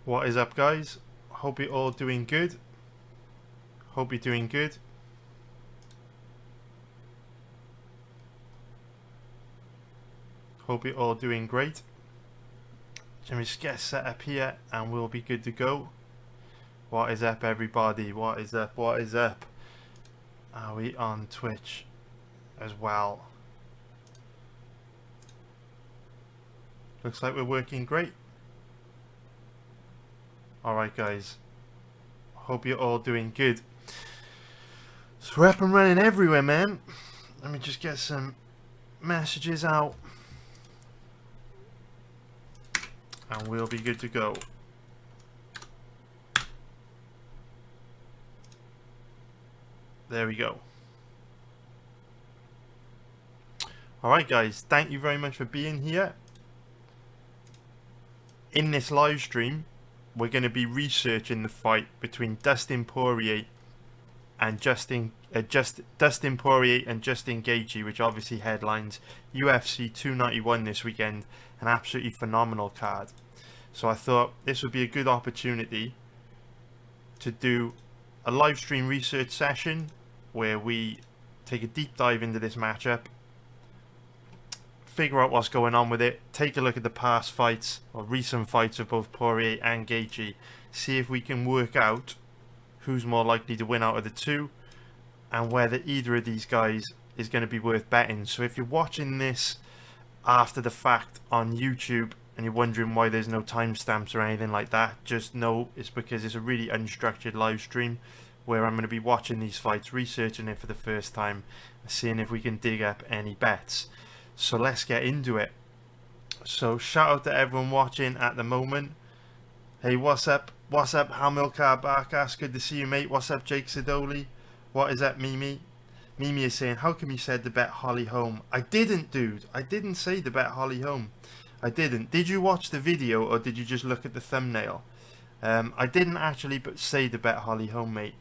What is up, guys? Hope you're all doing good. Hope you're doing good. Hope you're all doing great. Let me just get set up here and we'll be good to go. What is up, everybody? What is up? What is up? Are we on Twitch as well? Looks like we're working great. Alright, guys. Hope you're all doing good. So we're up and running everywhere, man. Let me just get some messages out. And we'll be good to go. There we go. Alright, guys. Thank you very much for being here. In this live stream, we're going to be researching the fight between Dustin Poirier and Justin Gaethje, which obviously headlines UFC 291 this weekend. An absolutely phenomenal card. So I thought this would be a good opportunity to do a live stream research session where we take a deep dive into this matchup, figure out what's going on with it, take a look at the past fights or recent fights of both Poirier and Gaethje, see if we can work out who's more likely to win out of the two and whether either of these guys is going to be worth betting. So if you're watching this after the fact on YouTube and you're wondering why there's no timestamps or anything like that, just know it's because it's a really unstructured live stream where I'm going to be watching these fights, researching it for the first time, seeing if we can dig up any bets. So let's get into it. So shout out to everyone watching at the moment. Hey, what's up? What's up, Hamilcar Barkas? Good to see you, mate. What's up, Jake Sidoli? What is up, Mimi? Mimi is saying, how come you said to bet Holly home? I didn't, dude. I didn't say to bet Holly home. I didn't. Did you watch the video or did you just look at the thumbnail? I didn't actually say to bet Holly home, mate.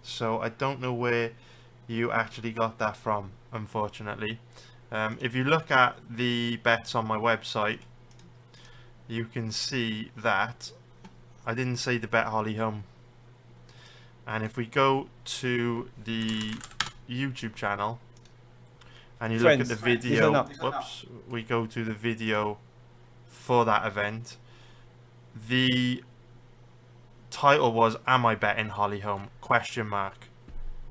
So I don't know where you actually got that from, unfortunately. If you look at the bets on my website, you can see that I didn't say to bet Holly home. And if we go to the YouTube channel and you look at the video, whoops, we go to the video for that event, the title was, am I betting Holly home? Question mark.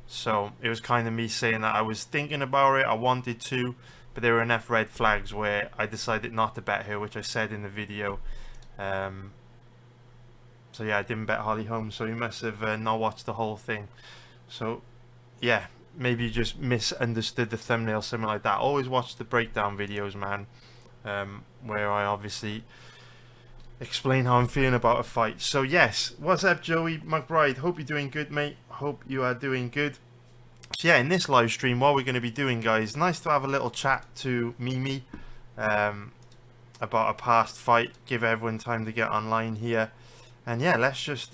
So it was kind of me saying that I was thinking about it, I wanted to, but there were enough red flags where I decided not to bet her, which I said in the video. So yeah, I didn't bet Holly home, so you must have not watched the whole thing. So yeah, maybe you just misunderstood the thumbnail, something like that. Always watch the breakdown videos, man, where I obviously explain how I'm feeling about a fight. So yes, what's up, Joey McBride? Hope you're doing good, mate. Hope you are doing good. So yeah, in this live stream, what we're going to be doing, guys, nice to have a little chat to Mimi about a past fight, give everyone time to get online here. And yeah, let's just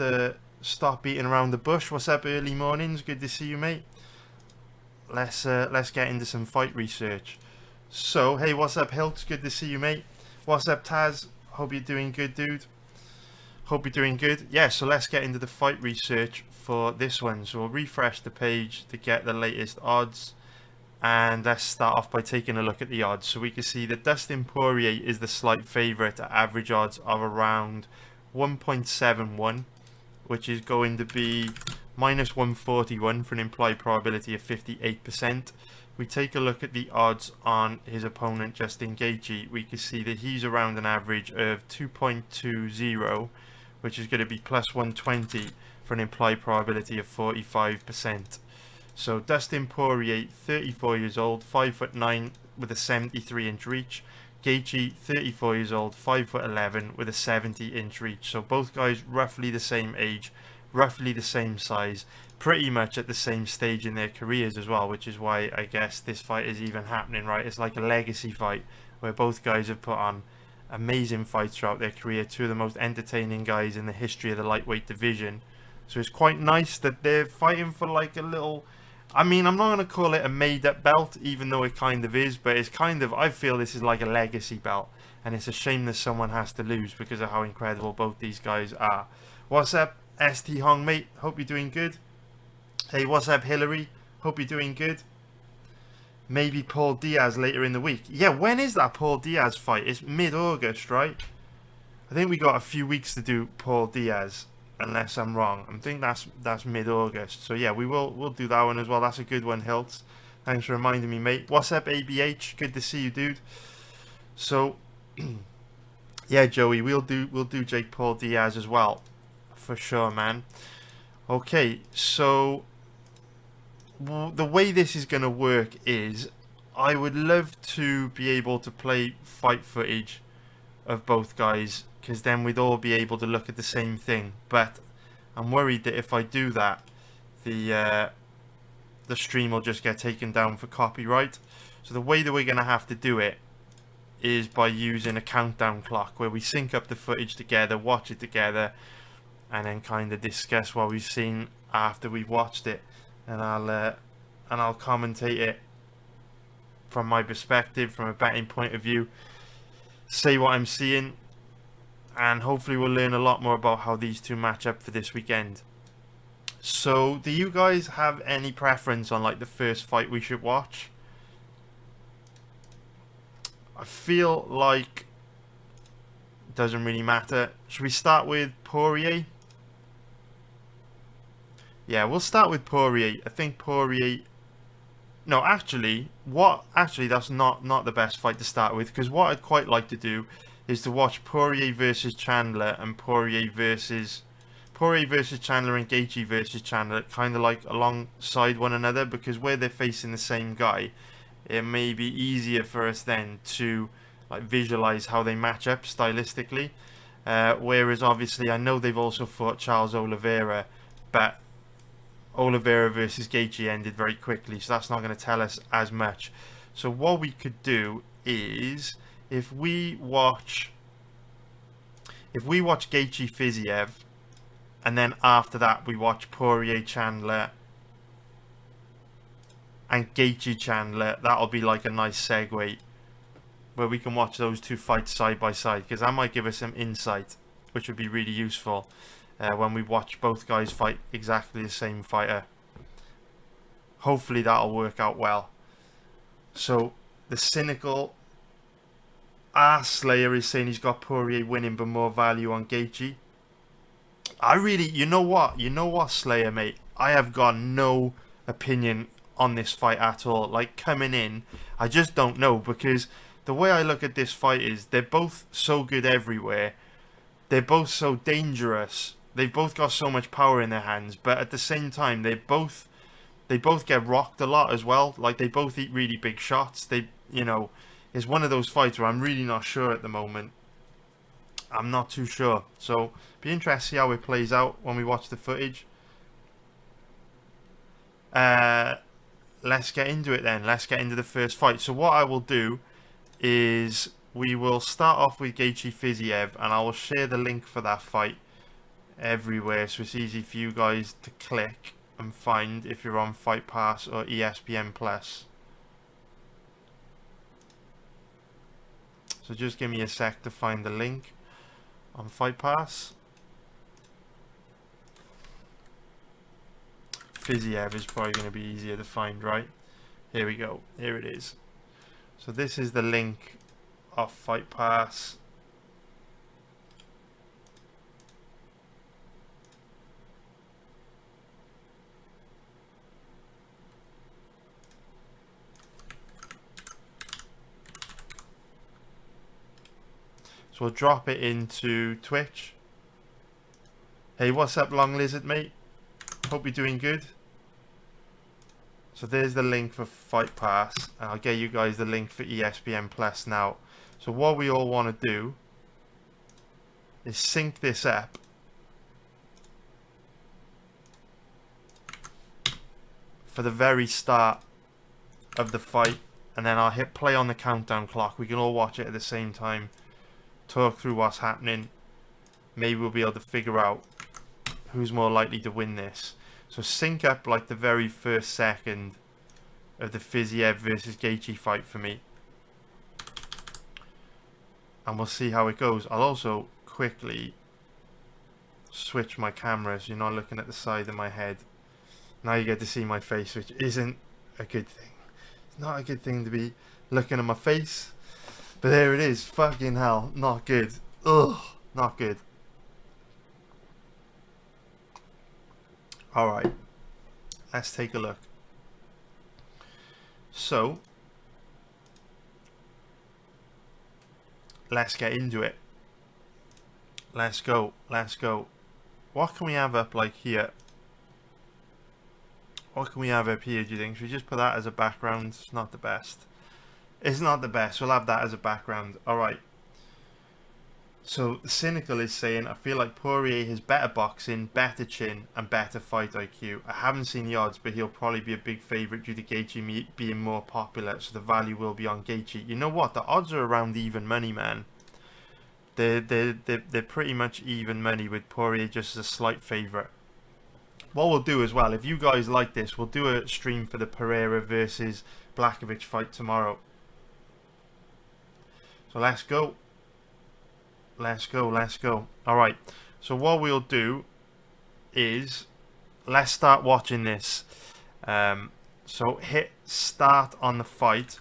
stop beating around the bush. What's up, early mornings? Good to see you, mate. Let's get into some fight research. So, hey, what's up, Hilks? Good to see you, mate. What's up, Taz? Hope you're doing good, dude. Hope you're doing good. Yeah, so let's get into the fight research for this one. So we'll refresh the page to get the latest odds. And let's start off by taking a look at the odds. So we can see that Dustin Poirier is the slight favourite at average odds of around 1.71, which is going to be minus 141 for an implied probability of 58%. We take a look at the odds on his opponent Justin Gaethje, we can see that he's around an average of 2.20, which is going to be plus 120 for an implied probability of 45%. So Dustin Poirier, 34 years old, 5'9" with a 73-inch reach. Gaethje, 34 years old, 5'11" with a 70-inch reach. So both guys roughly the same age, roughly the same size, pretty much at the same stage in their careers as well, which is why I guess this fight is even happening, right? It's like a legacy fight where both guys have put on amazing fights throughout their career, two of the most entertaining guys in the history of the lightweight division. So it's quite nice that they're fighting for like a little, I mean, I'm not going to call it a made up belt, even though it kind of is, but it's kind of, I feel this is like a legacy belt. and it's a shame that someone has to lose because of how incredible both these guys are. What's up, ST Hong, mate? Hope you're doing good. Hey, what's up, Hillary? Hope you're doing good. Maybe Paul Diaz later in the week. Yeah, when is that Paul Diaz fight? It's mid-August, right? I think we got a few weeks to do Paul Diaz, unless I'm wrong. I think that's mid-August. So yeah, we'll do that one as well. That's a good one, Hilt. Thanks for reminding me, mate. What's up, ABH? Good to see you, dude. So yeah, Joey, we'll do Jake Paul Diaz as well, for sure, man. Okay, so the way this is going to work is I would love to be able to play fight footage of both guys, because then we'd all be able to look at the same thing. But I'm worried that if I do that, the stream will just get taken down for copyright. So the way that we're going to have to do it is by using a countdown clock, where we sync up the footage together, watch it together, and then kind of discuss what we've seen after we've watched it. And I'll commentate it from my perspective, from a betting point of view, say what I'm seeing, and hopefully we'll learn a lot more about how these two match up for this weekend. So do you guys have any preference on like the first fight we should watch? I feel like it doesn't really matter. Should we start with Poirier? Yeah, we'll start with Poirier. I think Poirier... No, actually, that's not the best fight to start with, because what I'd quite like to do is to watch Poirier versus Chandler and Poirier versus Chandler and Gaethje versus Chandler, kind of like alongside one another, because where they're facing the same guy, it may be easier for us then to like visualize how they match up stylistically. Whereas obviously I know they've also fought Charles Oliveira, but Oliveira versus Gaethje ended very quickly, so that's not going to tell us as much. So what we could do is, if we watch Gaethje Fiziev, and then after that we watch Poirier Chandler and Gaethje Chandler, that'll be like a nice segue where we can watch those two fights side by side, because that might give us some insight, which would be really useful when we watch both guys fight exactly the same fighter. Hopefully that'll work out well. So the cynical Slayer is saying he's got Poirier winning but more value on Gaethje. You know what, Slayer, mate? I have got no opinion on this fight at all. Like, coming in, I just don't know, because the way I look at this fight is they're both so good everywhere. They're both so dangerous. They've both got so much power in their hands, but at the same time, they both get rocked a lot as well. Like, they both eat really big shots. It's one of those fights where I'm really not sure at the moment. I'm not too sure. So, be interested to see how it plays out when we watch the footage. Let's get into it then. Let's get into the first fight. So what I will do is we will start off with Gaethje Fiziev, and I will share the link for that fight everywhere, so it's easy for you guys to click and find if you're on Fight Pass or ESPN Plus. So just give me a sec to find the link on Fight Pass. Fiziev is probably going to be easier to find, right? Here we go. Here it is. So this is the link of Fight Pass. So we'll drop it into Twitch. Hey, what's up, Long Lizard, mate? Hope you're doing good. So there's the link for Fight Pass, and I'll get you guys the link for ESPN Plus now. So what we all want to do is sync this up for the very start of the fight, and then I'll hit play on the countdown clock. We can all watch it at the same time, talk through what's happening. Maybe we'll be able to figure out who's more likely to win this. So sync up like the very first second of the Fiziev versus Gaethje fight for me. and we'll see how it goes. I'll also quickly switch my camera so you're not looking at the side of my head. Now you get to see my face, which isn't a good thing. It's not a good thing to be looking at my face, but there it is. Fucking hell, not good. Ugh, not good. Alright, let's take a look. So, let's get into it. Let's go, let's go. What can we have up like here? What can we have up here, do you think? Should we just put that as a background? It's not the best. It's not the best. We'll have that as a background. Alright. So, the Cynical is saying, I feel like Poirier has better boxing, better chin, and better fight IQ. I haven't seen the odds, but he'll probably be a big favourite due to Gaethje being more popular, so the value will be on Gaethje. You know what? The odds are around even money, man. They're pretty much even money, with Poirier just as a slight favourite. What we'll do as well, if you guys like this, we'll do a stream for the Pereira versus Blachowicz fight tomorrow. So let's go. Let's go, let's go. Alright, so what we'll do is, let's start watching this. So hit start on the fight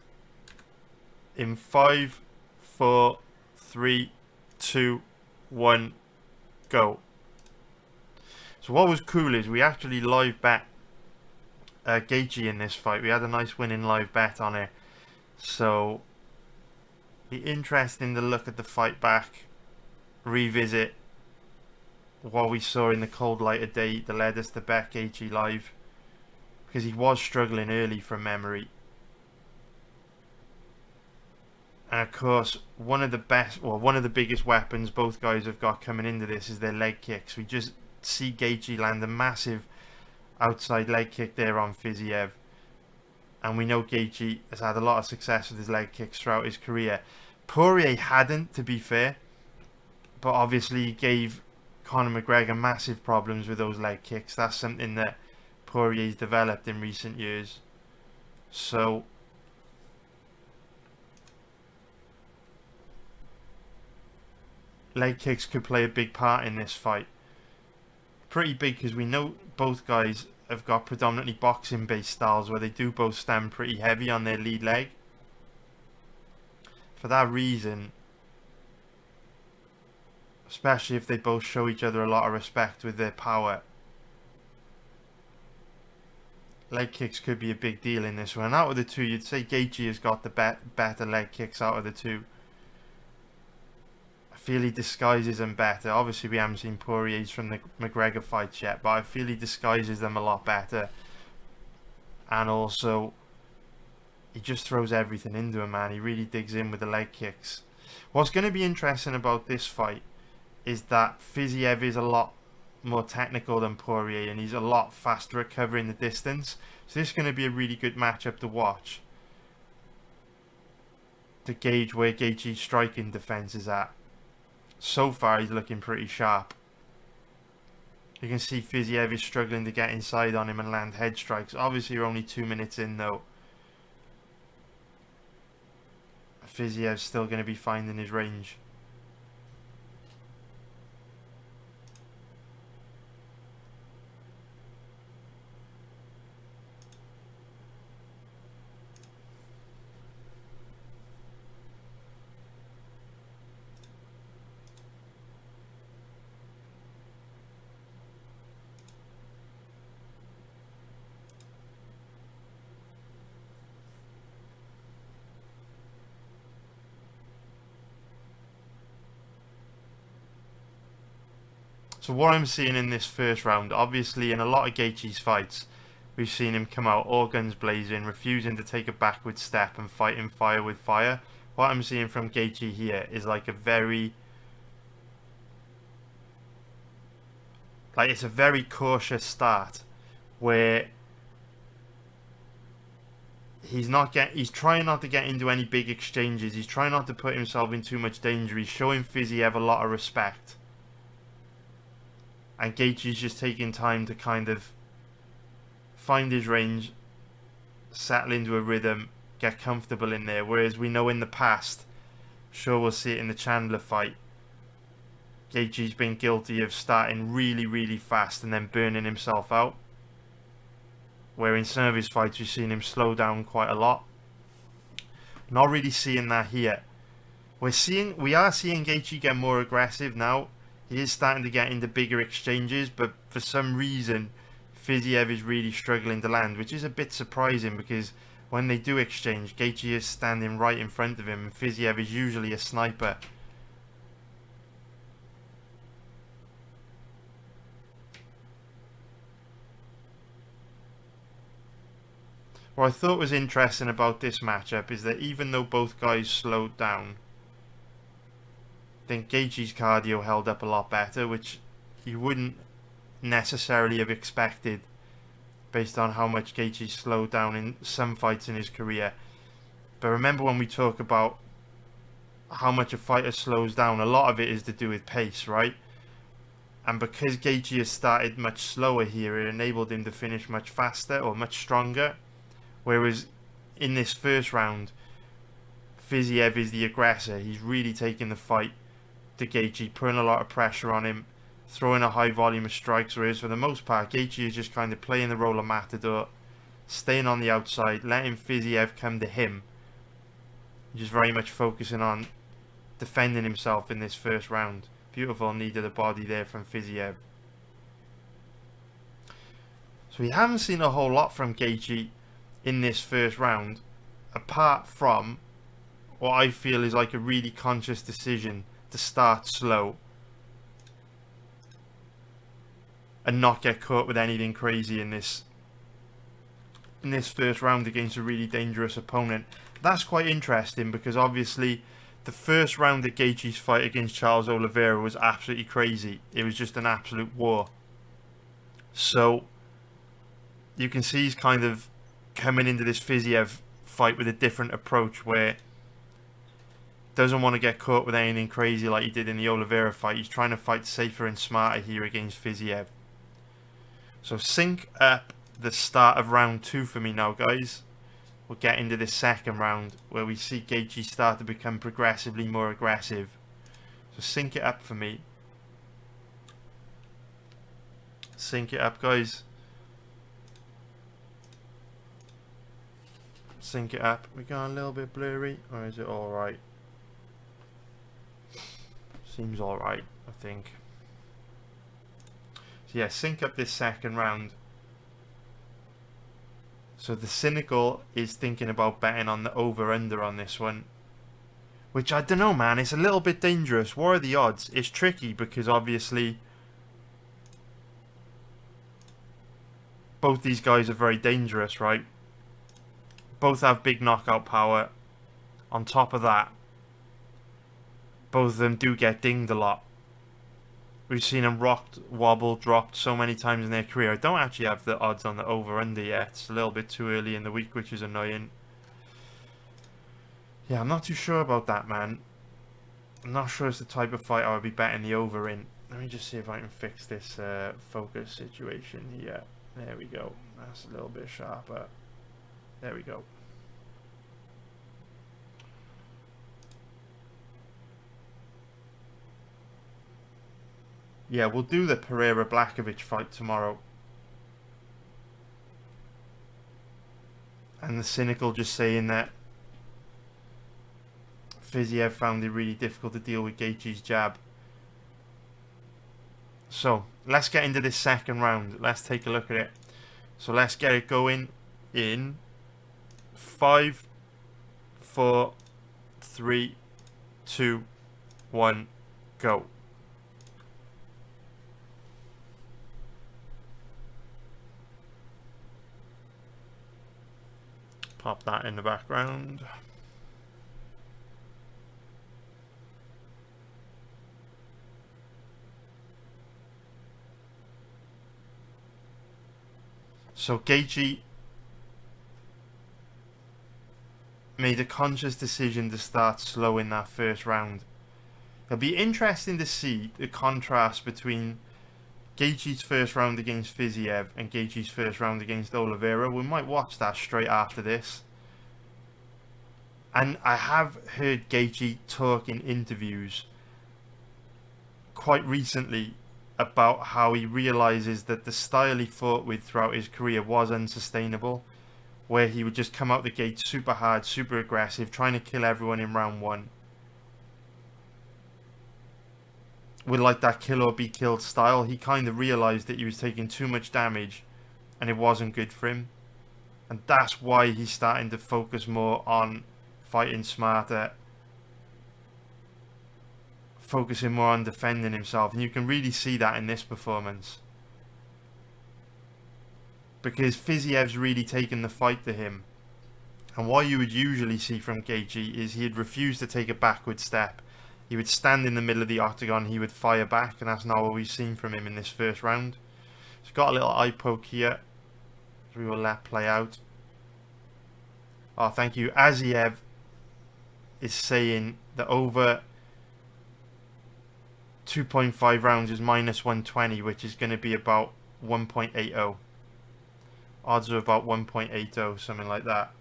in 5, 4, 3, 2, 1, go. So what was cool is we actually live bet Gaethje in this fight. We had a nice winning live bet on it. So, be interesting to look at the fight back, revisit what we saw in the cold light of day that led us to bet Gaethje live, because he was struggling early from memory. And of course, one of the biggest weapons both guys have got coming into this is their leg kicks. We just see Gaethje land a massive outside leg kick there on Fiziev, and we know Gaethje has had a lot of success with his leg kicks throughout his career. Poirier hadn't, to be fair, but obviously he gave Conor McGregor massive problems with those leg kicks. That's something that Poirier's developed in recent years. So leg kicks could play a big part in this fight. Pretty big, because we know both guys have got predominantly boxing based styles where they do both stand pretty heavy on their lead leg. For that reason, especially if they both show each other a lot of respect with their power, leg kicks could be a big deal in this one. Out of the two, you'd say Gaethje has got the better leg kicks out of the two. I feel he disguises them better. Obviously we haven't seen Poirier's from the McGregor fights yet, but I feel he disguises them a lot better. And also, he just throws everything into him, man. He really digs in with the leg kicks. What's going to be interesting about this fight is that Fiziev is a lot more technical than Poirier, and he's a lot faster at covering the distance. So this is going to be a really good matchup to watch, to gauge where Gaethje's striking defense is at. So far he's looking pretty sharp. You can see Fiziev is struggling to get inside on him and land head strikes. Obviously you're only 2 minutes in though. Fiziev's still going to be finding his range. So what I'm seeing in this first round, obviously in a lot of Gaethje's fights, we've seen him come out all guns blazing, refusing to take a backward step and fighting fire with fire. What I'm seeing from Gaethje here is like a very... it's a very cautious start, where he's trying not to get into any big exchanges. He's trying not to put himself in too much danger. He's showing Fiziev a lot of respect. And Gaethje's just taking time to kind of find his range, settle into a rhythm, get comfortable in there. Whereas we know in the past, Sure, we'll see it in the Chandler fight. Gaethje's been guilty of starting really, really fast and then burning himself out. Where in some of his fights we've seen him slow down quite a lot. Not really seeing that here. We are seeing Gaethje get more aggressive now. He is starting to get into bigger exchanges, but for some reason Fiziev is really struggling to land, which is a bit surprising because when they do exchange, Gaethje is standing right in front of him and Fiziev is usually a sniper. What I thought was interesting about this matchup is that even though both guys slowed down, I think Gaethje's cardio held up a lot better, which you wouldn't necessarily have expected based on how much Gaethje slowed down in some fights in his career. But remember, when we talk about how much a fighter slows down, a lot of it is to do with pace, right? And because Gaethje has started much slower here, it enabled him to finish much faster or much stronger. Whereas in this first round, Fiziev is the aggressor. He's really taking the fight to Gaethje, putting a lot of pressure on him, throwing a high volume of strikes, whereas for the most part Gaethje is just kind of playing the role of matador, staying on the outside, letting Fiziev come to him, just very much focusing on defending himself in this first round. Beautiful knee to the body there from Fiziev. So we haven't seen a whole lot from Gaethje in this first round, apart from what I feel is like a really conscious decision to start slow and not get caught with anything crazy in this first round against a really dangerous opponent. That's quite interesting because obviously the first round of Gaethje's fight against Charles Oliveira was absolutely crazy. It was just an absolute war. So you can see he's kind of coming into this Fiziev fight with a different approach, where doesn't want to get caught with anything crazy like he did in the Oliveira fight. He's trying to fight safer and smarter here against Fiziev. So sync up the start of round 2 for me now, guys. We'll get into this second round where we see Gaethje start to become progressively more aggressive. So sync it up for me. Sync it up, guys. Sync it up. We got a little bit blurry, or is it alright? Seems alright, I think. So yeah, sync up this second round. So the cynical is thinking about betting on the over-under on this one, which I don't know, man. It's a little bit dangerous. What are the odds? It's tricky because obviously both these guys are very dangerous, right? Both have big knockout power. On top of that, both of them do get dinged a lot. We've seen them rocked, wobbled, dropped so many times in their career. I don't actually have the odds on the over-under yet. It's a little bit too early in the week, which is annoying. Yeah, I'm not too sure about that, man. I'm not sure it's the type of fight I would be betting the over in. Let me just see if I can fix this focus situation here. There we go. That's a little bit sharper. There we go. Yeah, we'll do the Pereira Blachowicz fight tomorrow. And the cynical just saying that Fiziev found it really difficult to deal with Gaethje's jab. So, let's get into this second round. Let's take a look at it. So let's get it going in 5, 4, 3, 2, 1, go. Pop that in the background. So Gaethje made a conscious decision to start slow in that first round. It'll be interesting to see the contrast between Gaethje's first round against Fiziev and Gaethje's first round against Oliveira. We might watch that straight after this. And I have heard Gaethje talk in interviews quite recently about how he realizes that the style he fought with throughout his career was unsustainable, where he would just come out the gate super hard, super aggressive, trying to kill everyone in round one, with like that kill or be killed style. He kind of realized that he was taking too much damage and it wasn't good for him, and that's why he's starting to focus more on fighting smarter, focusing more on defending himself. And you can really see that in this performance, because Fiziev's really taken the fight to him. And what you would usually see from Gaethje is he'd refuse to take a backward step. He would stand in the middle of the octagon, he would fire back, and that's not what we've seen from him in this first round. He's got a little eye poke here, we will let play out. Oh, thank you. Fiziev is saying that over 2.5 rounds is minus 120, which is going to be about 1.80. Odds are about 1.80, something like that.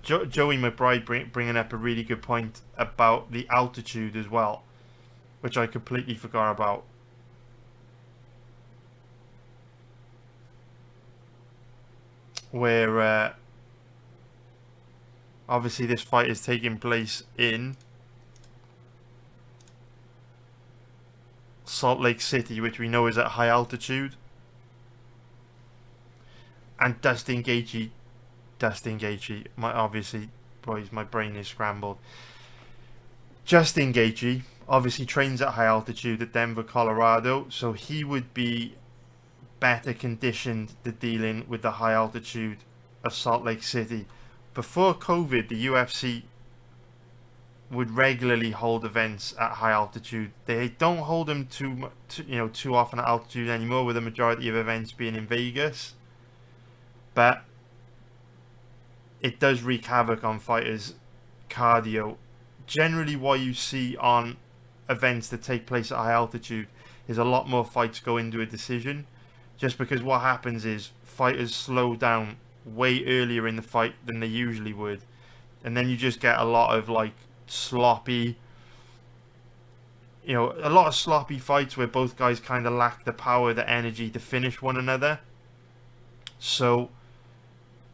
Joey McBride bringing up a really good point about the altitude as well, which I completely forgot about. Where obviously this fight is taking place in Salt Lake City, which we know is at high altitude. And Dustin Gaethje, obviously, boys, my brain is scrambled. Justin Gaethje obviously trains at high altitude at Denver, Colorado, so he would be better conditioned to dealing with the high altitude of Salt Lake City. Before COVID, the UFC would regularly hold events at high altitude. They don't hold them too often at altitude anymore, with the majority of events being in Vegas. But it does wreak havoc on fighters' cardio. Generally, what you see on events that take place at high altitude is a lot more fights go into a decision, just because what happens is fighters slow down way earlier in the fight than they usually would, and then you just get a lot of like sloppy, a lot of sloppy fights where both guys kind of lack the power, the energy to finish one another. So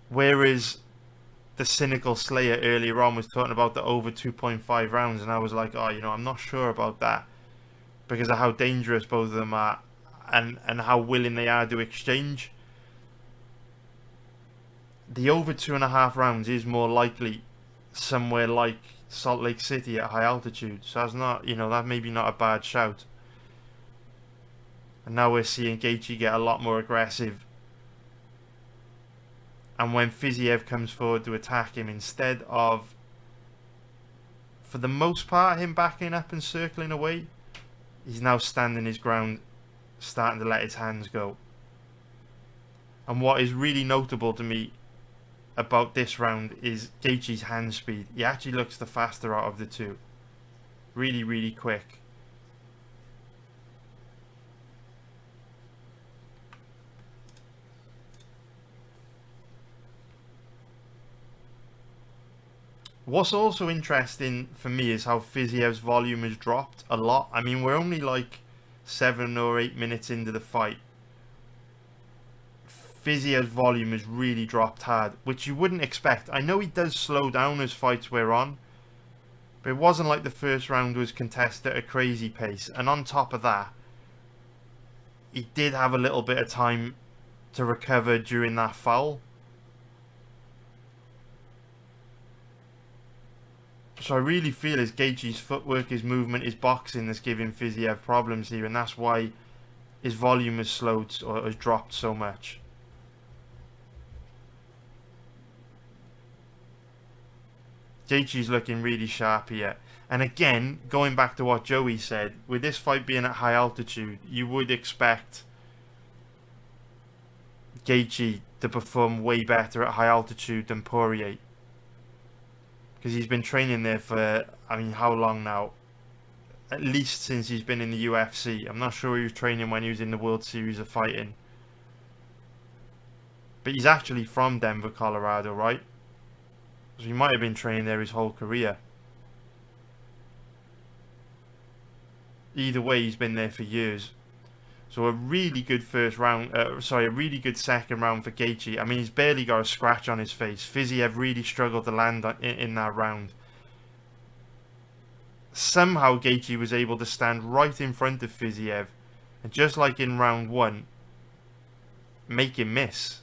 whereas the cynical Slayer earlier on was talking about the over 2.5 rounds, and I was like, I'm not sure about that, because of how dangerous both of them are and how willing they are to exchange. The over 2.5 rounds is more likely somewhere like Salt Lake City at high altitude, so that's not, that maybe not a bad shout. And now we're seeing Gaethje get a lot more aggressive, and when Fiziev comes forward to attack him, instead of, for the most part, him backing up and circling away, he's now standing his ground, starting to let his hands go. And what is really notable to me about this round is Gaethje's hand speed. He actually looks the faster out of the two. Really, really quick. What's also interesting for me is how Fiziev's volume has dropped a lot. I mean, we're only like 7 or 8 minutes into the fight. Fiziev's volume has really dropped hard, which you wouldn't expect. I know he does slow down as fights wear on, but it wasn't like the first round was contested at a crazy pace. And on top of that, he did have a little bit of time to recover during that foul. So I really feel it's Gaethje's footwork, his movement, his boxing that's giving Fiziev problems here, and that's why his volume has slowed or has dropped so much. Gaethje's looking really sharp here. And again, going back to what Joey said, with this fight being at high altitude, you would expect Gaethje to perform way better at high altitude than Poirier, because he's been training there for, how long now? at least since he's been in the UFC. I'm not sure he was training when he was in the World Series of Fighting. But he's actually from Denver, Colorado, right? So he might have been training there his whole career. Either way, he's been there for years. So a really good first round, a really good second round for Gaethje. I mean, he's barely got a scratch on his face. Fiziev really struggled to land in that round. Somehow Gaethje was able to stand right in front of Fiziev, and just like in round 1, make him miss.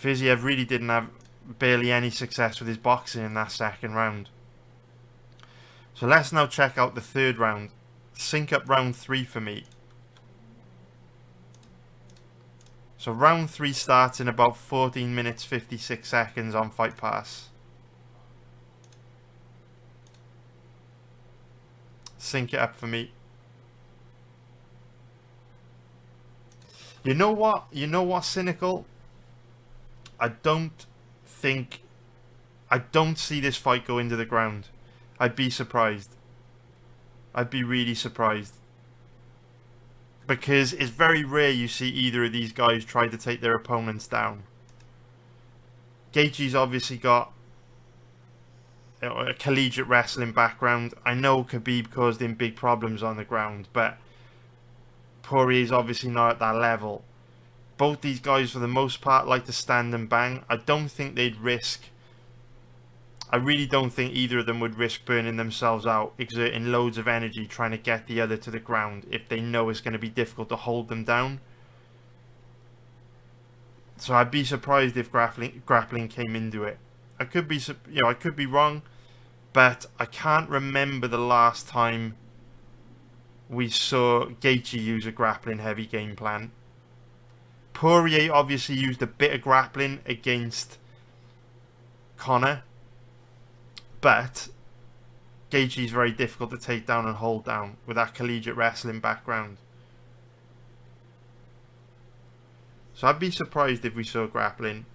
Fiziev really didn't have barely any success with his boxing in that second round. So let's now check out the third round. Sync up round 3 for me. So round 3 starts in about 14 minutes 56 seconds on Fight Pass. Sync it up for me. You know what? You know what's cynical? I don't see this fight go into the ground. I'd be surprised. I'd be really surprised. Because it's very rare you see either of these guys try to take their opponents down. Gaethje's obviously got a collegiate wrestling background. I know Khabib caused him big problems on the ground, but Poirier's obviously not at that level. Both these guys, for the most part, like to stand and bang. I don't think they'd risk... I really don't think either of them would risk burning themselves out, exerting loads of energy trying to get the other to the ground if they know it's going to be difficult to hold them down. So I'd be surprised if grappling came into it. I could be, I could be wrong, but I can't remember the last time we saw Gaethje use a grappling heavy game plan. Poirier obviously used a bit of grappling against Conor. But Gaethje is very difficult to take down and hold down with that collegiate wrestling background. So I'd be surprised if we saw grappling.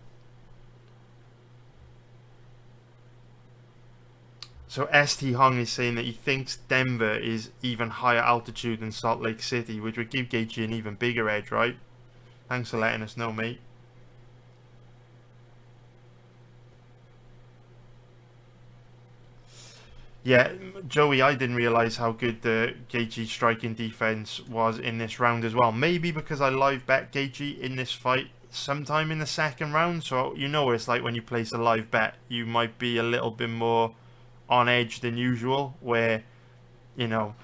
So ST Hong is saying that he thinks Denver is even higher altitude than Salt Lake City, which would give Gaethje an even bigger edge, right? Thanks for letting us know, mate. Yeah, Joey, I didn't realise how good the Gaethje striking defence was in this round as well. Maybe because I live bet Gaethje in this fight sometime in the second round. So you know what it's like when you place a live bet. You might be a little bit more on edge than usual. Where, you know,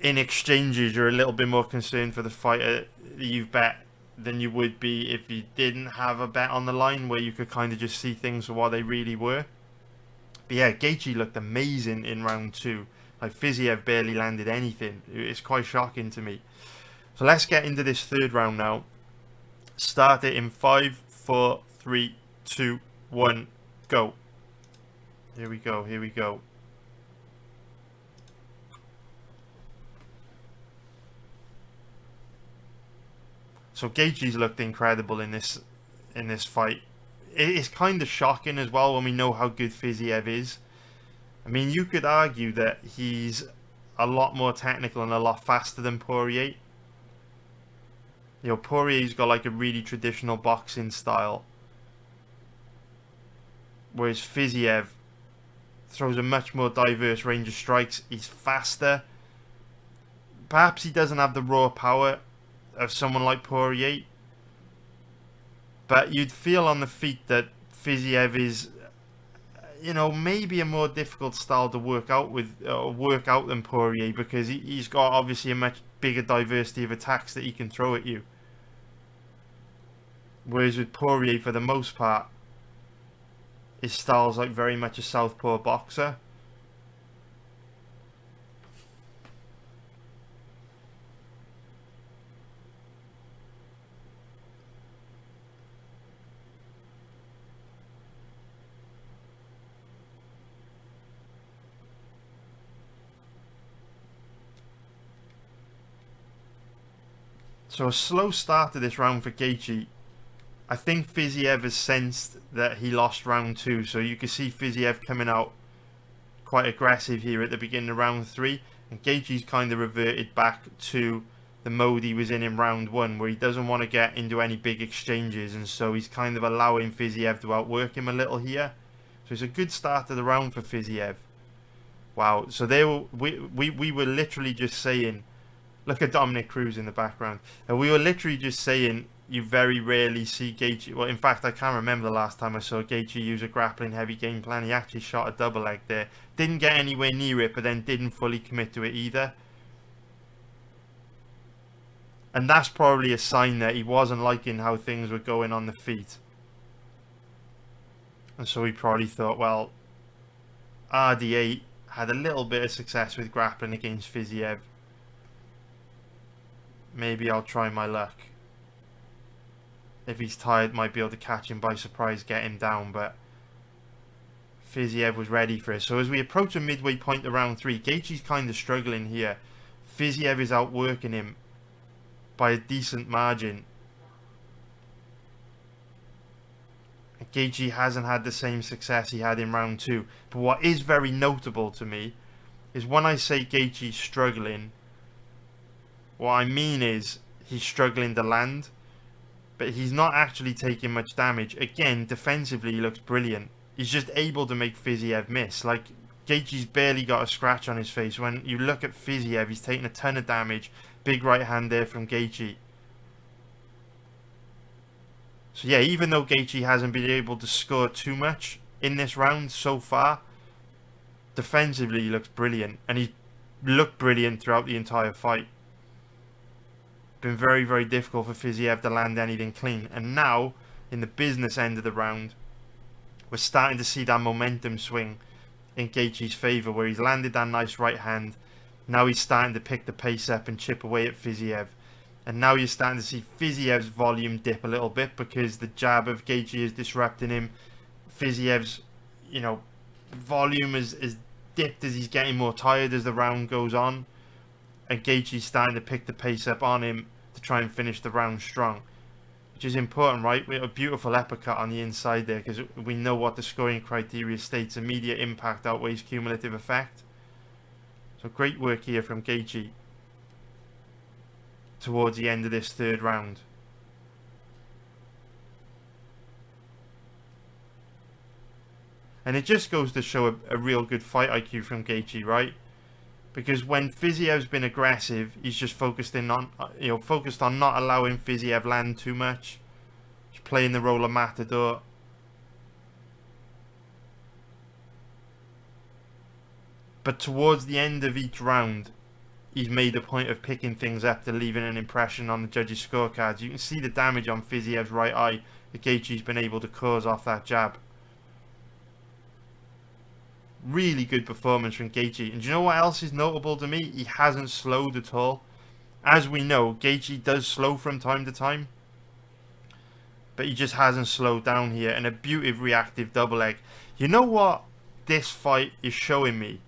in exchanges you're a little bit more concerned for the fighter that you've bet than you would be if you didn't have a bet on the line, where you could kind of just see things for what they really were. But yeah, Gaethje looked amazing in round 2. Like, Fiziev barely landed anything. It's quite shocking to me. So let's get into this third round now. Start it in 5, 4, 3, 2, 1, go. Here we go, here we go. So Gaethje's looked incredible in this fight. It's kind of shocking as well when we know how good Fiziev is. I mean, you could argue that he's a lot more technical and a lot faster than Poirier. You know, Poirier's got like a really traditional boxing style, whereas Fiziev throws a much more diverse range of strikes. He's faster. Perhaps he doesn't have the raw power of someone like Poirier, but you'd feel on the feet that Fiziev is, you know, maybe a more difficult style to work out than Poirier, because he's got obviously a much bigger diversity of attacks that he can throw at you. Whereas with Poirier, for the most part, his style's like very much a southpaw boxer. So a slow start to this round for Gaethje. I think Fiziev has sensed that he lost round 2, so you can see Fiziev coming out quite aggressive here at the beginning of round 3, and Gaethje's kind of reverted back to the mode he was in round 1, where he doesn't want to get into any big exchanges, and so he's kind of allowing Fiziev to outwork him a little here. So it's a good start to the round for Fiziev. Wow, so we were literally just saying, look at Dominic Cruz in the background, and we were literally just saying you very rarely see Gaethje. Well, in fact, I can't remember the last time I saw Gaethje use a grappling heavy game plan. He actually shot a double leg there. Didn't get anywhere near it, but then didn't fully commit to it either. And that's probably a sign that he wasn't liking how things were going on the feet. And so he probably thought, well, RDA had a little bit of success with grappling against Fiziev. Maybe I'll try my luck. If he's tired, might be able to catch him by surprise, get him down, but Fiziev was ready for it. So as we approach a midway point of round 3, Gaethje's kind of struggling here. Fiziev is outworking him by a decent margin. Gaethje hasn't had the same success he had in round 2. But what is very notable to me is when I say Gaethje's struggling, what I mean is he's struggling to land, but he's not actually taking much damage. Again, defensively he looks brilliant. He's just able to make Fiziev miss. Like, Gaethje's barely got a scratch on his face. When you look at Fiziev, he's taking a ton of damage. Big right hand there from Gaethje. So yeah, even though Gaethje hasn't been able to score too much in this round so far, defensively he looks brilliant. And he looked brilliant throughout the entire fight. Been very, very difficult for Fiziev to land anything clean. And now, in the business end of the round, we're starting to see that momentum swing in Gaethje's favour, where he's landed that nice right hand. Now he's starting to pick the pace up and chip away at Fiziev. And now you're starting to see Fiziev's volume dip a little bit because the jab of Gaethje is disrupting him. Fiziev's, volume is dipped as he's getting more tired as the round goes on. And Gaethje's starting to pick the pace up on him to try and finish the round strong. Which is important, right? We have a beautiful uppercut on the inside there because we know what the scoring criteria states. Immediate impact outweighs cumulative effect. So great work here from Gaethje towards the end of this third round. And it just goes to show a real good fight IQ from Gaethje, right? Because when Fiziev's been aggressive, he's just focused on not allowing Fiziev land too much. Just playing the role of matador. But towards the end of each round, he's made a point of picking things up to leaving an impression on the judges' scorecards. You can see the damage on Fiziev's right eye that Gaethje's been able to cause off that jab. Really good performance from Gaethje. And do you know what else is notable to me? He hasn't slowed at all. As we know, Gaethje does slow from time to time, but he just hasn't slowed down here. And a beautiful reactive double leg. You know what this fight is showing me?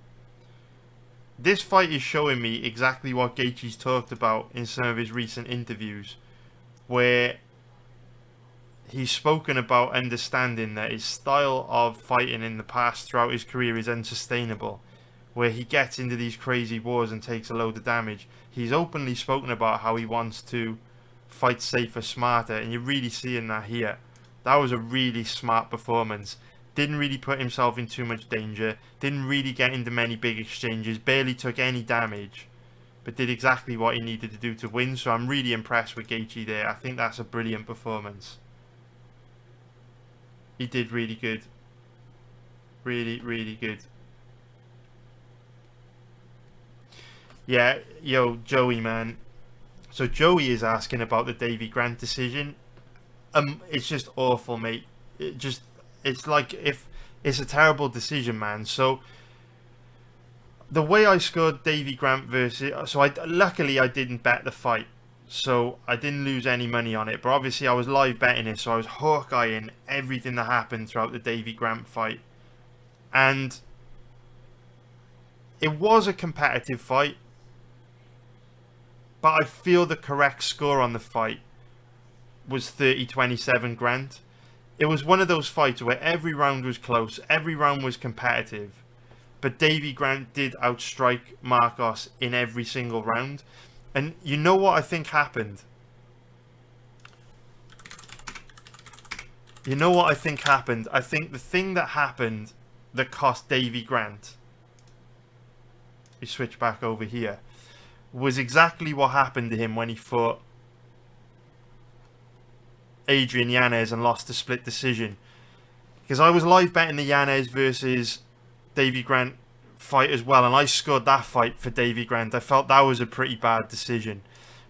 This fight is showing me exactly what Gaethje's talked about in some of his recent interviews, where he's spoken about understanding that his style of fighting in the past throughout his career is unsustainable, where he gets into these crazy wars and takes a load of damage. He's openly spoken about how he wants to fight safer, smarter, and you're really seeing that here. That was a really smart performance. Didn't really put himself in too much danger, didn't really get into many big exchanges, barely took any damage, but did exactly what he needed to do to win. So I'm really impressed with Gaethje there. I think that's a brilliant performance. He did really good. Really, really good. Yeah, yo, Joey, man. So Joey is asking about the Davy Grant decision. It's just awful, mate. It's like, if it's a terrible decision, man. So the way I scored Davy Grant versus, luckily I didn't bet the fight, so I didn't lose any money on it. But obviously I was live betting it, so I was hawk-eyeing everything that happened throughout the Davy Grant fight, and it was a competitive fight. But I feel the correct score on the fight was 30-27 Grant. It was one of those fights where every round was close, every round was competitive, but Davy Grant did outstrike Marcos in every single round. And you know what I think happened? You know what I think happened? I think the thing that happened that cost Davy Grant, we switch back over here, was exactly what happened to him when he fought Adrian Yanez and lost the split decision. Because I was live betting the Yanez versus Davy Grant fight as well, and I scored that fight for Davy Grant. I felt that was a pretty bad decision.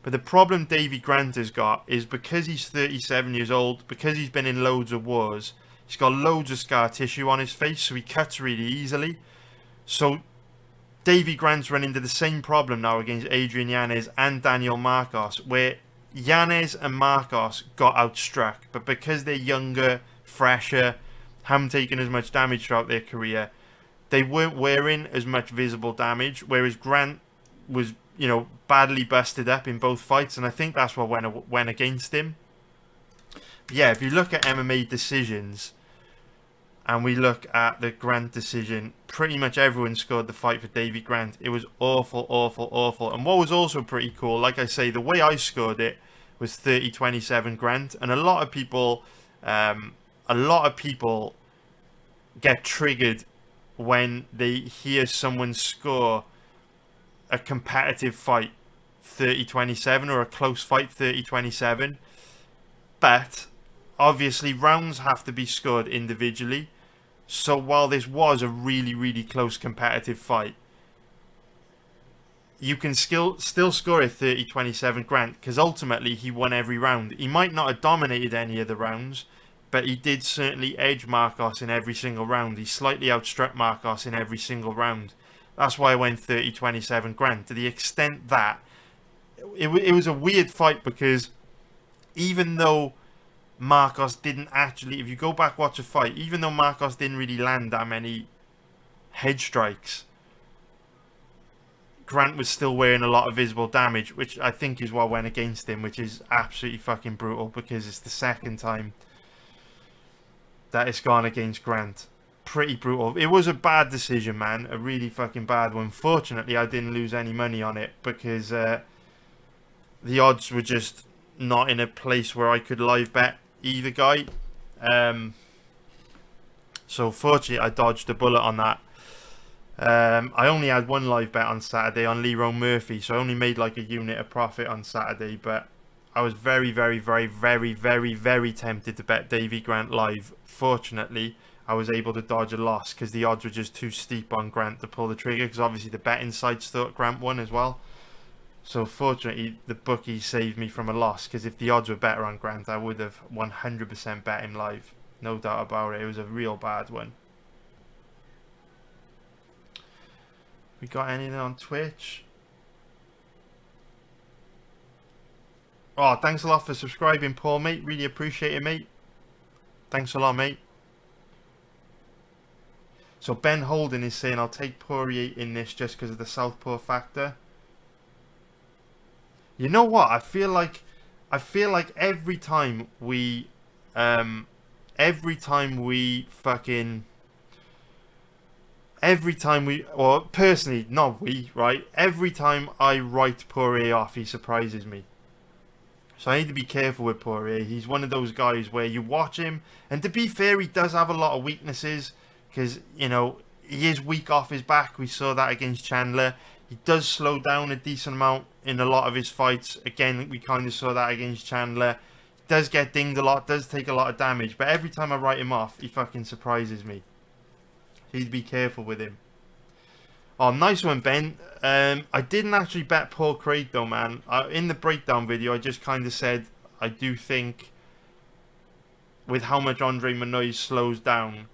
But the problem Davy Grant has got is because he's 37 years old, because he's been in loads of wars, he's got loads of scar tissue on his face, so he cuts really easily. So Davy Grant's run into the same problem now against Adrian Yanez and Daniel Marcos, where Yanez and Marcos got outstruck, but because they're younger, fresher, haven't taken as much damage throughout their career, they weren't wearing as much visible damage, whereas Grant was, you know, badly busted up in both fights, and I think that's what went against him. Yeah, if you look at MMA decisions, and we look at the Grant decision, pretty much everyone scored the fight for Davy Grant. It was awful, awful, awful. And what was also pretty cool, like I say, the way I scored it was 30-27 Grant, and a lot of people get triggered when they hear someone score a competitive fight 30-27 or a close fight 30-27. But obviously rounds have to be scored individually. So while this was a really, really close competitive fight, you can still score a 30-27 Grant, because ultimately he won every round. He might not have dominated any of the rounds, but he did certainly edge Marcos in every single round. He slightly outstruck Marcos in every single round. That's why I went 30-27 Grant, to the extent that it was a weird fight, because even though Marcos didn't actually, if you go back watch a fight, even though Marcos didn't really land that many head strikes, Grant was still wearing a lot of visible damage, which I think is what went against him, which is absolutely fucking brutal, because it's the second time that it's gone against Grant. Pretty brutal. It was a bad decision, man. A really fucking bad one. Fortunately, I didn't lose any money on it, because the odds were just not in a place where I could live bet either guy. So fortunately, I dodged a bullet on that. I only had one live bet on Saturday on Leroy Murphy, so I only made like a unit of profit on Saturday, but I was very, very, very, very, very, very tempted to bet Davy Grant live. Fortunately, I was able to dodge a loss, because the odds were just too steep on Grant to pull the trigger, because obviously the betting sites thought Grant won as well. So fortunately, the bookie saved me from a loss, because if the odds were better on Grant, I would have 100% bet him live. No doubt about it. It was a real bad one. We got anything on Twitch? Oh, thanks a lot for subscribing, Paul, mate. Really appreciate it, mate. Thanks a lot, mate. So Ben Holden is saying, I'll take Poirier in this just because of the southpaw factor. You know what? I feel like every time we or personally, not we, right? Every time I write Poirier off, he surprises me. So I need to be careful with Poirier. He's one of those guys where you watch him, and to be fair, he does have a lot of weaknesses, because, you know, he is weak off his back. We saw that against Chandler. He does slow down a decent amount in a lot of his fights. Again, we kind of saw that against Chandler. He does get dinged a lot, does take a lot of damage, but every time I write him off, he fucking surprises me. So you need to be careful with him. Oh, nice one, Ben. I didn't actually bet Paul Craig, though, man. In the breakdown video, I just kind of said I do think with how much Andre Muniz slows down,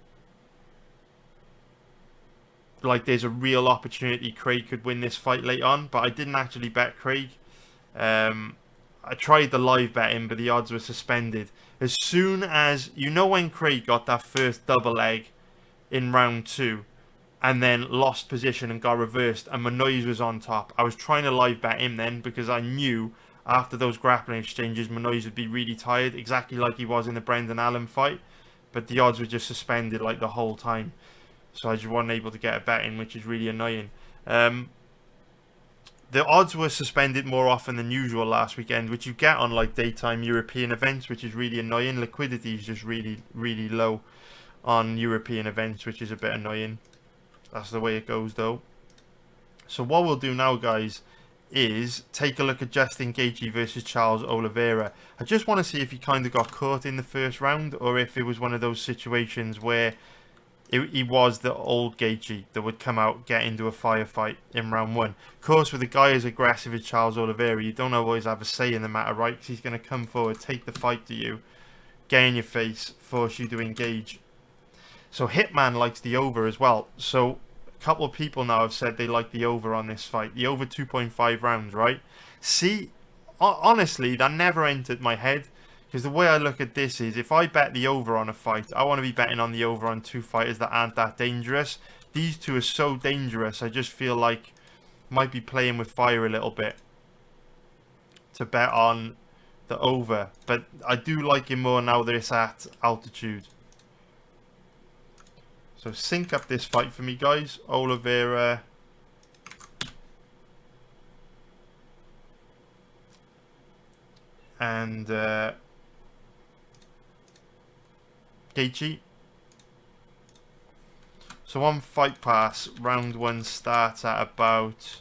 like, there's a real opportunity Craig could win this fight late on, but I didn't actually bet Craig. I tried the live betting, but the odds were suspended. As soon as, you know, when Craig got that first double leg in round 2, and then lost position and got reversed, and Muniz was on top, I was trying to live bet him then, because I knew after those grappling exchanges, Muniz would be really tired, exactly like he was in the Brendan Allen fight, but the odds were just suspended like the whole time. so I just wasn't able to get a bet in, which is really annoying. The odds were suspended more often than usual last weekend, which you get on like daytime European events, which is really annoying. Liquidity is just really, really low on European events, which is a bit annoying. That's the way it goes though. So what we'll do now, guys, is take a look at Justin Gaethje versus Charles Oliveira. I just want to see if he kind of got caught in the first round, or if it was one of those situations where he was the old Gaethje that would come out, get into a firefight in round one. Of course, with a guy as aggressive as Charles Oliveira, you don't always have a say in the matter, right? Because he's going to come forward, take the fight to you, get in your face, force you to engage. So Hitman likes the over as well. So a couple of people now have said they like the over on this fight. The over 2.5 rounds, right? See, honestly, that never entered my head. Because the way I look at this is, if I bet the over on a fight, I want to be betting on the over on two fighters that aren't that dangerous. These two are so dangerous, I just feel like might be playing with fire a little bit to bet on the over. But I do like him more now that it's at altitude. So sync up this fight for me, guys. Oliveira and Gaethje. So on Fight Pass, round one starts at about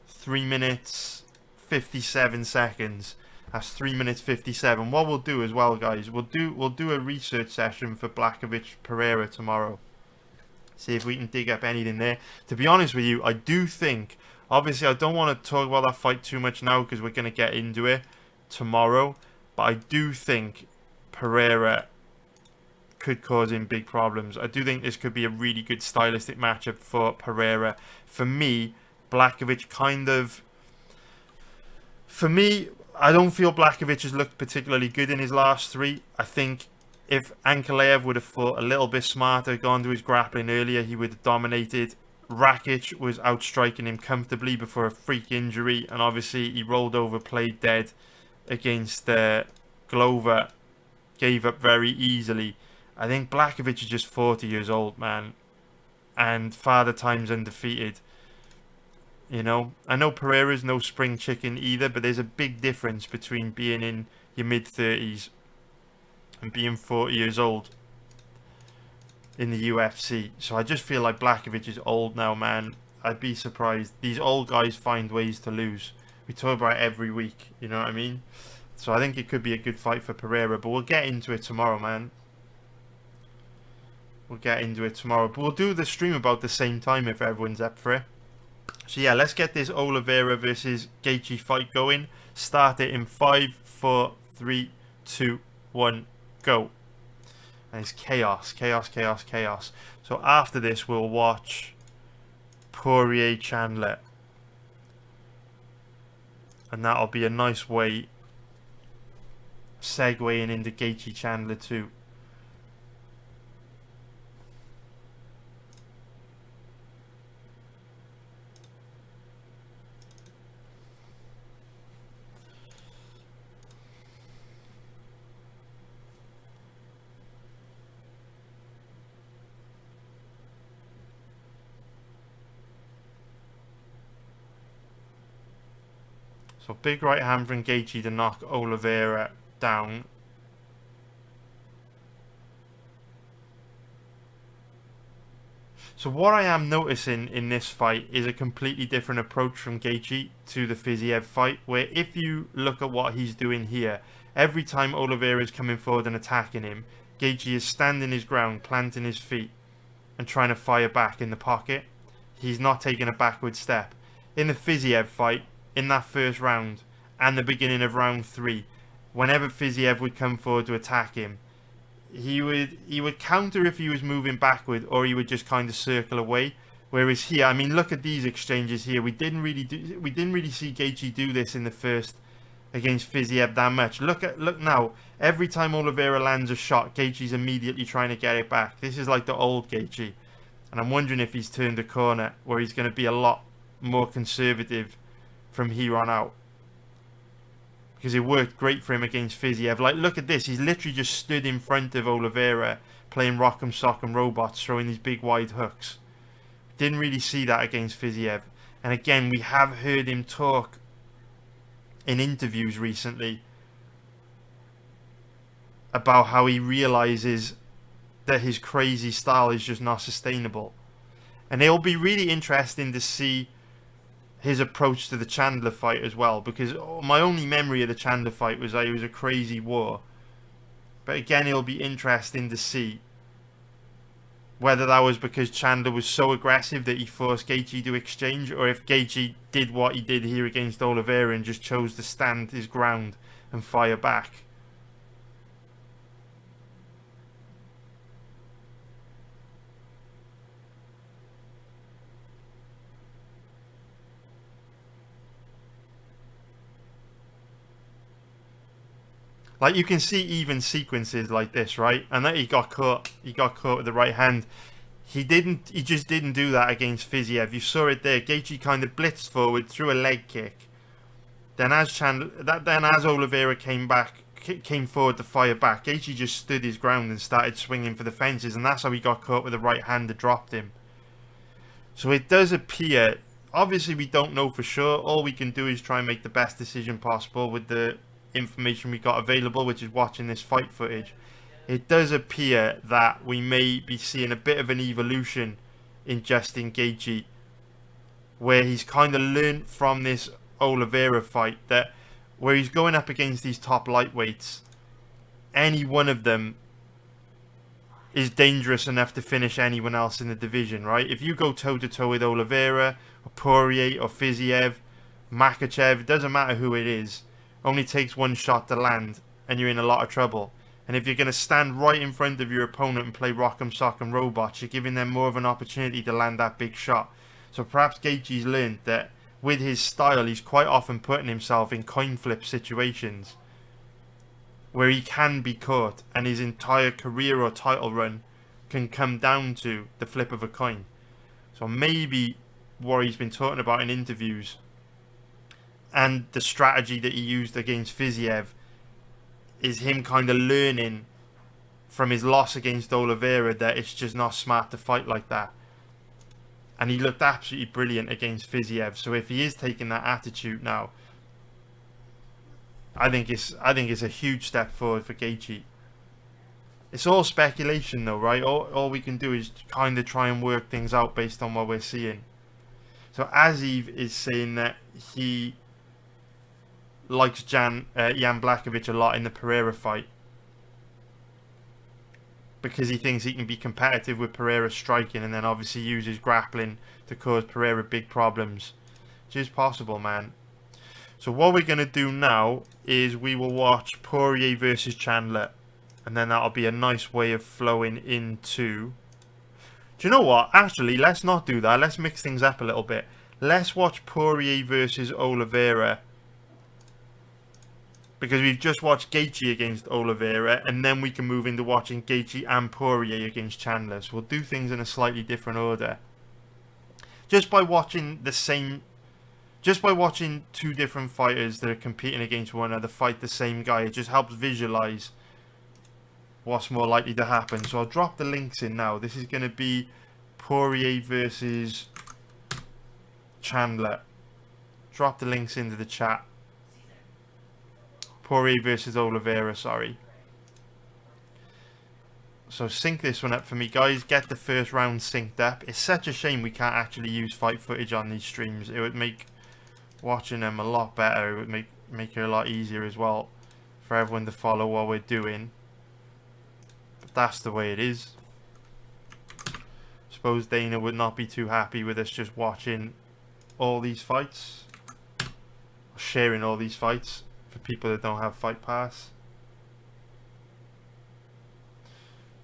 3 minutes 57 seconds. That's 3 minutes 57. What we'll do as well, guys, we'll do a research session for Blachowicz Pereira tomorrow. See if we can dig up anything there. To be honest with you, I do think, obviously I don't want to talk about that fight too much now because we're going to get into it tomorrow, but I do think Pereira could cause him big problems. I do think this could be a really good stylistic matchup for Pereira. For me, Blachowicz kind of... For me, I don't feel Blachowicz has looked particularly good in his last three. I think if Ankalaev would have fought a little bit smarter, gone to his grappling earlier, he would have dominated. Rakic was outstriking him comfortably before a freak injury, and obviously he rolled over, played dead against Glover. Gave up very easily. I think Blachowicz is just 40 years old, man. And Father Time's undefeated. You know, I know Pereira's no spring chicken either, but there's a big difference between being in your mid-30s and being 40 years old in the UFC. So I just feel like Blachowicz is old now, man. I'd be surprised. These old guys find ways to lose. We talk about it every week, you know what I mean? So I think it could be a good fight for Pereira, but we'll get into it tomorrow, man. We'll get into it tomorrow. But we'll do the stream about the same time if everyone's up for it. So yeah, let's get this Oliveira versus Gaethje fight going. Start it in 5, 4, 3, 2, 1, go. And it's chaos, chaos, chaos, chaos. So after this, we'll watch Poirier Chandler. And that'll be a nice way segueing into Gaethje Chandler too. So big right hand from Gaethje to knock Oliveira down. So what I am noticing in this fight is a completely different approach from Gaethje to the Fiziev fight, where if you look at what he's doing here, every time Oliveira is coming forward and attacking him, Gaethje is standing his ground, planting his feet and trying to fire back in the pocket. He's not taking a backward step. In the Fiziev fight, in that first round and the beginning of round 3, whenever Fiziev would come forward to attack him, he would counter if he was moving backward, or he would just kind of circle away. Whereas here, I mean, look at these exchanges here. We didn't really see Gaethje do this in the first against Fiziev that much. Look now. Every time Oliveira lands a shot, Gaethje's immediately trying to get it back. This is like the old Gaethje, and I'm wondering if he's turned a corner where he's going to be a lot more conservative from here on out, because it worked great for him against Fiziev. Like, look at this, he's literally just stood in front of Oliveira, playing rock'em sock'em robots, throwing these big wide hooks. Didn't really see that against Fiziev. And again, we have heard him talk in interviews recently about how he realizes that his crazy style is just not sustainable. And it'll be really interesting to see his approach to the Chandler fight as well, because my only memory of the Chandler fight was that it was a crazy war. But again, it'll be interesting to see whether that was because Chandler was so aggressive that he forced Gaethje to exchange, or if Gaethje did what he did here against Oliveira and just chose to stand his ground and fire back. Like, you can see even sequences like this, right? And that he got caught with the right hand. He just didn't do that against Fiziev. You saw it there. Gaethje kind of blitzed forward, threw a leg kick. Then as Oliveira came forward to fire back, Gaethje just stood his ground and started swinging for the fences, and that's how he got caught with the right hand that dropped him. So it does appear, obviously we don't know for sure. All we can do is try and make the best decision possible with the information we got available, which is watching this fight footage. It does appear that we may be seeing a bit of an evolution in Justin Gaethje, where he's kind of learned from this Oliveira fight that where he's going up against these top lightweights, any one of them is dangerous enough to finish anyone else in the division, right? If you go toe-to-toe with Oliveira or Poirier or Fiziev, Makhachev, it doesn't matter who it is, only takes one shot to land and you're in a lot of trouble. And if you're going to stand right in front of your opponent and play rock'em sock'em robots, you're giving them more of an opportunity to land that big shot. So perhaps Gaethje's learned that with his style, he's quite often putting himself in coin flip situations where he can be caught, and his entire career or title run can come down to the flip of a coin. So maybe what he's been talking about in interviews and the strategy that he used against Fiziev is him kind of learning from his loss against Oliveira that it's just not smart to fight like that. And he looked absolutely brilliant against Fiziev. So if he is taking that attitude now, I think it's a huge step forward for Gaethje. It's all speculation though, right? All we can do is kind of try and work things out based on what we're seeing. So Aziv is saying that he likes Jan Blachowicz a lot in the Pereira fight because he thinks he can be competitive with Pereira striking and then obviously use his grappling to cause Pereira big problems. Which is possible, man. So what we're going to do now is we will watch Poirier versus Chandler, and then that'll be a nice way of flowing into... Do you know what? Actually, let's not do that. Let's mix things up a little bit. Let's watch Poirier versus Oliveira, because we've just watched Gaethje against Oliveira, and then we can move into watching Gaethje and Poirier against Chandler. So we'll do things in a slightly different order. Just by watching two different fighters that are competing against one another fight the same guy, it just helps visualize what's more likely to happen. So I'll drop the links in now. This is going to be Poirier versus Chandler. Drop the links into the chat. Poirier versus Oliveira, sorry. So sync this one up for me, guys. Get the first round synced up. It's such a shame we can't actually use fight footage on these streams. It would make watching them a lot better. It would make it a lot easier as well for everyone to follow what we're doing. But that's the way it is. Suppose Dana would not be too happy with us just watching all these fights, or sharing all these fights for people that don't have Fight Pass.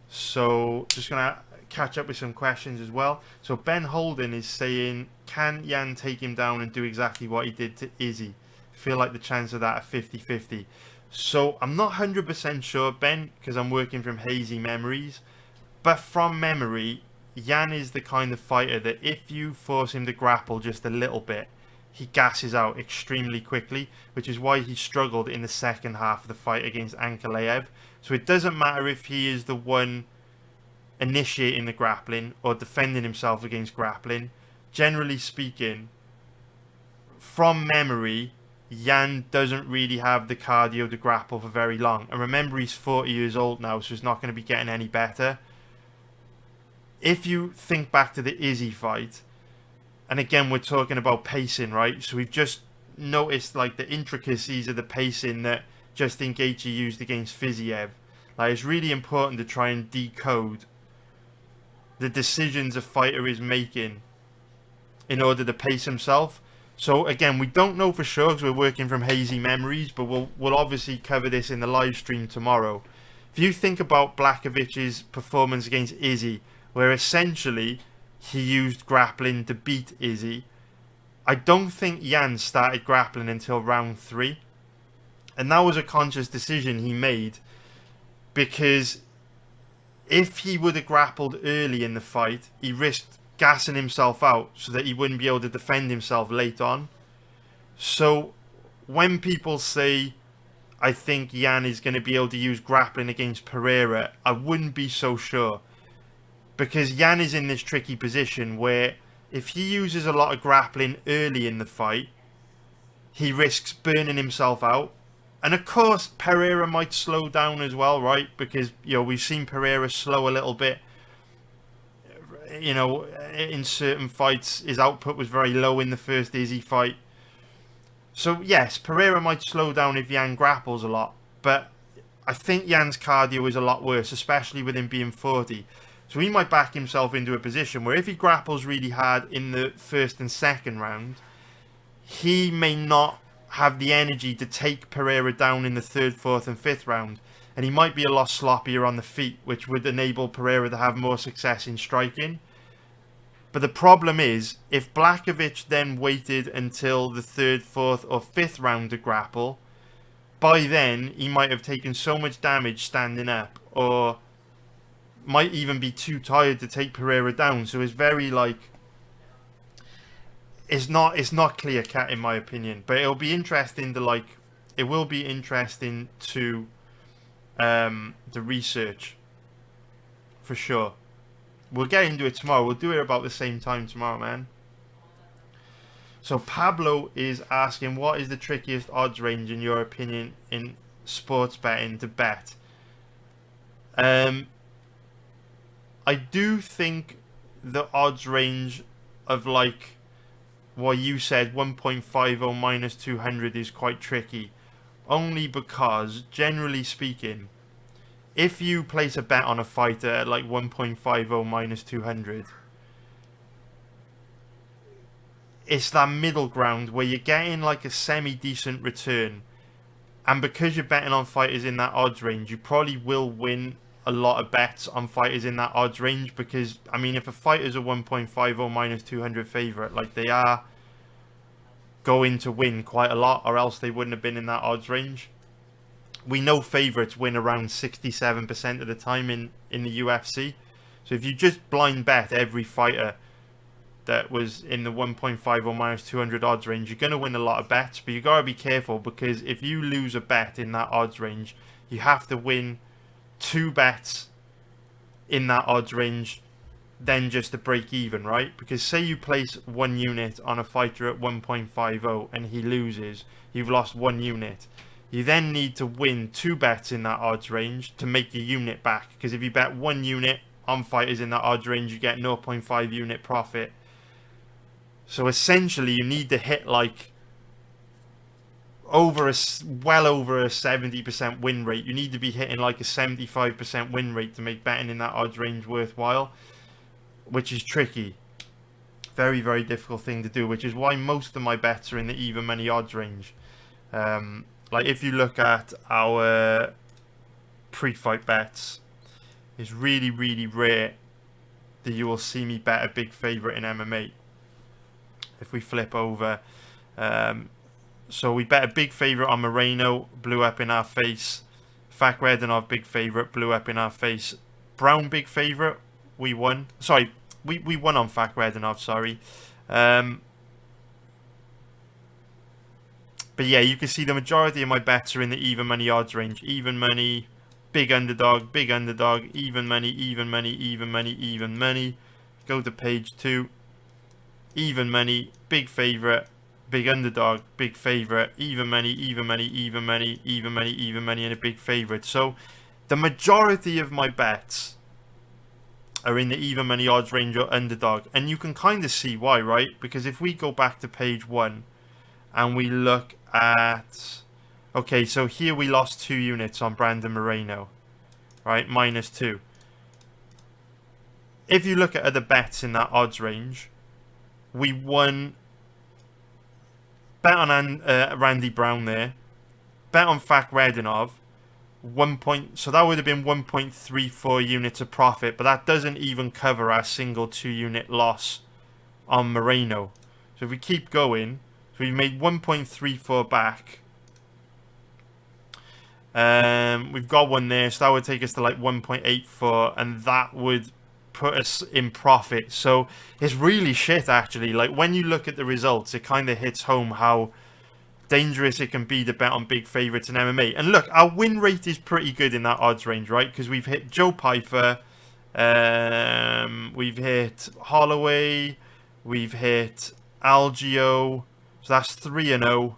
So just gonna catch up with some questions as well. So Ben Holden is saying, can Jan take him down and do exactly what he did to Izzy? Feel like the chance of that are 50-50. So I'm not 100% sure, Ben, because I'm working from hazy memories, but from memory, Jan is the kind of fighter that if you force him to grapple just a little bit, he gasses out extremely quickly, which is why he struggled in the second half of the fight against Ankalaev. So it doesn't matter if he is the one initiating the grappling or defending himself against grappling, generally speaking, from memory, Yan doesn't really have the cardio to grapple for very long. And remember, he's 40 years old now, so he's not going to be getting any better. If you think back to the Izzy fight, and again, we're talking about pacing, right? So we've just noticed like the intricacies of the pacing that Justin Gaethje used against Fiziev. Like, it's really important to try and decode the decisions a fighter is making in order to pace himself. So again, we don't know for sure because we're working from hazy memories, but we'll obviously cover this in the live stream tomorrow. If you think about Blachowicz' performance against Izzy, where essentially he used grappling to beat Izzy, I don't think Yan started grappling until round 3. And that was a conscious decision he made, because if he would have grappled early in the fight, he risked gassing himself out so that he wouldn't be able to defend himself late on. So when people say, I think Yan is going to be able to use grappling against Pereira, I wouldn't be so sure. Because Yan is in this tricky position where if he uses a lot of grappling early in the fight, he risks burning himself out. And of course, Pereira might slow down as well, right? Because, you know, we've seen Pereira slow a little bit. You know, in certain fights, his output was very low in the first Izzy fight. So, yes, Pereira might slow down if Yan grapples a lot. But I think Yan's cardio is a lot worse, especially with him being 40. So he might back himself into a position where if he grapples really hard in the first and second round, he may not have the energy to take Pereira down in the third, fourth and fifth round. And he might be a lot sloppier on the feet, which would enable Pereira to have more success in striking. But the problem is, if Blachowicz then waited until the third, fourth or fifth round to grapple, by then he might have taken so much damage standing up, or might even be too tired to take Pereira down. So it's very like, it's not clear cut in my opinion. But it'll be interesting to it will be interesting to the research for sure. We'll get into it tomorrow. We'll do it about the same time tomorrow, man. So Pablo is asking, what is the trickiest odds range in your opinion in sports betting to bet? I do think the odds range of like what you said, 1.50 minus 200 is quite tricky. Only because, generally speaking, if you place a bet on a fighter at like 1.50 minus 200, it's that middle ground where you're getting like a semi-decent return. And because you're betting on fighters in that odds range, you probably will win a lot of bets on fighters in that odds range. Because, I mean, if a fighter's a 1.50 minus 200 favourite, like they are going to win quite a lot, or else they wouldn't have been in that odds range. We know favourites win around 67% of the time in the UFC. So if you just blind bet every fighter that was in the 1.50 minus 200 odds range, you're going to win a lot of bets. But you got to be careful, because if you lose a bet in that odds range, you have to win 2 bets in that odds range then just to break even, right? Because say you place 1 unit on a fighter at 1.50 and he loses, you've lost 1 unit. You then need to win 2 bets in that odds range to make your unit back. Because if you bet 1 unit on fighters in that odds range, you get 0.5 unit profit. So essentially you need to hit like well over a 70% win rate. You need to be hitting like a 75% win rate to make betting in that odds range worthwhile, which is tricky. Very, very difficult thing to do, which is why most of my bets are in the even money odds range. Like if you look at our pre-fight bets, it's really, really rare that you will see me bet a big favourite in MMA. If we flip over, so we bet a big favourite on Moreno, blew up in our face. Fakhredinov big favourite, blew up in our face. Brown big favourite, we won. Sorry, we won on Fakhredinov, sorry. But yeah, you can see the majority of my bets are in the even money odds range. Even money, big underdog, even money, even money, even money, even money. Go to page 2, even money, big favourite, big underdog, big favourite, even money, even money, even money, even money, even money, and a big favourite. So the majority of my bets are in the even money odds range or underdog, and you can kind of see why, right? Because if we go back to page 1 and we look at, okay, so here we lost 2 units on Brandon Moreno, right? -2. If you look at other bets in that odds range, we won, bet on Randy Brown there, bet on Fakhretdinov, so that would have been 1.34 units of profit, but that doesn't even cover our single 2-unit loss on Moreno. So if we keep going, so we've made 1.34 back. We've got one there, so that would take us to like 1.84, and that would put us in profit. So it's really shit, actually. Like, when you look at the results, it kind of hits home how dangerous it can be to bet on big favourites in MMA. And look, our win rate is pretty good in that odds range, right? Because we've hit Joe Pyfer, we've hit Holloway, we've hit Algio, so that's 3-0,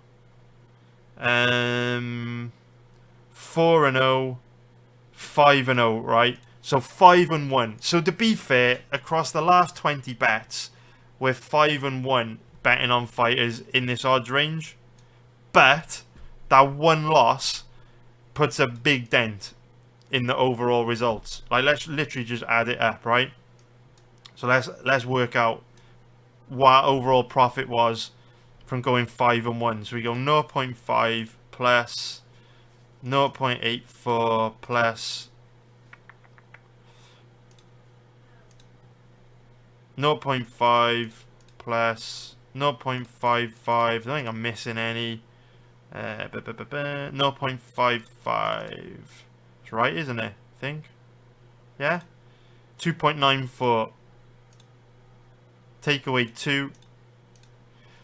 4-0, 5-0, right? So 5-1. So to be fair, across the last 20 bets, we're 5-1 betting on fighters in this odds range. But that one loss puts a big dent in the overall results. Like, let's literally just add it up, right? So let's work out what overall profit was from going 5-1. So we go 0.5 plus 0.84 plus 0.5 plus 0.55. I don't think I'm missing any. 0.55. It's right, isn't it? I think. Yeah? 2.94. Take away 2.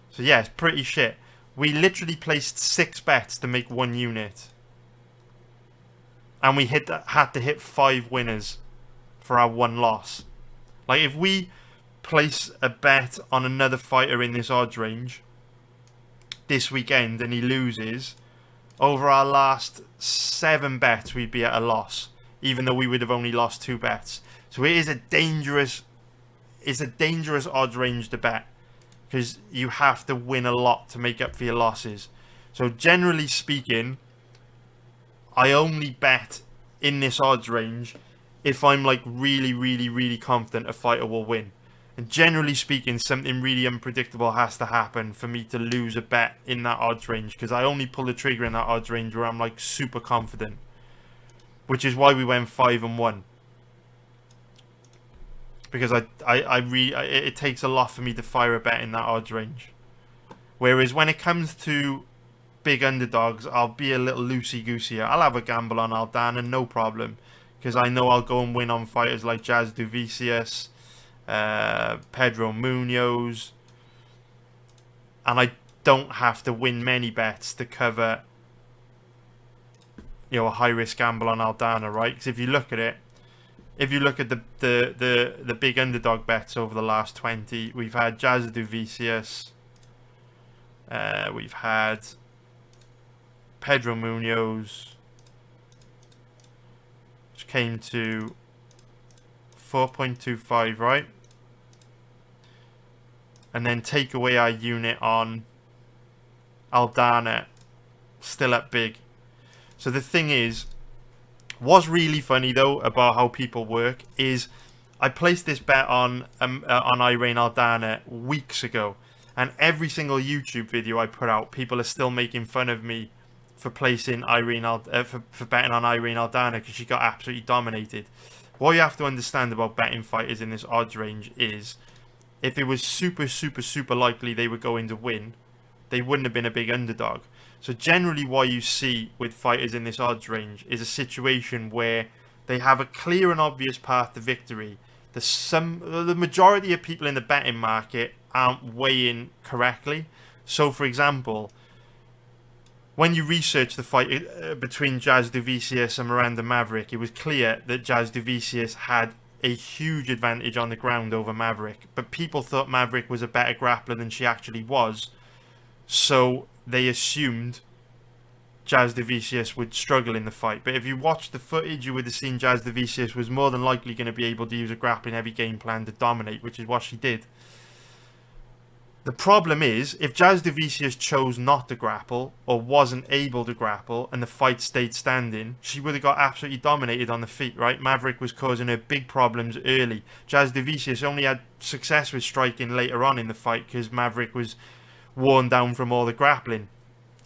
So yeah, it's pretty shit. We literally placed 6 bets to make 1 unit. And we had to hit 5 winners for our 1 loss. Like, if we place a bet on another fighter in this odds range this weekend and he loses, over our last 7 bets we'd be at a loss, even though we would have only lost 2 bets. So it is a dangerous odds range to bet, because you have to win a lot to make up for your losses. So generally speaking, I only bet in this odds range if I'm like really confident a fighter will win. And generally speaking, something really unpredictable has to happen for me to lose a bet in that odds range, because I only pull the trigger in that odds range where I'm like super confident. Which is why we went 5-1. Because it takes a lot for me to fire a bet in that odds range. Whereas when it comes to big underdogs, I'll be a little loosey-goosey. I'll have a gamble on Aldana, no problem. Because I know I'll go and win on fighters like Jazz Duvicius, Pedro Munoz, and I don't have to win many bets to cover, a high risk gamble on Aldana, right? Because if you look at it, if you look at the big underdog bets over the last 20, we've had Jazz Duvicius, we've had Pedro Munoz, which came to 4.25, right? And then take away our unit on Aldana, still at big. So the thing is, what's really funny though about how people work is, I placed this bet on Irene Aldana weeks ago, and every single YouTube video I put out, people are still making fun of me for placing for betting on Irene Aldana, because she got absolutely dominated. What you have to understand about betting fighters in this odds range is, if it was super likely they were going to win, they wouldn't have been a big underdog. So generally what you see with fighters in this odds range is a situation where they have a clear and obvious path to victory. The majority of people in the betting market aren't weighing correctly. So for example, when you research the fight between Gaethje Vicious and Miranda Maverick, it was clear that Gaethje Vicious had a huge advantage on the ground over Maverick. But people thought Maverick was a better grappler than she actually was. So they assumed Gaethje Vicious would struggle in the fight. But if you watched the footage, you would have seen Gaethje Vicious was more than likely going to be able to use a grappling heavy game plan to dominate, which is what she did. The problem is, if Gaethje Vicious chose not to grapple, or wasn't able to grapple, and the fight stayed standing, she would have got absolutely dominated on the feet, right? Maverick was causing her big problems early. Gaethje Vicious only had success with striking later on in the fight, because Maverick was worn down from all the grappling.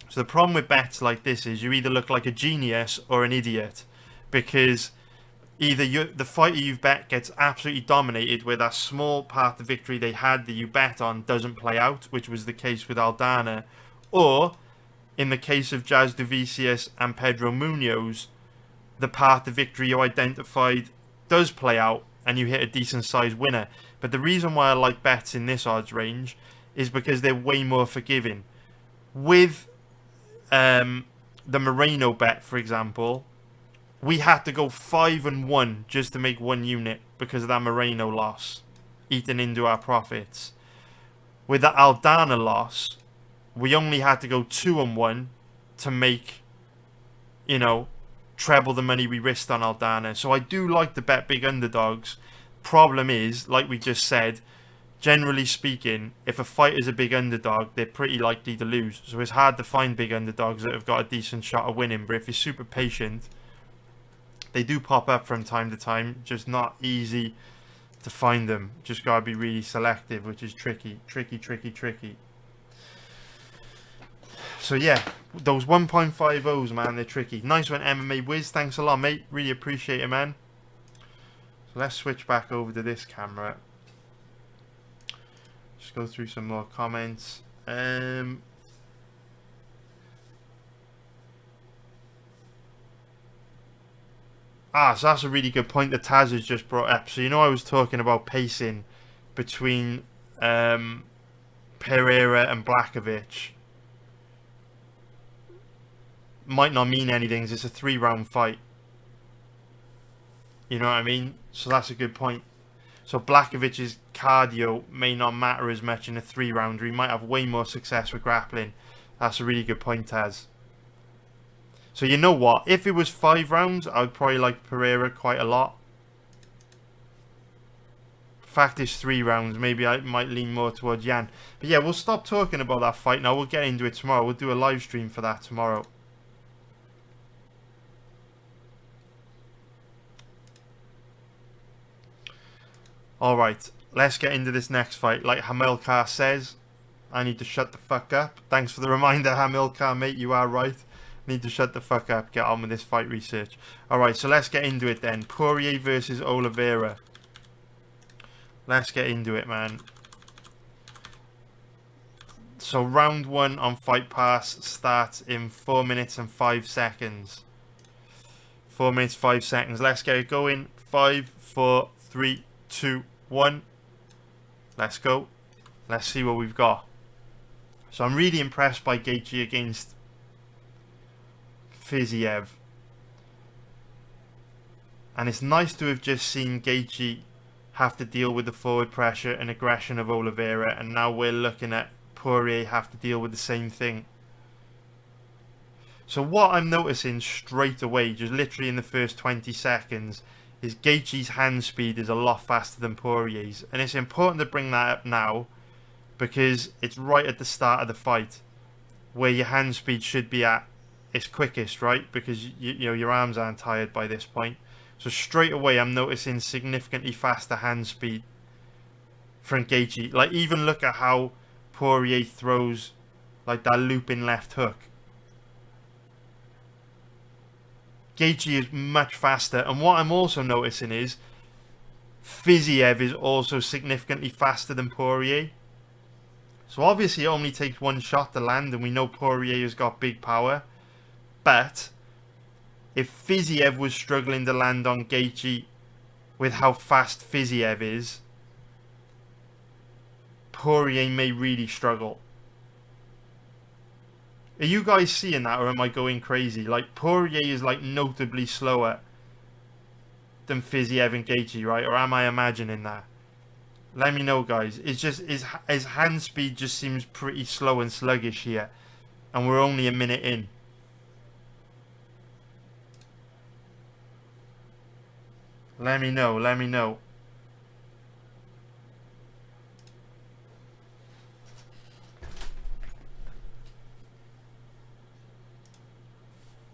So the problem with bets like this is, you either look like a genius or an idiot, because either the fighter you've bet gets absolutely dominated, where that small part of victory they had that you bet on doesn't play out, which was the case with Aldana, or in the case of Gaethje Vicious and Pedro Munoz, the path of victory you identified does play out and you hit a decent sized winner. But the reason why I like bets in this odds range is because they're way more forgiving. With the Moreno bet, for example, we had to go 5-1 just to make 1 unit because of that Moreno loss, eating into our profits. With the Aldana loss, we only had to go 2-1 to make, you know, treble the money we risked on Aldana. So I do like to bet big underdogs. Problem is, like we just said, generally speaking, if a fighter's a big underdog, they're pretty likely to lose. So it's hard to find big underdogs that have got a decent shot of winning. But if you're super patient, they do pop up from time to time, just not easy to find them. Just gotta be really selective, which is tricky. So yeah, those 1.50s, man, they're tricky. Nice one, MMA Wiz. Thanks a lot, mate. Really appreciate it, man. So let's switch back over to this camera. Just go through some more comments. So that's a really good point that Taz has just brought up. So, you know, I was talking about pacing between Pereira and Blachowicz. Might not mean anything, it's a 3-round fight. You know what I mean? So that's a good point. So Blachowicz's cardio may not matter as much in a 3-rounder. He might have way more success with grappling. That's a really good point, Taz. So you know what? If it was 5 rounds, I would probably like Pereira quite a lot. Fact is 3 rounds. Maybe I might lean more towards Jan. But yeah, we'll stop talking about that fight now. We'll get into it tomorrow. We'll do a live stream for that tomorrow. Alright, let's get into this next fight. Like Hamilcar says, I need to shut the fuck up. Thanks for the reminder, Hamilcar, mate. You are right. Need to shut the fuck up. Get on with this fight research. Alright, so let's get into it then. Poirier versus Oliveira. Let's get into it, man. So round 1 on Fight Pass starts in 4 minutes and 5 seconds. 4 minutes, 5 seconds. Let's get it going. 5, 4, 3, 2, 1. Let's go. Let's see what we've got. So I'm really impressed by Gaethje against Fiziev. And it's nice to have just seen Gaethje have to deal with the forward pressure and aggression of Oliveira, and now we're looking at Poirier have to deal with the same thing. So what I'm noticing straight away, just literally in the first 20 seconds, is Gaethje's hand speed is a lot faster than Poirier's. And it's important to bring that up now, because it's right at the start of the fight, where your hand speed should be at its quickest, right? Because you know your arms aren't tired by this point. So straight away I'm noticing significantly faster hand speed from Gaethje. Like, even look at how Poirier throws like that looping left hook. Gaethje is much faster. And what I'm also noticing is Fiziev is also significantly faster than Poirier. So obviously it only takes 1 shot to land, and we know Poirier has got big power. But if Fiziev was struggling to land on Gaethje with how fast Fiziev is, Poirier may really struggle. Are you guys seeing that, or am I going crazy? Like, Poirier is like notably slower than Fiziev and Gaethje, right? Or am I imagining that? Let me know, guys. It's just his hand speed just seems pretty slow and sluggish here, and we're only a minute in. Let me know. Let me know.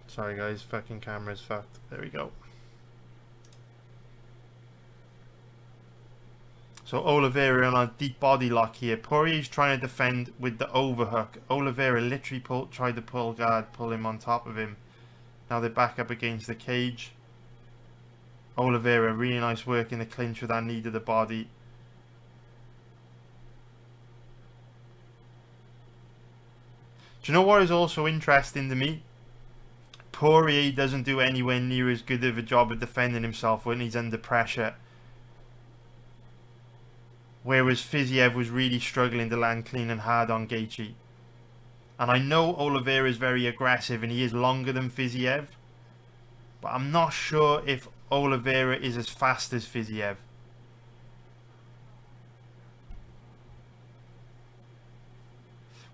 Sorry, guys. Fucking camera's fucked. There we go. So Oliveira on a deep body lock here. Poirier's trying to defend with the overhook. Oliveira literally tried to pull guard, pull him on top of him. Now they're back up against the cage. Oliveira, really nice work in the clinch with that knee to the body. Do you know what is also interesting to me? Poirier doesn't do anywhere near as good of a job of defending himself when he's under pressure. Whereas Fiziev was really struggling to land clean and hard on Gaethje. And I know Oliveira is very aggressive and he is longer than Fiziev. But I'm not sure if Oliveira is as fast as Fiziev.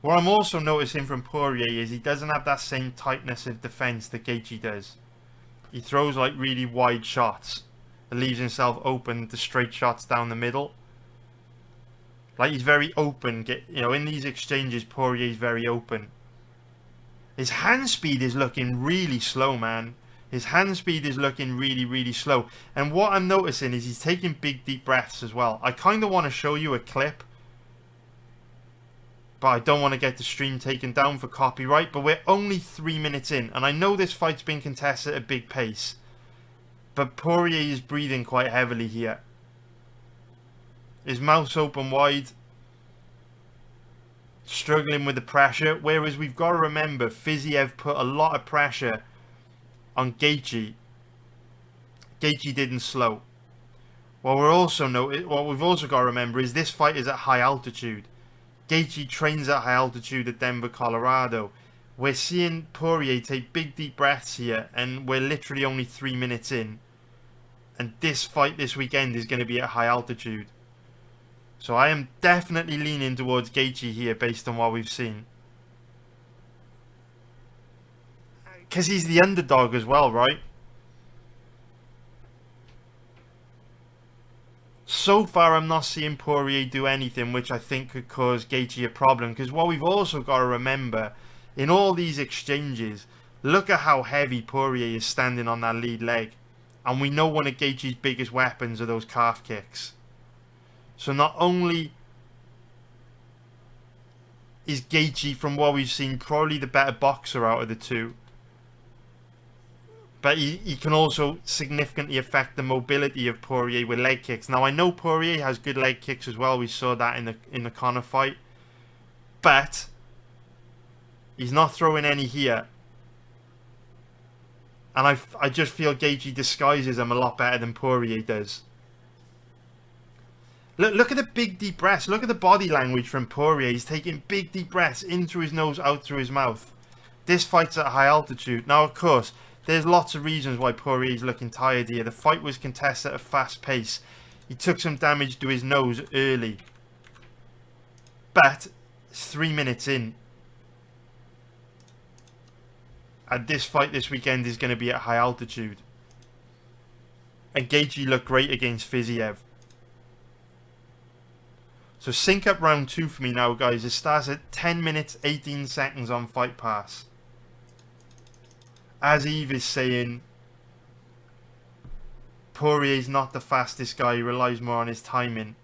What I'm also noticing from Poirier is he doesn't have that same tightness of defense that Gaethje does. He throws like really wide shots. It leaves himself open to straight shots down the middle. Like, he's very open. You know, in these exchanges, Poirier's very open. His hand speed is looking really slow, man. His hand speed is looking really, really slow. And what I'm noticing is he's taking big, deep breaths as well. I kind of want to show you a clip, but I don't want to get the stream taken down for copyright. But we're only 3 minutes in, and I know this fight's been contested at a big pace. But Poirier is breathing quite heavily here. His mouth's open wide, struggling with the pressure. Whereas we've got to remember, Fiziev put a lot of pressure on Gaethje. Gaethje didn't slow. What we've also got to remember is this fight is at high altitude. Gaethje trains at high altitude at Denver, Colorado. We're seeing Poirier take big deep breaths here, and we're literally only 3 minutes in. And this fight this weekend is going to be at high altitude. So I am definitely leaning towards Gaethje here based on what we've seen. Because he's the underdog as well, right? So far, I'm not seeing Poirier do anything which I think could cause Gaethje a problem. Because what we've also got to remember, in all these exchanges, look at how heavy Poirier is standing on that lead leg. And we know one of Gaethje's biggest weapons are those calf kicks. So not only is Gaethje, from what we've seen, probably the better boxer out of the two, but he can also significantly affect the mobility of Poirier with leg kicks. Now I know Poirier has good leg kicks as well. We saw that in the Conor fight, but he's not throwing any here. And I just feel Gaethje disguises them a lot better than Poirier does. Look at the big deep breaths. Look at the body language from Poirier. He's taking big deep breaths in through his nose, out through his mouth. This fight's at high altitude. Now, of course, there's lots of reasons why Poirier's looking tired here. The fight was contested at a fast pace. He took some damage to his nose early. But it's 3 minutes in. And this fight this weekend is going to be at high altitude. And Gaethje looked great against Fiziev. So sync up round 2 for me now, guys. It starts at 10 minutes 18 seconds on Fight Pass. As Eve is saying, Poirier's not the fastest guy. He relies more on his timing.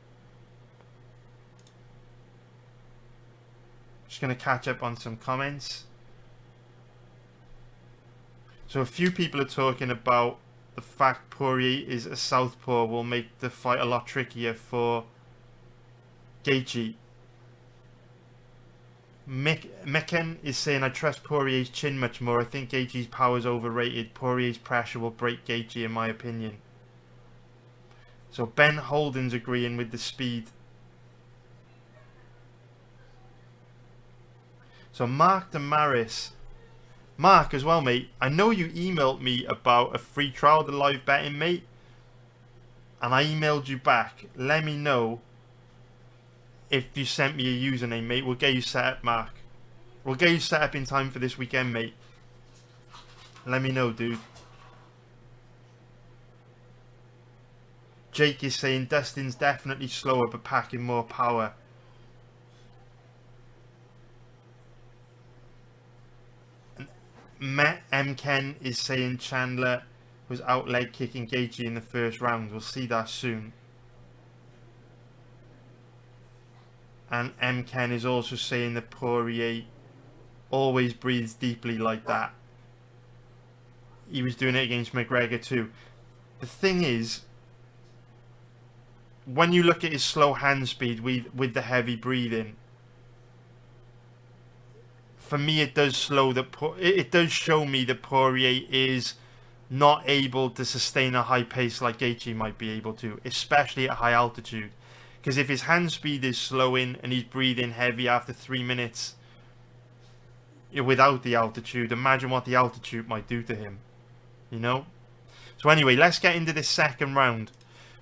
Just going to catch up on some comments. So a few people are talking about the fact Poirier is a southpaw will make the fight a lot trickier for Gaethje. Mekken is saying, I trust Poirier's chin much more. I think Gaethje's power is overrated. Poirier's pressure will break Gaethje in my opinion. So Ben Holden's agreeing with the speed. So Mark Damaris. Mark as well, mate. I know you emailed me about a free trial to live betting, mate. And I emailed you back. Let me know if you sent me a username, mate. We'll get you set up, Mark. We'll get you set up in time for this weekend, mate. Let me know, dude. Jake is saying Dustin's definitely slower but packing more power. M. Ken is saying Chandler was out leg kicking Gaethje in the first round. We'll see that soon. And M. Ken is also saying that Poirier always breathes deeply like that. He was doing it against McGregor too. The thing is, when you look at his slow hand speed with the heavy breathing, for me it does show me that Poirier is not able to sustain a high pace like Gaethje might be able to, especially at high altitude. Because if his hand speed is slowing and he's breathing heavy after 3 minutes without the altitude, imagine what the altitude might do to him, you know? So anyway, let's get into this second round.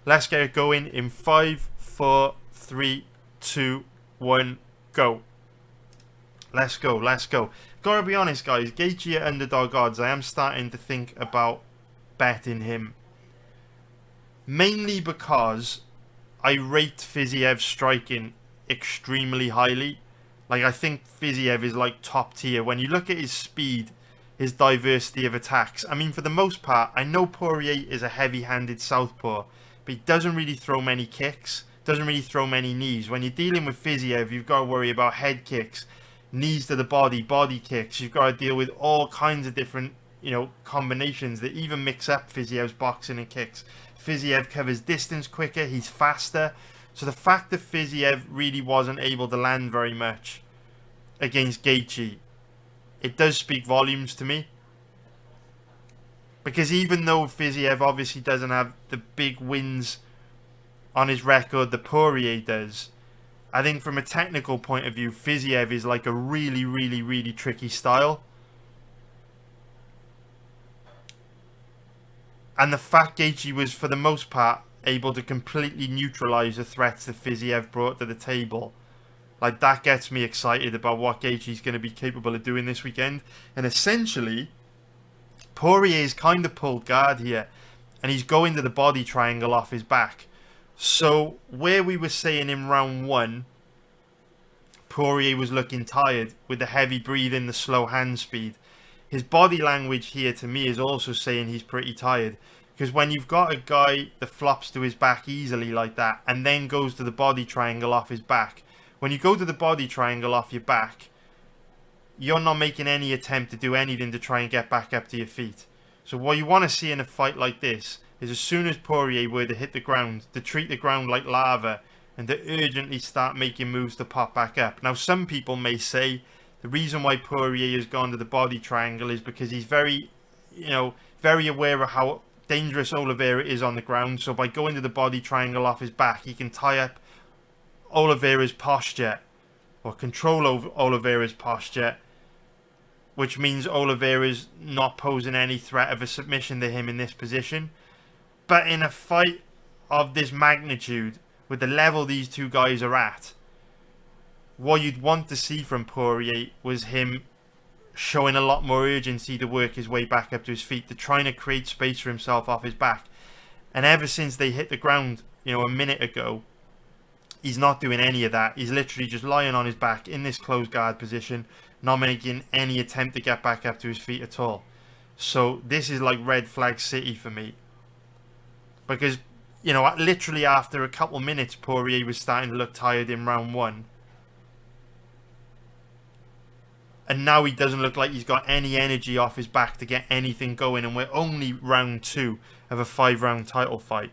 Let's get it going in 5, 4, 3, 2, 1, go. Let's go, let's go. Gotta be honest, guys, Gaethje at underdog odds, I am starting to think about betting him. Mainly because I rate Fiziev's striking extremely highly. Like, I think Fiziev is like top tier. When you look at his speed, his diversity of attacks. I mean, for the most part, I know Poirier is a heavy-handed southpaw, but he doesn't really throw many kicks, doesn't really throw many knees. When you're dealing with Fiziev, you've got to worry about head kicks, knees to the body, body kicks. You've got to deal with all kinds of different, combinations that even mix up Fiziev's boxing and kicks. Fiziev covers distance quicker, he's faster. So the fact that Fiziev really wasn't able to land very much against Gaethje, it does speak volumes to me. Because even though Fiziev obviously doesn't have the big wins on his record that Poirier does, I think from a technical point of view, Fiziev is like a really, really, really tricky style. And the fact Gaethje was, for the most part, able to completely neutralise the threats that Fiziev brought to the table, like, that gets me excited about what Gaethje's going to be capable of doing this weekend. And essentially, Poirier's kind of pulled guard here, and he's going to the body triangle off his back. So, where we were saying in round 1, Poirier was looking tired with the heavy breathing, the slow hand speed. His body language here to me is also saying he's pretty tired. Because when you've got a guy that flops to his back easily like that and then goes to the body triangle off his back, when you go to the body triangle off your back, you're not making any attempt to do anything to try and get back up to your feet. So what you want to see in a fight like this is, as soon as Poirier were to hit the ground, to treat the ground like lava and to urgently start making moves to pop back up. Now, some people may say the reason why Poirier has gone to the body triangle is because he's very aware of how dangerous Oliveira is on the ground. So by going to the body triangle off his back, he can tie up Oliveira's posture, or control over Oliveira's posture, which means Oliveira's not posing any threat of a submission to him in this position. But in a fight of this magnitude, with the level these two guys are at, what you'd want to see from Poirier was him showing a lot more urgency to work his way back up to his feet, to trying to create space for himself off his back. And ever since they hit the ground, a minute ago, he's not doing any of that. He's literally just lying on his back in this closed guard position, not making any attempt to get back up to his feet at all. So this is like red flag city for me. Because, literally after a couple minutes, Poirier was starting to look tired in round 1. And now he doesn't look like he's got any energy off his back to get anything going. And we're only round 2 of a 5-round title fight.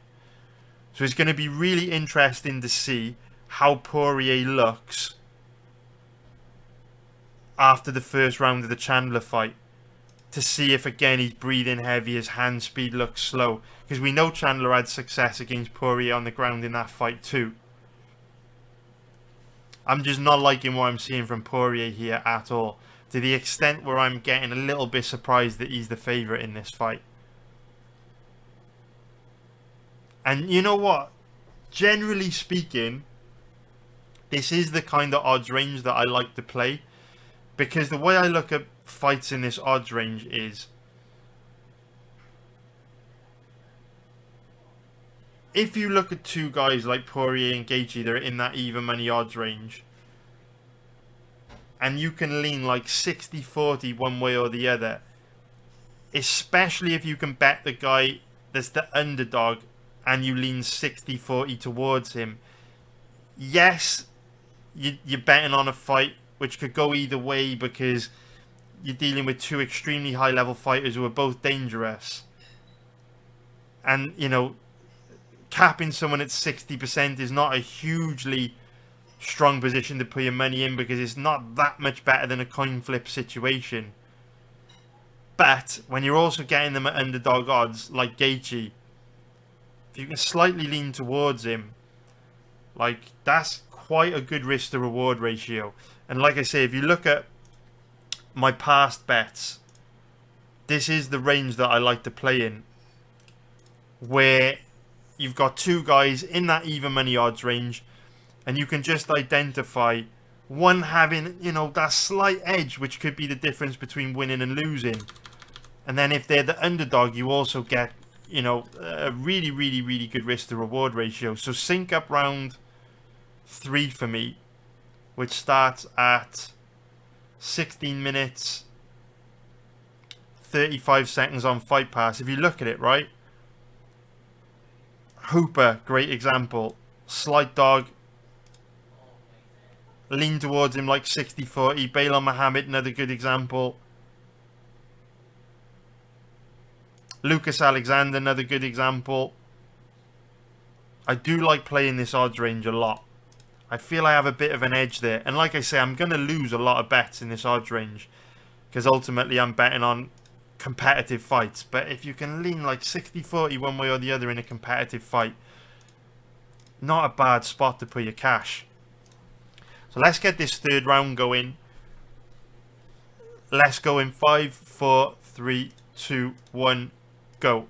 So it's going to be really interesting to see how Poirier looks after the first round of the Chandler fight. To see if, again, he's breathing heavy, his hand speed looks slow. Because we know Chandler had success against Poirier on the ground in that fight too. I'm just not liking what I'm seeing from Poirier here at all. To the extent where I'm getting a little bit surprised that he's the favourite in this fight. And you know what? Generally speaking, this is the kind of odds range that I like to play. Because the way I look at fights in this odds range is, if you look at two guys like Poirier and Gaethje, they're in that even money odds range, and you can lean like 60-40 one way or the other, especially if you can bet the guy that's the underdog and you lean 60-40 towards him. Yes, you're betting on a fight which could go either way because you're dealing with two extremely high level fighters who are both dangerous. And, you know, capping someone at 60% is not a hugely strong position to put your money in because it's not that much better than a coin flip situation. But when you're also getting them at underdog odds like Gaethje, if you can slightly lean towards him, like, that's quite a good risk to reward ratio. And like I say, if you look at my past bets, this is the range that I like to play in, where you've got two guys in that even money odds range, and you can just identify one having, you know, that slight edge, which could be the difference between winning and losing. And then if they're the underdog, you also get, you know, a really, really, really good risk to reward ratio. So sync up round 3 for me, which starts at 16 minutes 35 seconds on Fight Pass. If you look at it, right, Hooper, great example. Slight dog, lean towards him like 60-40. Bailon Muhammad, another good example. Lucas Alexander, another good example. I do like playing this odds range a lot. I feel I have a bit of an edge there. And like I say, I'm going to lose a lot of bets in this odds range, because ultimately I'm betting on competitive fights. But if you can lean like 60-40 one way or the other in a competitive fight, not a bad spot to put your cash. So let's get this third round going. Let's go in 5, 4, 3, 2, 1, go.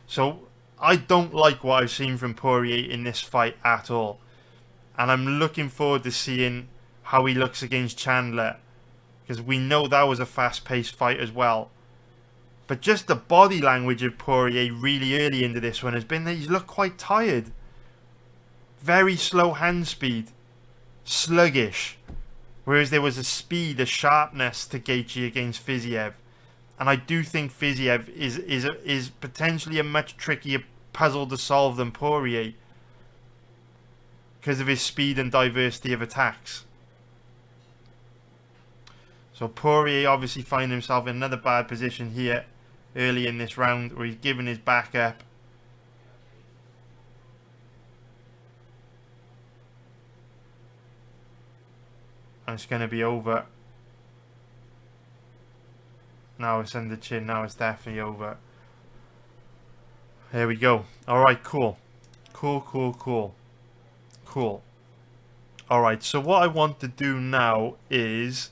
So I don't like what I've seen from Poirier in this fight at all. And I'm looking forward to seeing how he looks against Chandler, because we know that was a fast-paced fight as well. But just the body language of Poirier really early into this one has been that he's looked quite tired. Very slow hand speed. Sluggish. Whereas there was a speed, a sharpness to Gaethje against Fiziev. And I do think Fiziev is potentially a much trickier puzzle to solve than Poirier, because of his speed and diversity of attacks. So Poirier obviously finds himself in another bad position here early in this round, where he's given his back up. And it's going to be over. Now it's under chin, now it's definitely over. There we go. Alright, cool. Cool. Alright, so what I want to do now is,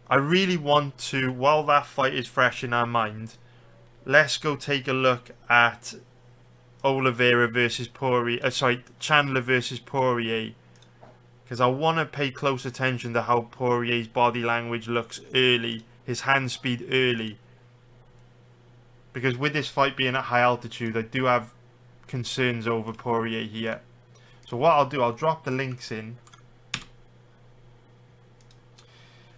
I really want to, while that fight is fresh in our mind, let's go take a look at Oliveira versus Poirier, Chandler versus Poirier, because I want to pay close attention to how Poirier's body language looks early, his hand speed early, because with this fight being at high altitude, I do have concerns over Poirier here. So what I'll do, I'll drop the links in.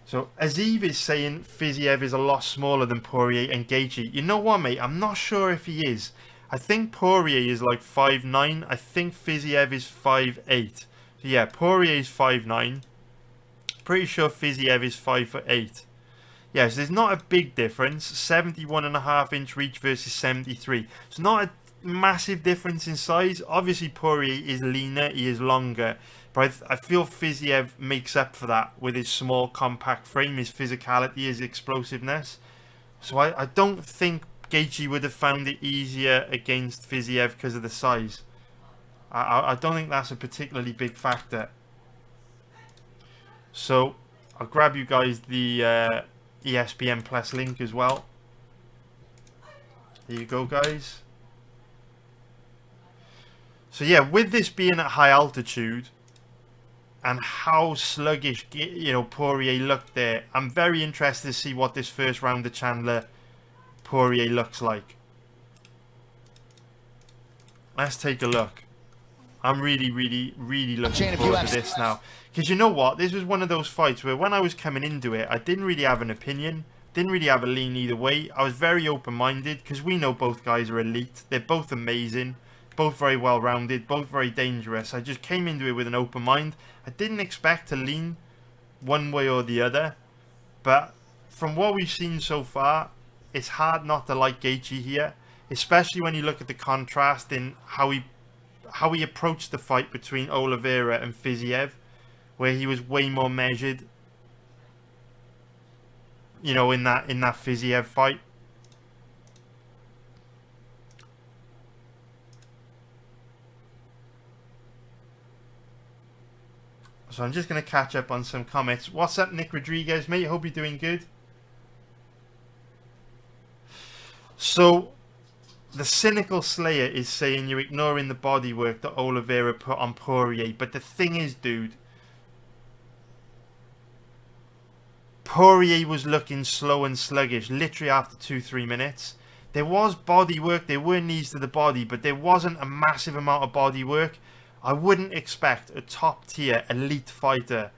So Aziv is saying Fiziev is a lot smaller than Poirier and Gaethje. You know what, mate? I'm not sure if he is. I think Poirier is like 5'9". I think Fiziev is 5'8". So yeah, Poirier is 5'9". Pretty sure Fiziev is 5'8". Yes, there's not a big difference. 71.5-inch reach versus 73. It's not a massive difference in size. Obviously Poirier is leaner, he is longer, but I feel Fiziev makes up for that with his small compact frame, his physicality, his explosiveness. So I don't think Gaethje would have found it easier against Fiziev because of the size. I don't think that's a particularly big factor. So I'll grab you guys the ESPN Plus link as well. Here you go, guys. So yeah, with this being at high altitude and how sluggish, you know, Poirier looked there, I'm very interested to see what this first round of Chandler Poirier looks like. Let's take a look. I'm really looking forward to this now. Because you know what? This was one of those fights where when I was coming into it, I didn't really have an opinion. Didn't really have a lean either way. I was very open-minded because we know both guys are elite. They're both amazing. Both very well-rounded. Both very dangerous. I just came into it with an open mind. I didn't expect to lean one way or the other. But from what we've seen so far, it's hard not to like Gaethje here. Especially when you look at the contrast in how he approached the fight between Oliveira and Fiziev, where he was way more measured, you know, in that Fiziev fight. So I'm just going to catch up on some comments. What's up, Nick Rodriguez, mate? Hope you're doing good. So the cynical Slayer is saying you're ignoring the bodywork that Oliveira put on Poirier. But the thing is, dude, Poirier was looking slow and sluggish literally after 2-3 minutes. There was bodywork, there were knees to the body, but there wasn't a massive amount of bodywork. I wouldn't expect a top tier elite fighter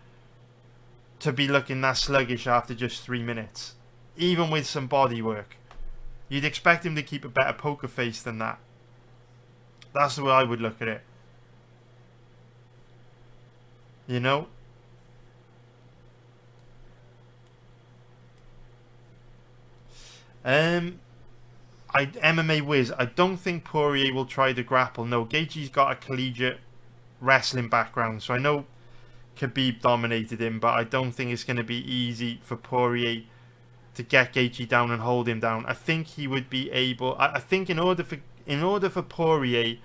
to be looking that sluggish after just 3 minutes. Even with some bodywork. You'd expect him to keep a better poker face than that. That's the way I would look at it. You know? MMA Wiz, I don't think Poirier will try to grapple. No, Gaethje's got a collegiate wrestling background, so I know Khabib dominated him, but I don't think it's going to be easy for Poirier to get Gaethje down and hold him down. I think he would be able. I think in order for Poirier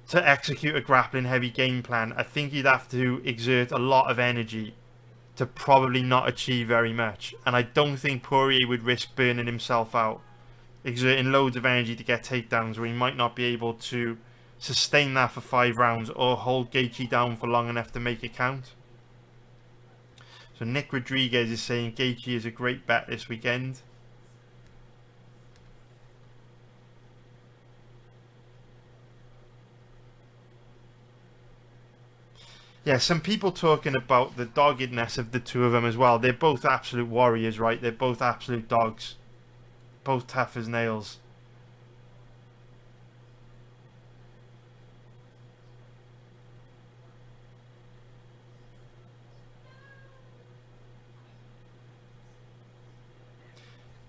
to execute a grappling heavy game plan, I think he'd have to exert a lot of energy to probably not achieve very much. And I don't think Poirier would risk burning himself out, exerting loads of energy to get takedowns where he might not be able to sustain that for 5 rounds or hold Gaethje down for long enough to make it count. So Nick Rodriguez is saying Gaethje is a great bet this weekend. Yeah, some people talking about the doggedness of the two of them as well. They're both absolute warriors, right? They're both absolute dogs. Both tough as nails.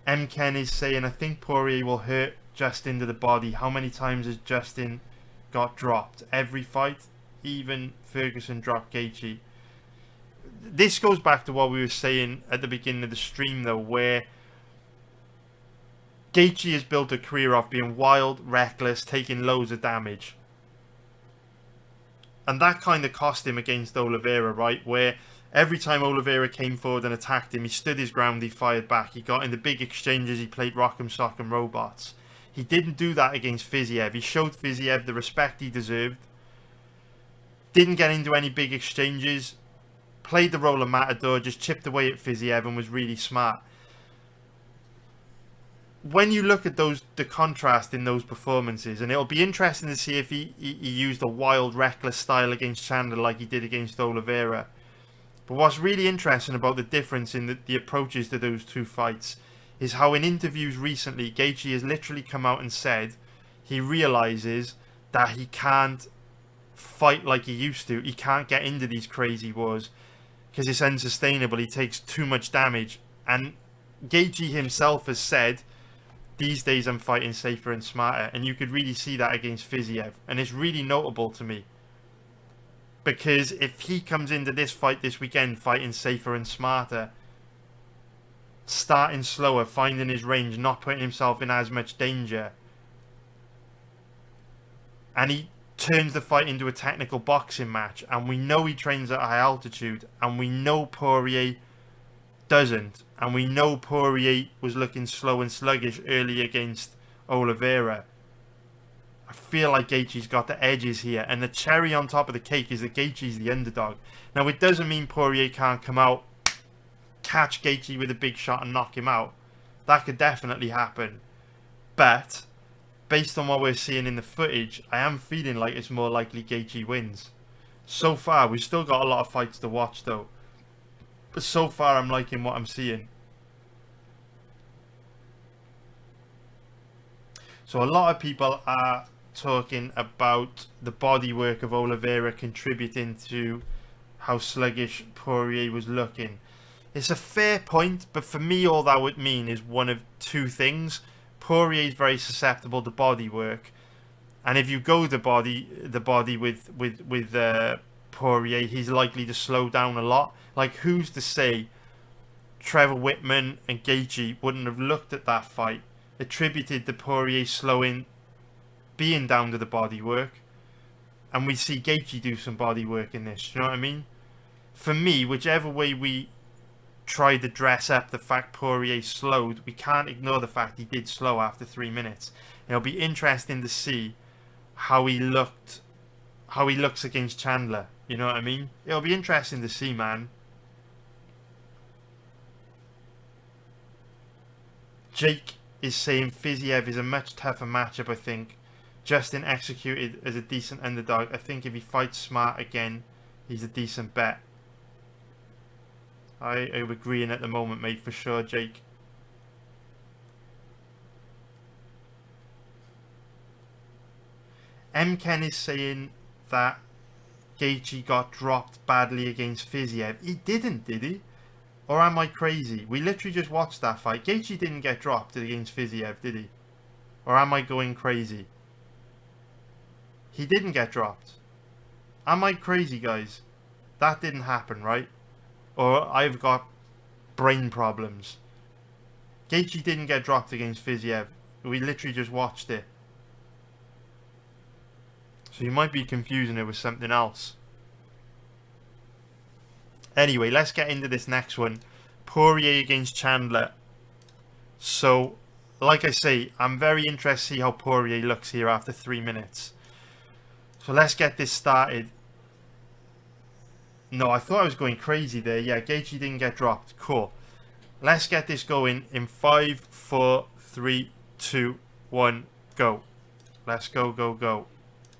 M. Ken is saying, I think Poirier will hurt Justin to the body. How many times has Justin got dropped? Every fight? Even Ferguson dropped Gaethje. This goes back to what we were saying at the beginning of the stream, though, where Gaethje has built a career off being wild, reckless, taking loads of damage. And that kind of cost him against Oliveira, right? Where every time Oliveira came forward and attacked him, he stood his ground, he fired back. He got into big exchanges, he played rock'em sock'em robots. He didn't do that against Fiziev. He showed Fiziev the respect he deserved. Didn't get into any big exchanges. Played the role of Matador, just chipped away at Fiziev and was really smart. When you look at the contrast in those performances, and it'll be interesting to see if he used a wild, reckless style against Chandler like he did against Oliveira. But what's really interesting about the difference in the approaches to those two fights is how in interviews recently, Gaethje has literally come out and said he realizes that he can't fight like he used to. He can't get into these crazy wars because it's unsustainable. He takes too much damage. And Gaethje himself has said, these days I'm fighting safer and smarter. And you could really see that against Fiziev. And it's really notable to me. Because if he comes into this fight this weekend fighting safer and smarter, starting slower, finding his range, not putting himself in as much danger, and turns the fight into a technical boxing match, and we know he trains at high altitude, and we know Poirier doesn't, and we know Poirier was looking slow and sluggish early against Oliveira. I feel like Gaethje's got the edges here, and the cherry on top of the cake is that Gaethje's the underdog. Now, it doesn't mean Poirier can't come out, catch Gaethje with a big shot and knock him out. That could definitely happen. But based on what we're seeing in the footage, I am feeling like it's more likely Gaethje wins. So far, we've still got a lot of fights to watch though. But so far, I'm liking what I'm seeing. So a lot of people are talking about the bodywork of Oliveira contributing to how sluggish Poirier was looking. It's a fair point, but for me, all that would mean is one of two things. Poirier is very susceptible to body work, and if you go the body with Poirier, he's likely to slow down a lot. Like, who's to say Trevor Whitman and Gaethje wouldn't have looked at that fight, attributed the Poirier slowing being down to the body work, and we see Gaethje do some body work in this. You know what I mean? For me, whichever way we try to dress up the fact Poirier slowed, we can't ignore the fact he did slow after 3 minutes. It'll be interesting to see how he looks against Chandler. You know what I mean? It'll be interesting to see, man. Jake is saying Fiziev is a much tougher matchup, I think. Justin executed as a decent underdog. I think if he fights smart again, he's a decent bet. I'm agreeing at the moment, mate, for sure, Jake. Ken is saying that Gaethje got dropped badly against Fiziev. He didn't, did he? Or am I crazy? We literally just watched that fight. Gaethje didn't get dropped against Fiziev, did he? Or am I going crazy? He didn't get dropped. Am I crazy, guys? That didn't happen, right? Or I've got brain problems. Gaethje didn't get dropped against Fiziev. We literally just watched it. So you might be confusing it with something else. Anyway, let's get into this next one. Poirier against Chandler. So, like I say, I'm very interested to see how Poirier looks here after 3 minutes. So let's get this started. No, I thought I was going crazy there. Yeah, Gaethje didn't get dropped. Cool. Let's get this going in 5, 4, 3, 2, 1, go. Let's go, go, go.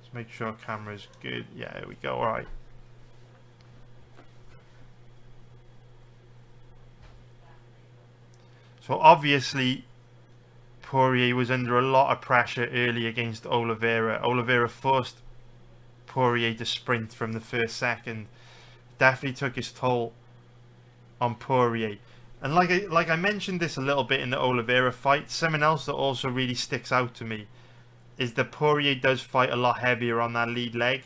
Let's make sure camera's good. Yeah, there we go. All right. So obviously, Poirier was under a lot of pressure early against Oliveira. Oliveira forced Poirier to sprint from the first second. Definitely took his toll on Poirier. And like I mentioned this a little bit in the Oliveira fight, something else that also really sticks out to me is that Poirier does fight a lot heavier on that lead leg,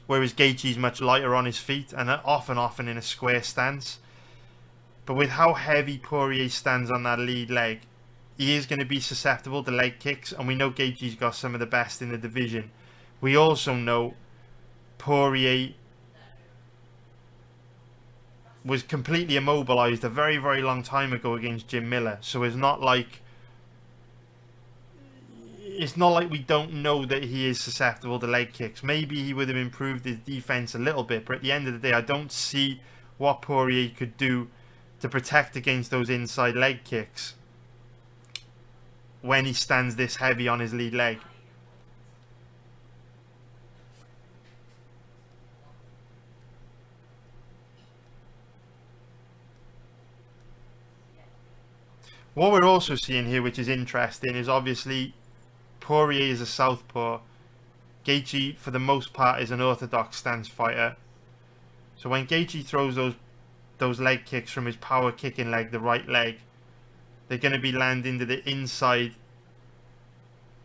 whereas Gaethje's much lighter on his feet and often in a square stance. But with how heavy Poirier stands on that lead leg, he is going to be susceptible to leg kicks, and we know Gaethje's got some of the best in the division. We also know Poirier was completely immobilized a very, very long time ago against Jim Miller. So it's not like we don't know that he is susceptible to leg kicks. Maybe he would have improved his defense a little bit, but at the end of the day, I don't see what Poirier could do to protect against those inside leg kicks when he stands this heavy on his lead leg. What we're also seeing here, which is interesting, is obviously Poirier is a southpaw. Gaethje, for the most part, is an orthodox stance fighter. So when Gaethje throws those leg kicks from his power kicking leg, the right leg, they're going to be landing to the inside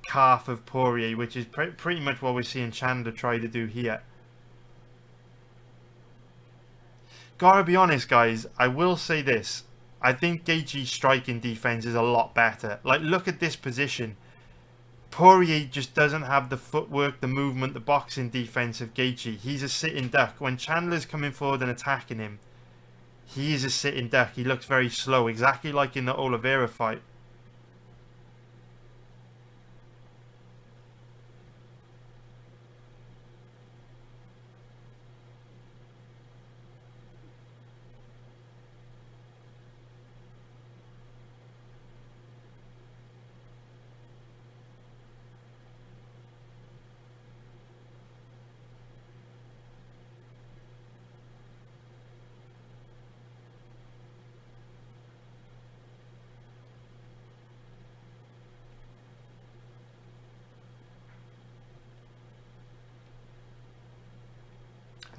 calf of Poirier, which is pretty much what we're seeing Chandler try to do here. Gotta be honest, guys, I will say this. I think Gaethje's striking defense is a lot better. Like, look at this position. Poirier just doesn't have the footwork, the movement, the boxing defense of Gaethje. He's a sitting duck. When Chandler's coming forward and attacking him, he is a sitting duck. He looks very slow, exactly like in the Oliveira fight.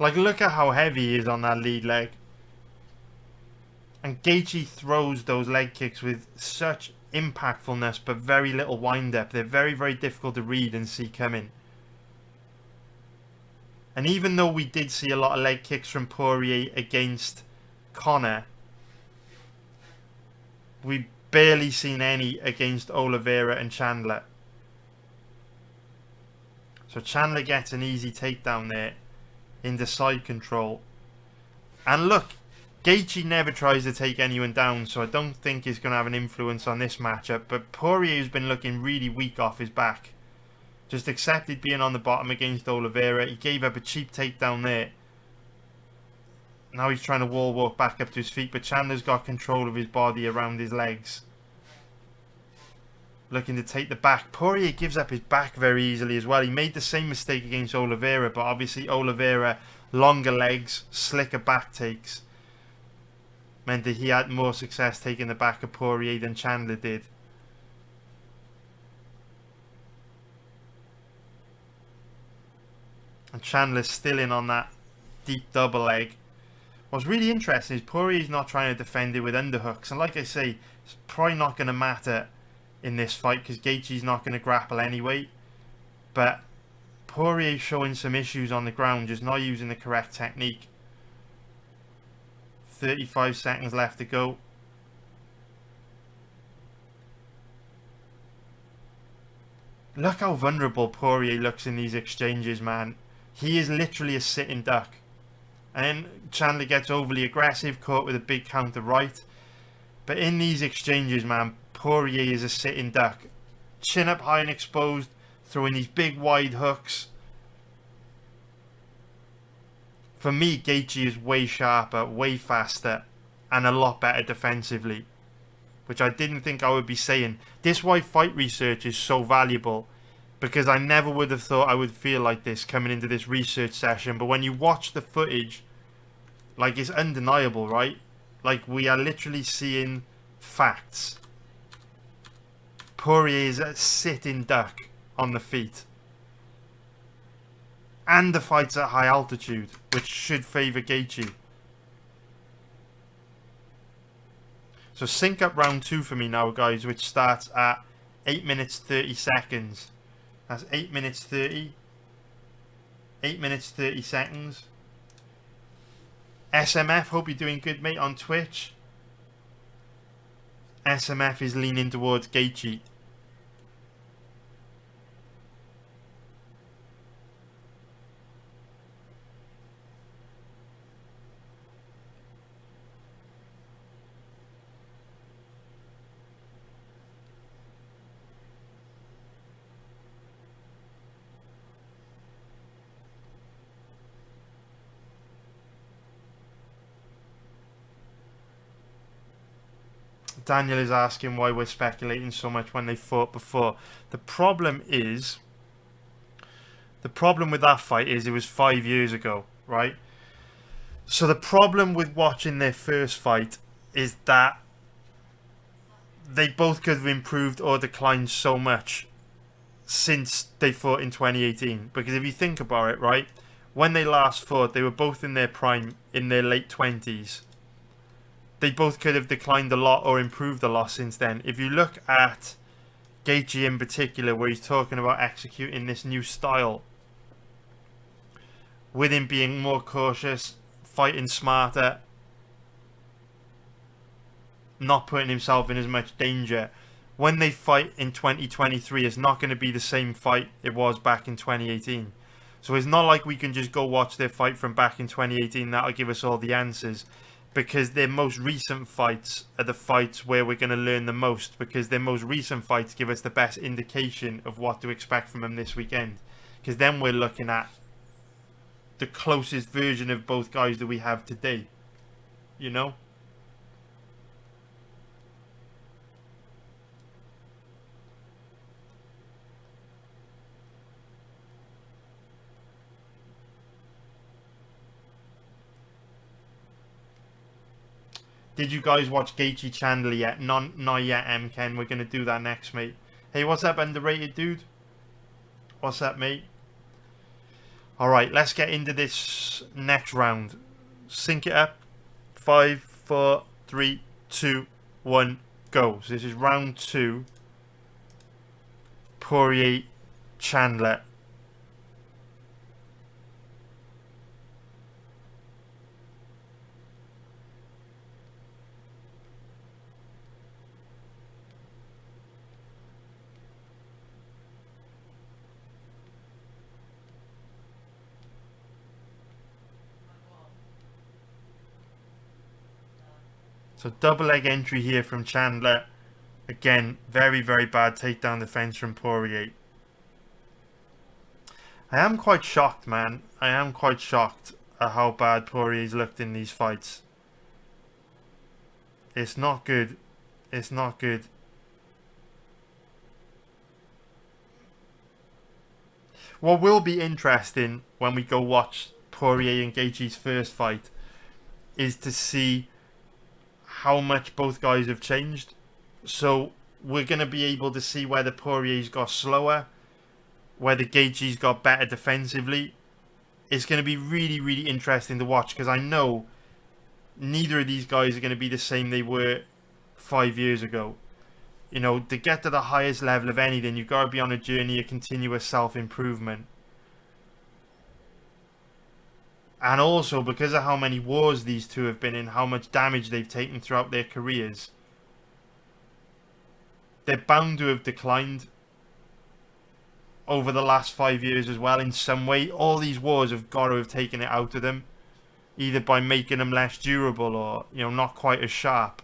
Like, look at how heavy he is on that lead leg. And Gaethje throws those leg kicks with such impactfulness, but very little wind-up. They're very, very difficult to read and see coming. And even though we did see a lot of leg kicks from Poirier against Conor, we barely seen any against Oliveira and Chandler. So Chandler gets an easy takedown there into side control. And look, Gaethje never tries to take anyone down, so I don't think he's going to have an influence on this matchup. But Poirier's been looking really weak off his back. Just accepted being on the bottom against Oliveira. He gave up a cheap takedown there. Now he's trying to wall walk back up to his feet, but Chandler's got control of his body around his legs. Looking to take the back. Poirier gives up his back very easily as well. He made the same mistake against Oliveira, but obviously Oliveira, longer legs, slicker back takes, meant that he had more success taking the back of Poirier than Chandler did. And Chandler's still in on that deep double leg. What's really interesting is Poirier's not trying to defend it with underhooks. And like I say, it's probably not going to matter in this fight because Gaethje's not going to grapple anyway. But Poirier's showing some issues on the ground, just not using the correct technique. 35 seconds left to go. Look how vulnerable Poirier looks in these exchanges, man. He is literally a sitting duck. And then Chandler gets overly aggressive, caught with a big counter right. But in these exchanges, man, Poirier is a sitting duck. Chin up high and exposed, throwing these big wide hooks. For me, Gaethje is way sharper, way faster, and a lot better defensively. Which I didn't think I would be saying. This is why fight research is so valuable. Because I never would have thought I would feel like this coming into this research session. But when you watch the footage, like, it's undeniable, right? Like, we are literally seeing facts. Poirier is a sitting duck on the feet. And the fight's at high altitude, which should favour Gaethje. So sync up round 2 for me now, guys, which starts at 8 minutes 30 seconds. That's 8 minutes 30. 8 minutes 30 seconds. SMF, hope you're doing good, mate, on Twitch. SMF is leaning towards Gaethje. Daniel is asking why we're speculating so much when they fought before. The problem with that fight is it was 5 years ago, right? So the problem with watching their first fight is that they both could have improved or declined so much since they fought in 2018. Because if you think about it, right, when they last fought, they were both in their prime, in their late 20s. They both could have declined a lot or improved a lot since then. If you look at Gaethje in particular, where he's talking about executing this new style, with him being more cautious, fighting smarter, not putting himself in as much danger, when they fight in 2023, it's not going to be the same fight it was back in 2018. So it's not like we can just go watch their fight from back in 2018. That'll give us all the answers. Because their most recent fights are the fights where we're going to learn the most. Because their most recent fights give us the best indication of what to expect from them this weekend. Because then we're looking at the closest version of both guys that we have today. You know? Did you guys watch Gaethje Chandler yet? Not yet, M. Ken. We're going to do that next, mate. Hey, what's up, underrated dude? What's up, mate? Alright, let's get into this next round. Sync it up. 5, 4, 3, 2, 1, go. So this is round 2. Poirier Chandler. So double leg entry here from Chandler. Again, very, very bad takedown defense from Poirier. I am quite shocked, man. I am quite shocked at how bad Poirier's looked in these fights. It's not good. It's not good. What will be interesting when we go watch Poirier and Gaethje's first fight is to see how much both guys have changed. So we're going to be able to see whether Poirier's got slower, whether Gaethje's got better defensively. It's going to be really, really interesting to watch, because I know neither of these guys are going to be the same they were 5 years ago. You know, to get to the highest level of anything, you've got to be on a journey of continuous self-improvement. And also, because of how many wars these two have been in, how much damage they've taken throughout their careers, they're bound to have declined over the last 5 years as well in some way. All these wars have got to have taken it out of them, either by making them less durable or, you know, not quite as sharp.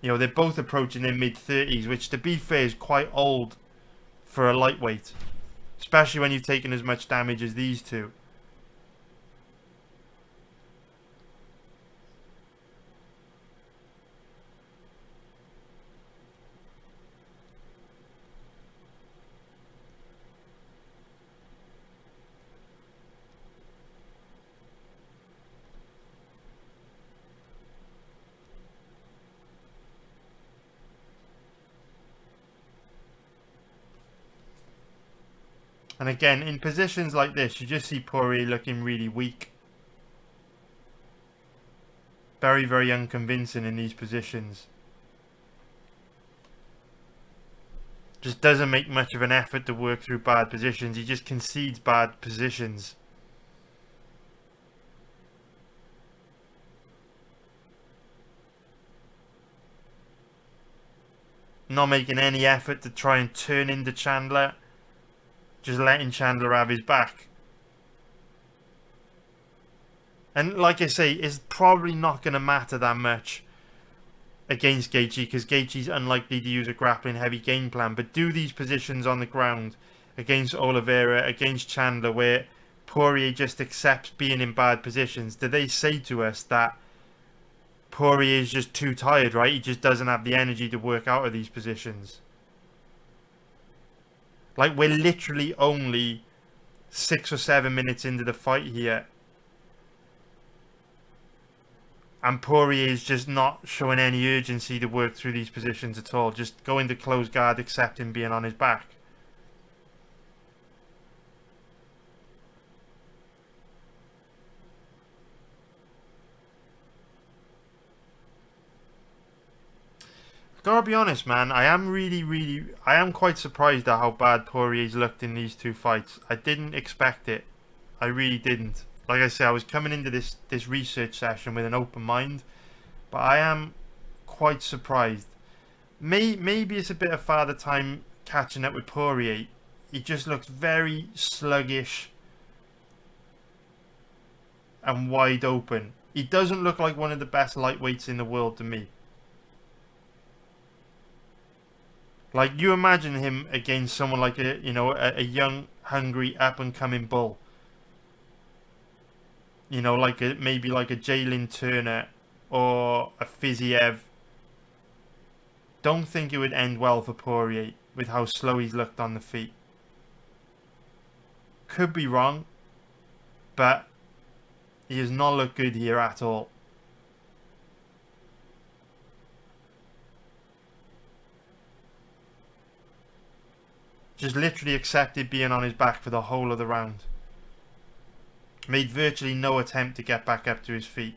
You know, they're both approaching their mid-30s, which, to be fair, is quite old for a lightweight. Especially when you've taken as much damage as these two. And again, in positions like this, you just see Poirier looking really weak. Very, very unconvincing in these positions. Just doesn't make much of an effort to work through bad positions. He just concedes bad positions. Not making any effort to try and turn into Chandler. Just letting Chandler have his back. And like I say, it's probably not going to matter that much against Gaethje, because Gaethje's unlikely to use a grappling heavy game plan. But do these positions on the ground against Oliveira, against Chandler, where Poirier just accepts being in bad positions, do they say to us that Poirier is just too tired, right? He just doesn't have the energy to work out of these positions? Like, we're literally only 6 or 7 minutes into the fight here. And Poirier is just not showing any urgency to work through these positions at all. Just going to close guard, accepting being on his back. Gotta be honest, man, I am quite surprised at how bad Poirier's looked in these two fights. I didn't expect it. I really didn't. Like I said, I was coming into this research session with an open mind, but I am quite surprised. Maybe it's a bit of father time catching up with Poirier. He just looks very sluggish and wide open. He doesn't look like one of the best lightweights in the world to me. Like, you imagine him against someone like a young, hungry, up and coming bull. Maybe like a Jalen Turner or a Fiziev. Don't think it would end well for Poirier with how slow he's looked on the feet. Could be wrong, but he does not look good here at all. Just literally accepted being on his back for the whole of the round. Made virtually no attempt to get back up to his feet.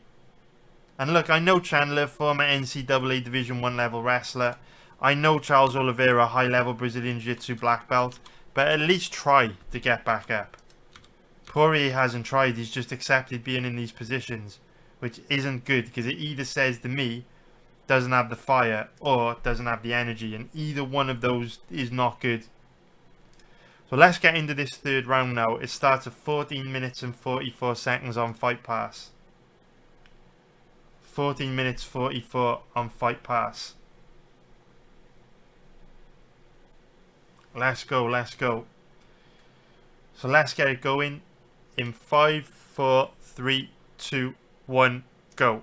And look, I know Chandler, former NCAA Division 1 level wrestler. I know Charles Oliveira, high level Brazilian Jiu-Jitsu black belt. But at least try to get back up. Poirier hasn't tried, he's just accepted being in these positions. Which isn't good, because it either says to me, doesn't have the fire, or doesn't have the energy. And either one of those is not good. So let's get into this third round now. It starts at 14 minutes and 44 seconds on Fight Pass. 14 minutes 44 on Fight Pass. Let's go, let's go. So let's get it going in 5, 4, 3, 2, 1, go.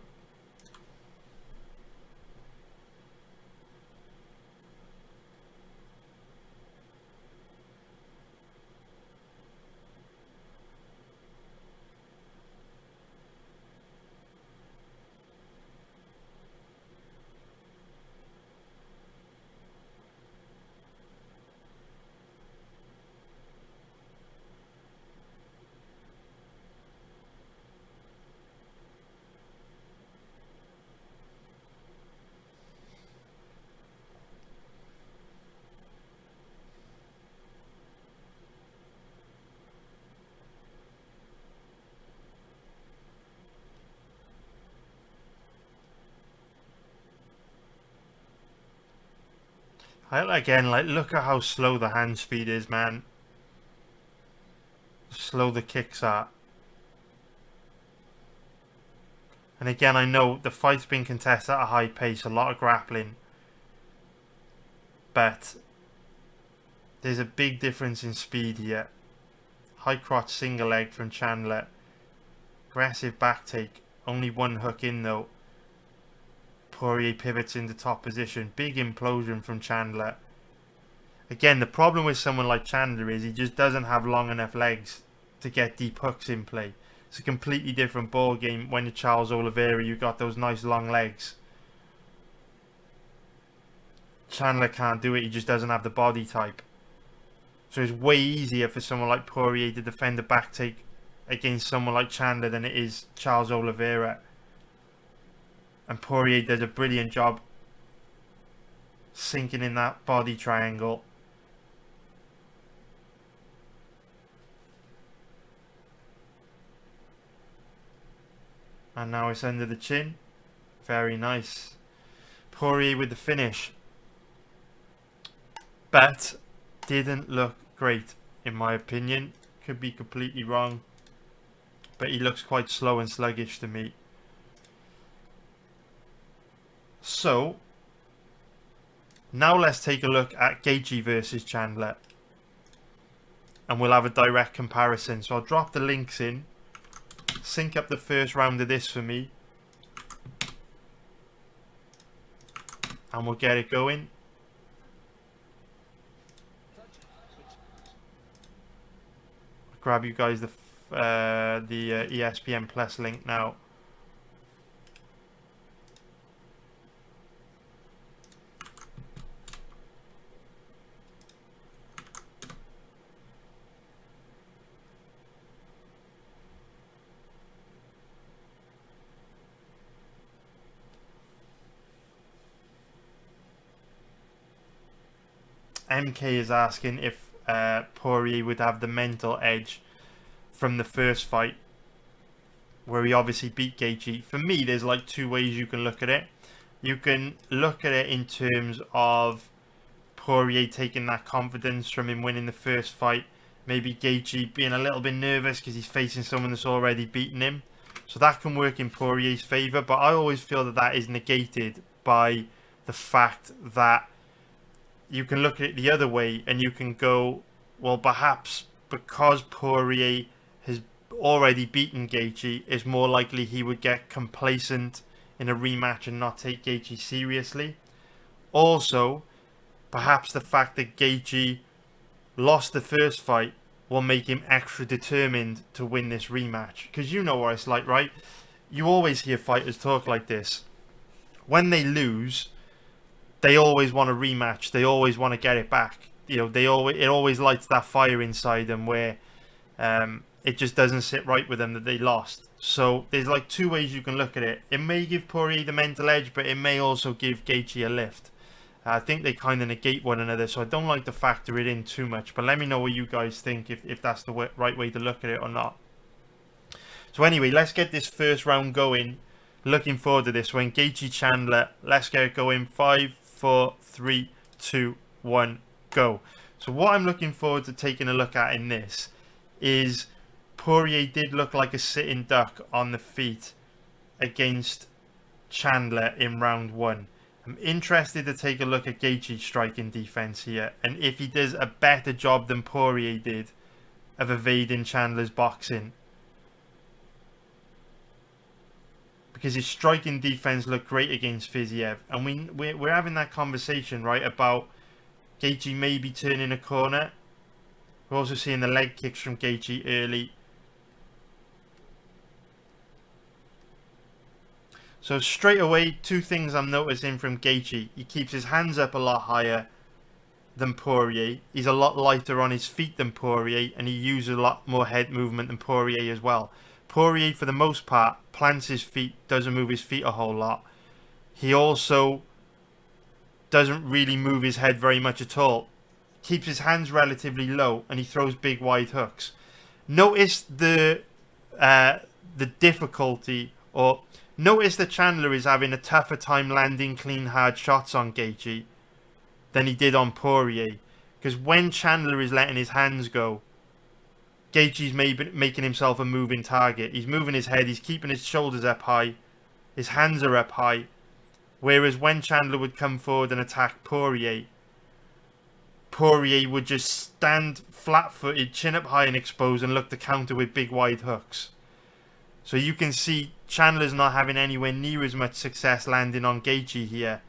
Again, like, look at how slow the hand speed is, man. Slow the kicks are. And again, I know the fight's been contested at a high pace, a lot of grappling. But there's a big difference in speed here. High crotch single leg from Chandler. Aggressive back take. Only one hook in though. Poirier pivots into top position. Big implosion from Chandler. Again, the problem with someone like Chandler is he just doesn't have long enough legs to get deep hooks in play. It's a completely different ball game when you're Charles Oliveira. You've got those nice long legs. Chandler can't do it. He just doesn't have the body type. So it's way easier for someone like Poirier to defend a back take against someone like Chandler than it is Charles Oliveira. And Poirier does a brilliant job sinking in that body triangle. And now it's under the chin. Very nice. Poirier with the finish. But didn't look great in my opinion. Could be completely wrong. But he looks quite slow and sluggish to me. So, now let's take a look at Gaethje versus Chandler. And we'll have a direct comparison. So I'll drop the links in. Sync up the first round of this for me. And we'll get it going. I'll grab you guys the ESPN Plus link now. MK is asking if Poirier would have the mental edge from the first fight where he obviously beat Gaethje. For me, there's like two ways you can look at it. You can look at it in terms of Poirier taking that confidence from him winning the first fight. Maybe Gaethje being a little bit nervous because he's facing someone that's already beaten him. So that can work in Poirier's favour. But I always feel that that is negated by the fact that you can look at it the other way and you can go, well, perhaps because Poirier has already beaten Gaethje, it's more likely he would get complacent in a rematch and not take Gaethje seriously. Also, perhaps the fact that Gaethje lost the first fight will make him extra determined to win this rematch. Because you know what it's like, right? You always hear fighters talk like this. When they lose, they always want a rematch. They always want to get it back. You know, it always lights that fire inside them where it just doesn't sit right with them that they lost. So there's like two ways you can look at it. It may give Poirier the mental edge, but it may also give Gaethje a lift. I think they kind of negate one another, so I don't like to factor it in too much. But let me know what you guys think, if that's the right way to look at it or not. So anyway, let's get this first round going. Looking forward to this one. Gaethje Chandler. Let's get it going. 5, 4, 3, 2, 1, go. So what I'm looking forward to taking a look at in this is Poirier did look like a sitting duck on the feet against Chandler in round 1. I'm interested to take a look at Gaethje's striking defense here, and if he does a better job than Poirier did of evading Chandler's boxing. Because his striking defense looked great against Fiziev, and we're having that conversation, right, about Gaethje maybe turning a corner. We're also seeing the leg kicks from Gaethje early. So straight away, two things I'm noticing from Gaethje. He keeps his hands up a lot higher than Poirier. He's a lot lighter on his feet than Poirier, and he uses a lot more head movement than Poirier as well. Poirier, for the most part, plants his feet, doesn't move his feet a whole lot. He also doesn't really move his head very much at all. Keeps his hands relatively low, and he throws big wide hooks. Notice the difficulty, or notice that Chandler is having a tougher time landing clean, hard shots on Gaethje than he did on Poirier. Because when Chandler is letting his hands go, Gaethje's making himself a moving target. He's moving his head, he's keeping his shoulders up high, his hands are up high. Whereas when Chandler would come forward and attack Poirier, Poirier would just stand flat-footed, chin up high and exposed, and look to counter with big wide hooks. So you can see Chandler's not having anywhere near as much success landing on Gaethje here,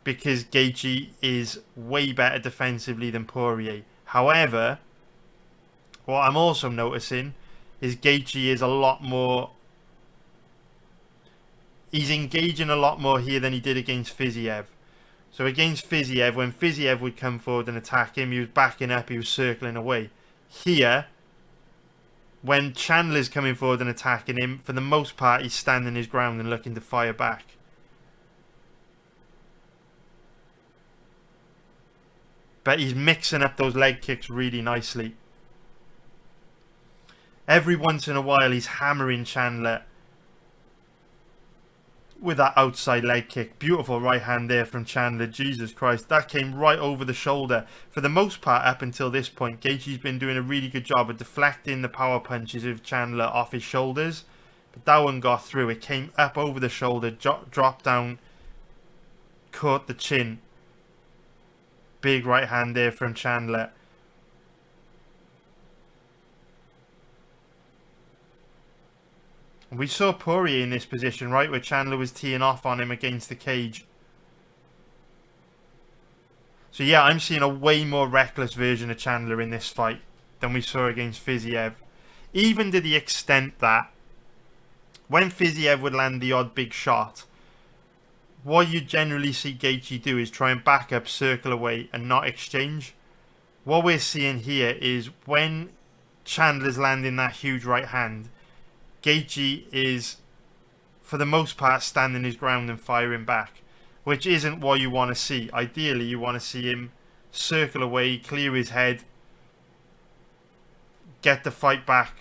because Gaethje is way better defensively than Poirier. However, what I'm also noticing is Gaethje is a lot more... He's engaging a lot more here than he did against Fiziev. So against Fiziev, when Fiziev would come forward and attack him, he was backing up, he was circling away. Here, when Chandler's coming forward and attacking him, for the most part, he's standing his ground and looking to fire back. But he's mixing up those leg kicks really nicely. Every once in a while, he's hammering Chandler with that outside leg kick. Beautiful right hand there from Chandler. Jesus Christ, that came right over the shoulder. For the most part, up until this point, Gaethje's been doing a really good job of deflecting the power punches of Chandler off his shoulders. But that one got through. It came up over the shoulder, dropped down, caught the chin. Big right hand there from Chandler. We saw Poirier in this position, right, where Chandler was teeing off on him against the cage. So yeah, I'm seeing a way more reckless version of Chandler in this fight than we saw against Fiziev. Even to the extent that when Fiziev would land the odd big shot, what you generally see Gaethje do is try and back up, circle away, and not exchange. What we're seeing here is when Chandler's landing that huge right hand, Gaethje is, for the most part, standing his ground and firing back, which isn't what you want to see. Ideally, you want to see him circle away, clear his head, get the fight back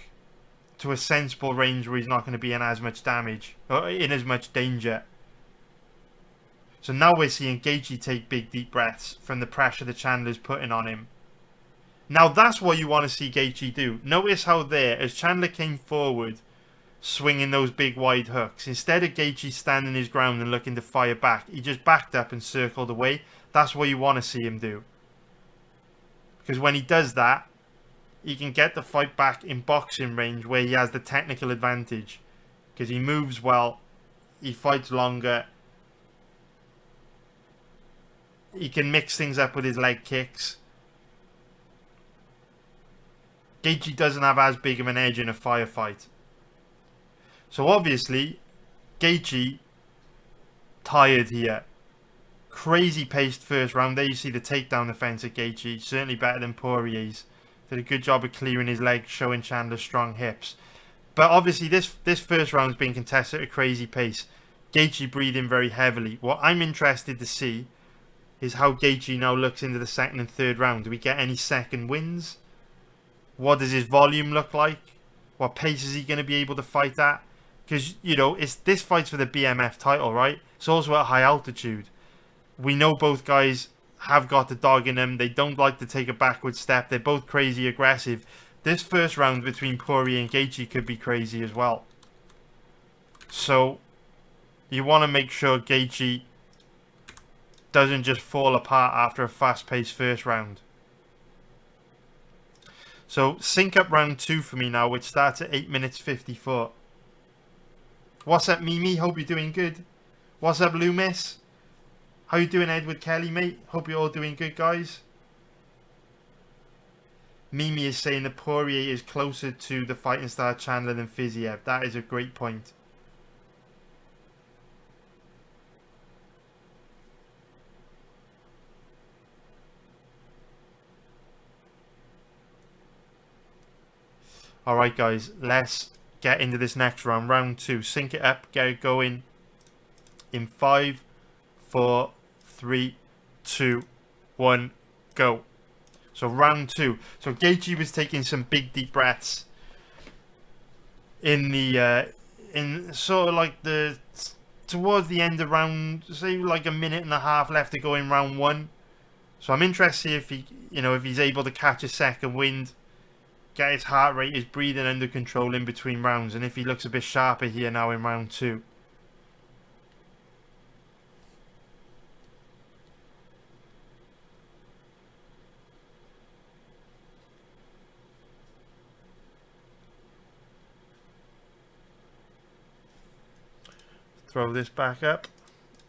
to a sensible range where he's not going to be in as much damage, or in as much danger. So now we're seeing Gaethje take big deep breaths from the pressure that Chandler's putting on him. Now that's what you want to see Gaethje do. Notice how there, as Chandler came forward, swinging those big wide hooks, instead of Gaethje standing his ground and looking to fire back, he just backed up and circled away. That's what you want to see him do. Because when he does that, he can get the fight back in boxing range where he has the technical advantage. Because he moves well, he fights longer, he can mix things up with his leg kicks. Gaethje doesn't have as big of an edge in a firefight. So obviously, Gaethje tired here. Crazy paced first round. There you see the takedown defense of Gaethje. Certainly better than Poirier's. Did a good job of clearing his legs, showing Chandler strong hips. But obviously this first round's been contested at a crazy pace. Gaethje breathing very heavily. What I'm interested to see is how Gaethje now looks into the second and third round. Do we get any second wins? What does his volume look like? What pace is he going to be able to fight at? Because, you know, this fight's for the BMF title, right? It's also at high altitude. We know both guys have got the dog in them. They don't like to take a backward step. They're both crazy aggressive. This first round between Poirier and Gaethje could be crazy as well. So, you want to make sure Gaethje doesn't just fall apart after a fast-paced first round. So, sync up round 2 for me now, which starts at 8 minutes 54. What's up, Mimi? Hope you're doing good. What's up, Loomis? How you doing, Edward Kelly, mate? Hope you're all doing good, guys. Mimi is saying that Poirier is closer to the fighting star Chandler than Fiziev. That is a great point. Alright guys, let's get into this next round. Round 2. Sync it up, get it going in 5, 4, 3, 2, 1, go. So round 2. So Gaethje was taking some big deep breaths in the in sort of like the towards the end of round, say like a minute and a half left to go in round 1. So I'm interested to see if he, you know, if he's able to catch a second wind, get his heart rate, his breathing under control in between rounds, and if he looks a bit sharper here now in round 2. Throw this back up.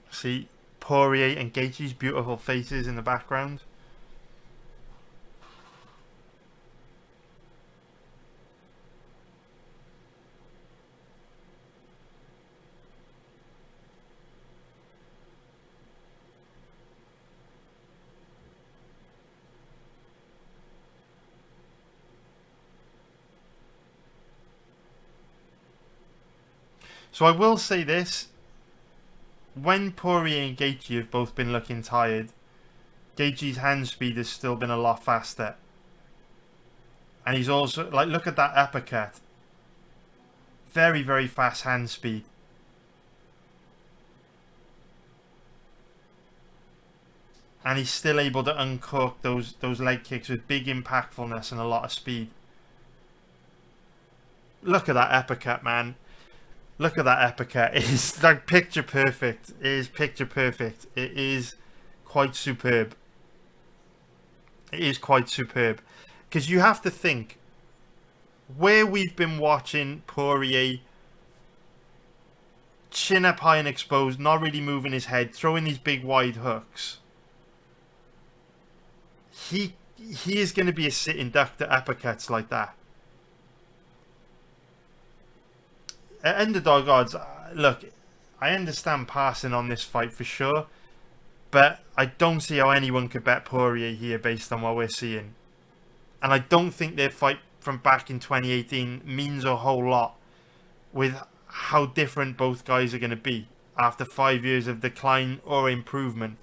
See Poirier and Gaethje's beautiful faces in the background. So I will say this. When Poirier and Gaethje have both been looking tired, Gaethje's hand speed has still been a lot faster. And he's also, like, look at that uppercut. Very, very fast hand speed. And he's still able to uncork those leg kicks with big impactfulness and a lot of speed. Look at that uppercut, man. Look at that uppercut. It's like picture perfect. It is picture perfect. It is quite superb. It is quite superb. Because you have to think, where we've been watching Poirier chin up high and exposed, not really moving his head, throwing these big wide hooks. He is going to be a sitting duck to uppercuts like that. At underdog odds, look, I understand passing on this fight for sure, but I don't see how anyone could bet Poirier here based on what we're seeing. And I don't think their fight from back in 2018 means a whole lot with how different both guys are going to be after 5 years of decline or improvement.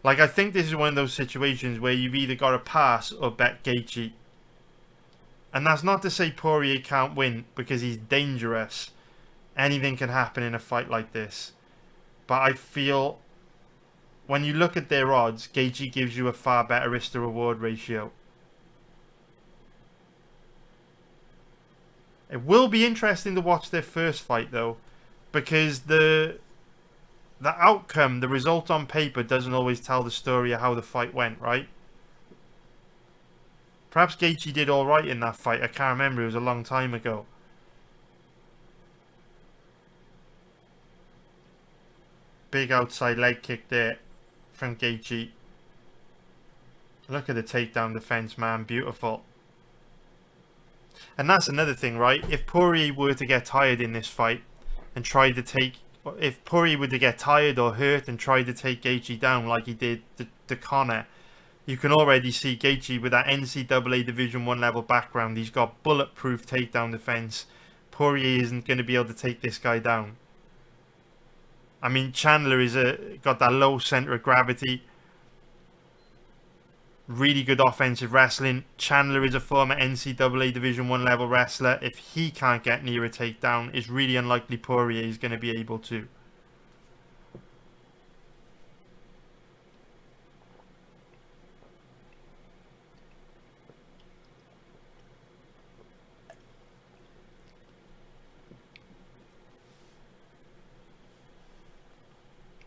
Like, I think this is one of those situations where you've either got to pass or bet Gaethje. And that's not to say Poirier can't win, because he's dangerous. Anything can happen in a fight like this. But I feel when you look at their odds, Gaethje gives you a far better risk to reward ratio. It will be interesting to watch their first fight though, because the outcome, the result on paper doesn't always tell the story of how the fight went, right? Perhaps Gaethje did alright in that fight. I can't remember, it was a long time ago. Big outside leg kick there from Gaethje. Look at the takedown defense, man. Beautiful. And that's another thing, right? If Poirier were to get tired in this fight and try to take... If Poirier were to get tired or hurt and try to take Gaethje down like he did to Conor, you can already see Gaethje with that NCAA Division 1 level background. He's got bulletproof takedown defense. Poirier isn't going to be able to take this guy down. I mean, Chandler is got that low center of gravity. Really good offensive wrestling. Chandler is a former NCAA Division 1 level wrestler. If he can't get near a takedown, it's really unlikely Poirier is going to be able to.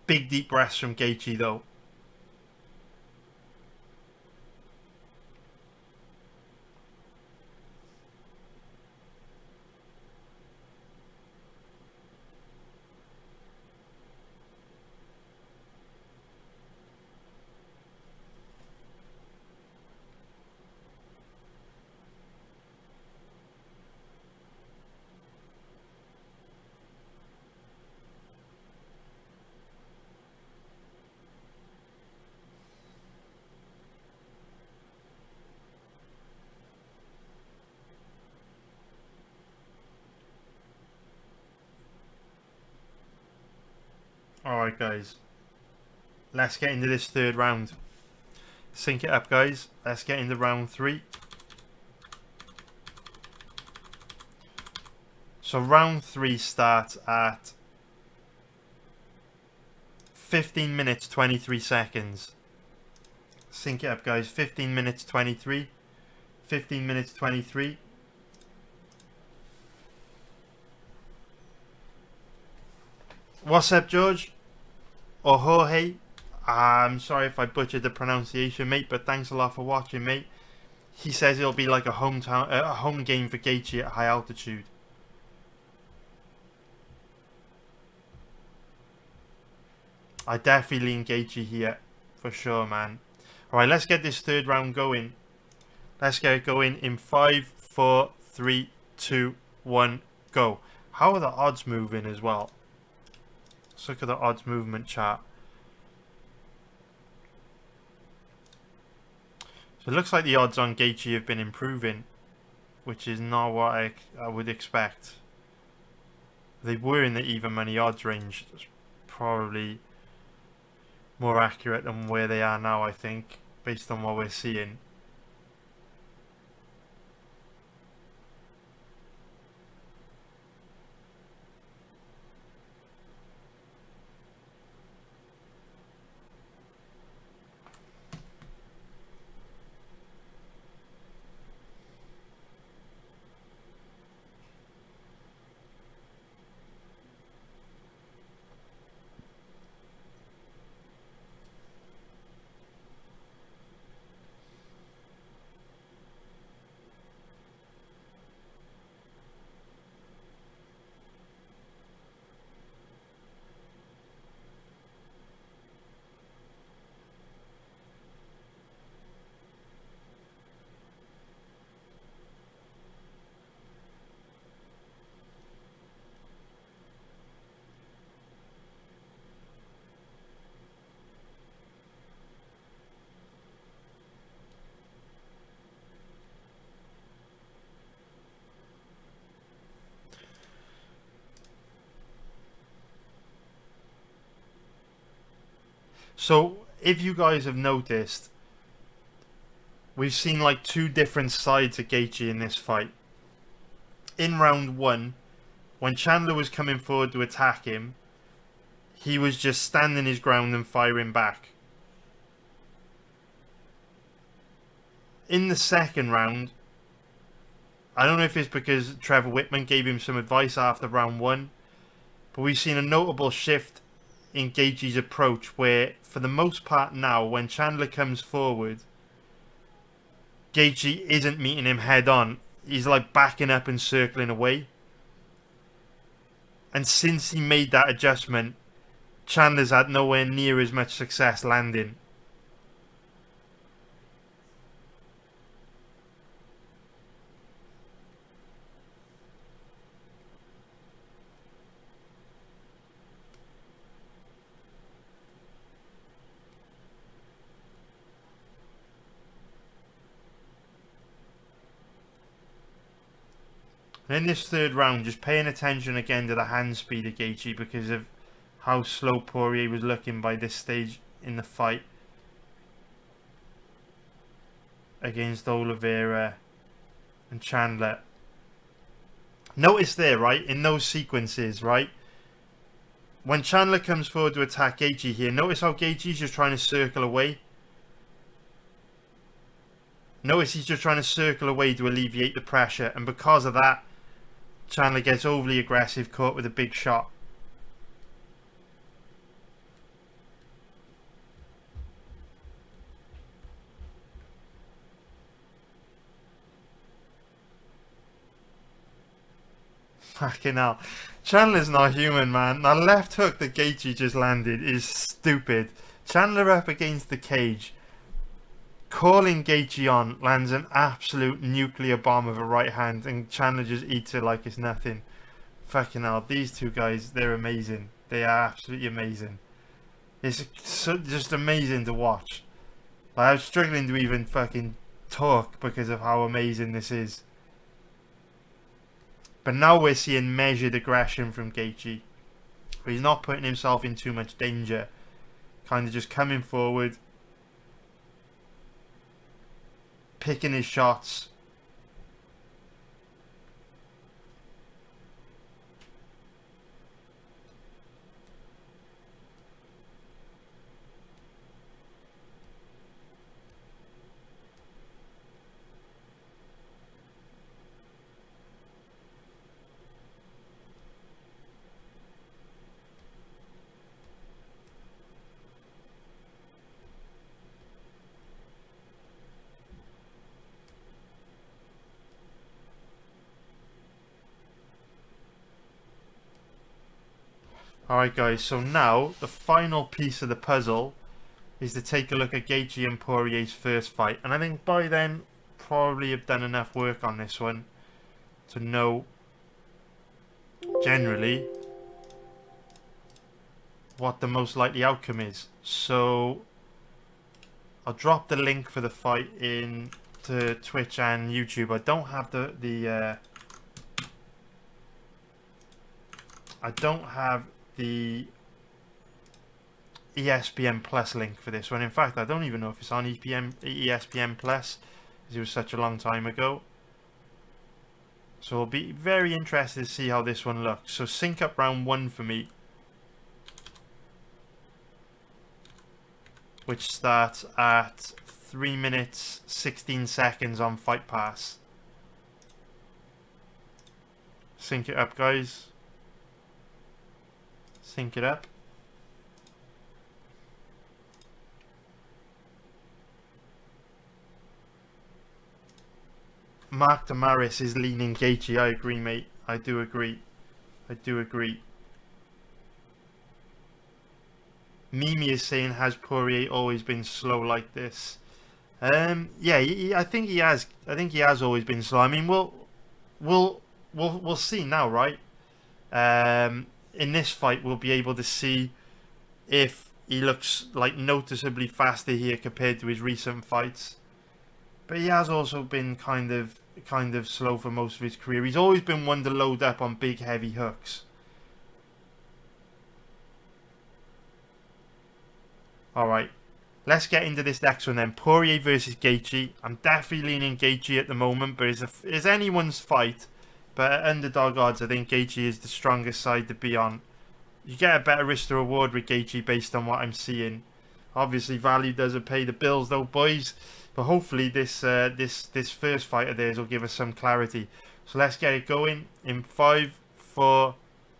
Big deep breaths from Gaethje though. Alright guys, let's get into this third round. Sync it up guys, let's get into round 3. So round 3 starts at 15 minutes 23 seconds. Sync it up guys, 15 minutes 23. 15 minutes 23. What's up George? Or Jorge? I'm sorry if I butchered the pronunciation, mate, but thanks a lot for watching, mate. He says it'll be like a home game for Gaethje at high altitude. I definitely lean Gaethje here, for sure, man. Alright, let's get this third round going. Let's get it going in 5, 4, 3, 2, 1, go. How are the odds moving as well? Let's look at the odds movement chart. So it looks like the odds on Gaethje have been improving, which is not what I would expect. They were in the even money odds range. That's probably more accurate than where they are now, I think, based on what we're seeing. So if you guys have noticed, we've seen like two different sides of Gaethje in this fight. In round one, when Chandler was coming forward to attack him, he was just standing his ground and firing back. In the second round, I don't know if it's because Trevor Whitman gave him some advice after round one, but we've seen a notable shift in Gaethje's approach where, for the most part now, when Chandler comes forward, Gaethje isn't meeting him head on. He's like backing up and circling away. And since he made that adjustment, Chandler's had nowhere near as much success landing. And in this third round, just paying attention again to the hand speed of Gaethje because of how slow Poirier was looking by this stage in the fight against Oliveira and Chandler. Notice there, right, in those sequences, right, when Chandler comes forward to attack Gaethje here, notice how Gaethje's just trying to circle away. Notice he's just trying to circle away to alleviate the pressure, and because of that, Chandler gets overly aggressive, caught with a big shot. Fucking hell. Chandler's not human, man. That left hook that Gaethje just landed is stupid. Chandler up against the cage, calling Gaethje on, lands an absolute nuclear bomb of a right hand, and Chandler just eats it like it's nothing. Fucking hell. These two guys, they're amazing. They are absolutely amazing. It's just amazing to watch. Like, I'm struggling to even fucking talk because of how amazing this is. But now we're seeing measured aggression from Gaethje. He's not putting himself in too much danger. Kind of just coming forward, picking his shots. Alright guys, so now the final piece of the puzzle is to take a look at Gaethje and Poirier's first fight. And I think by then, probably have done enough work on this one to know generally what the most likely outcome is. So I'll drop the link for the fight in to Twitch and YouTube. I don't have the ESPN Plus link for this one. In fact, I don't even know if it's on ESPN Plus, as it was such a long time ago. So I'll be very interested to see how this one looks. So sync up round one for me, which starts at 3 minutes 16 seconds on Fight Pass. Sync it up, guys. Sync it up. Mark Damaris is leaning Gaethje. I agree, mate. I do agree. I do agree. Mimi is saying, has Poirier always been slow like this? Yeah, I think he has. I think he has always been slow. I mean, we'll see now, right? In this fight, we'll be able to see if he looks like noticeably faster here compared to his recent fights. But he has also been kind of slow for most of his career. He's always been one to load up on big, heavy hooks. All right, let's get into this next one then. Poirier versus Gaethje. I'm definitely leaning Gaethje at the moment, but it's anyone's fight. But at underdog odds, I think Gaethje is the strongest side to be on. You get a better risk to reward with Gaethje based on what I'm seeing. Obviously, value doesn't pay the bills though, boys. But hopefully this first fight of theirs will give us some clarity. So let's get it going in 5, 4,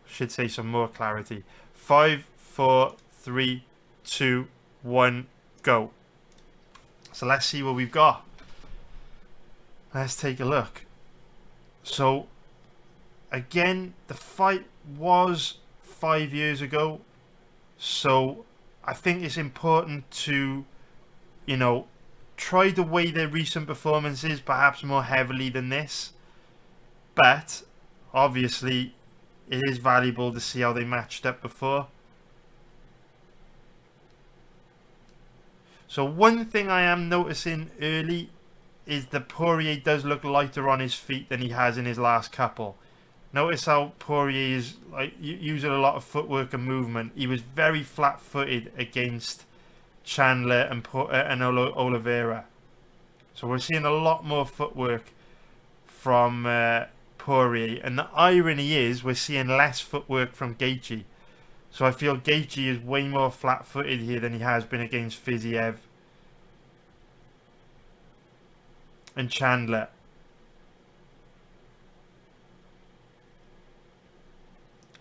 should say some more clarity. 5, 4, 3, 2, 1, go. So let's see what we've got. Let's take a look. So again, the fight was 5 years ago. So I think it's important to, you know, try to weigh their recent performances perhaps more heavily than this. But obviously it is valuable to see how they matched up before. So one thing I am noticing early is that Poirier does look lighter on his feet than he has in his last couple. Notice how Poirier is like using a lot of footwork and movement. He was very flat-footed against Chandler and Oliveira. So we're seeing a lot more footwork from Poirier. And the irony is we're seeing less footwork from Gaethje. So I feel Gaethje is way more flat-footed here than he has been against Fiziev and Chandler.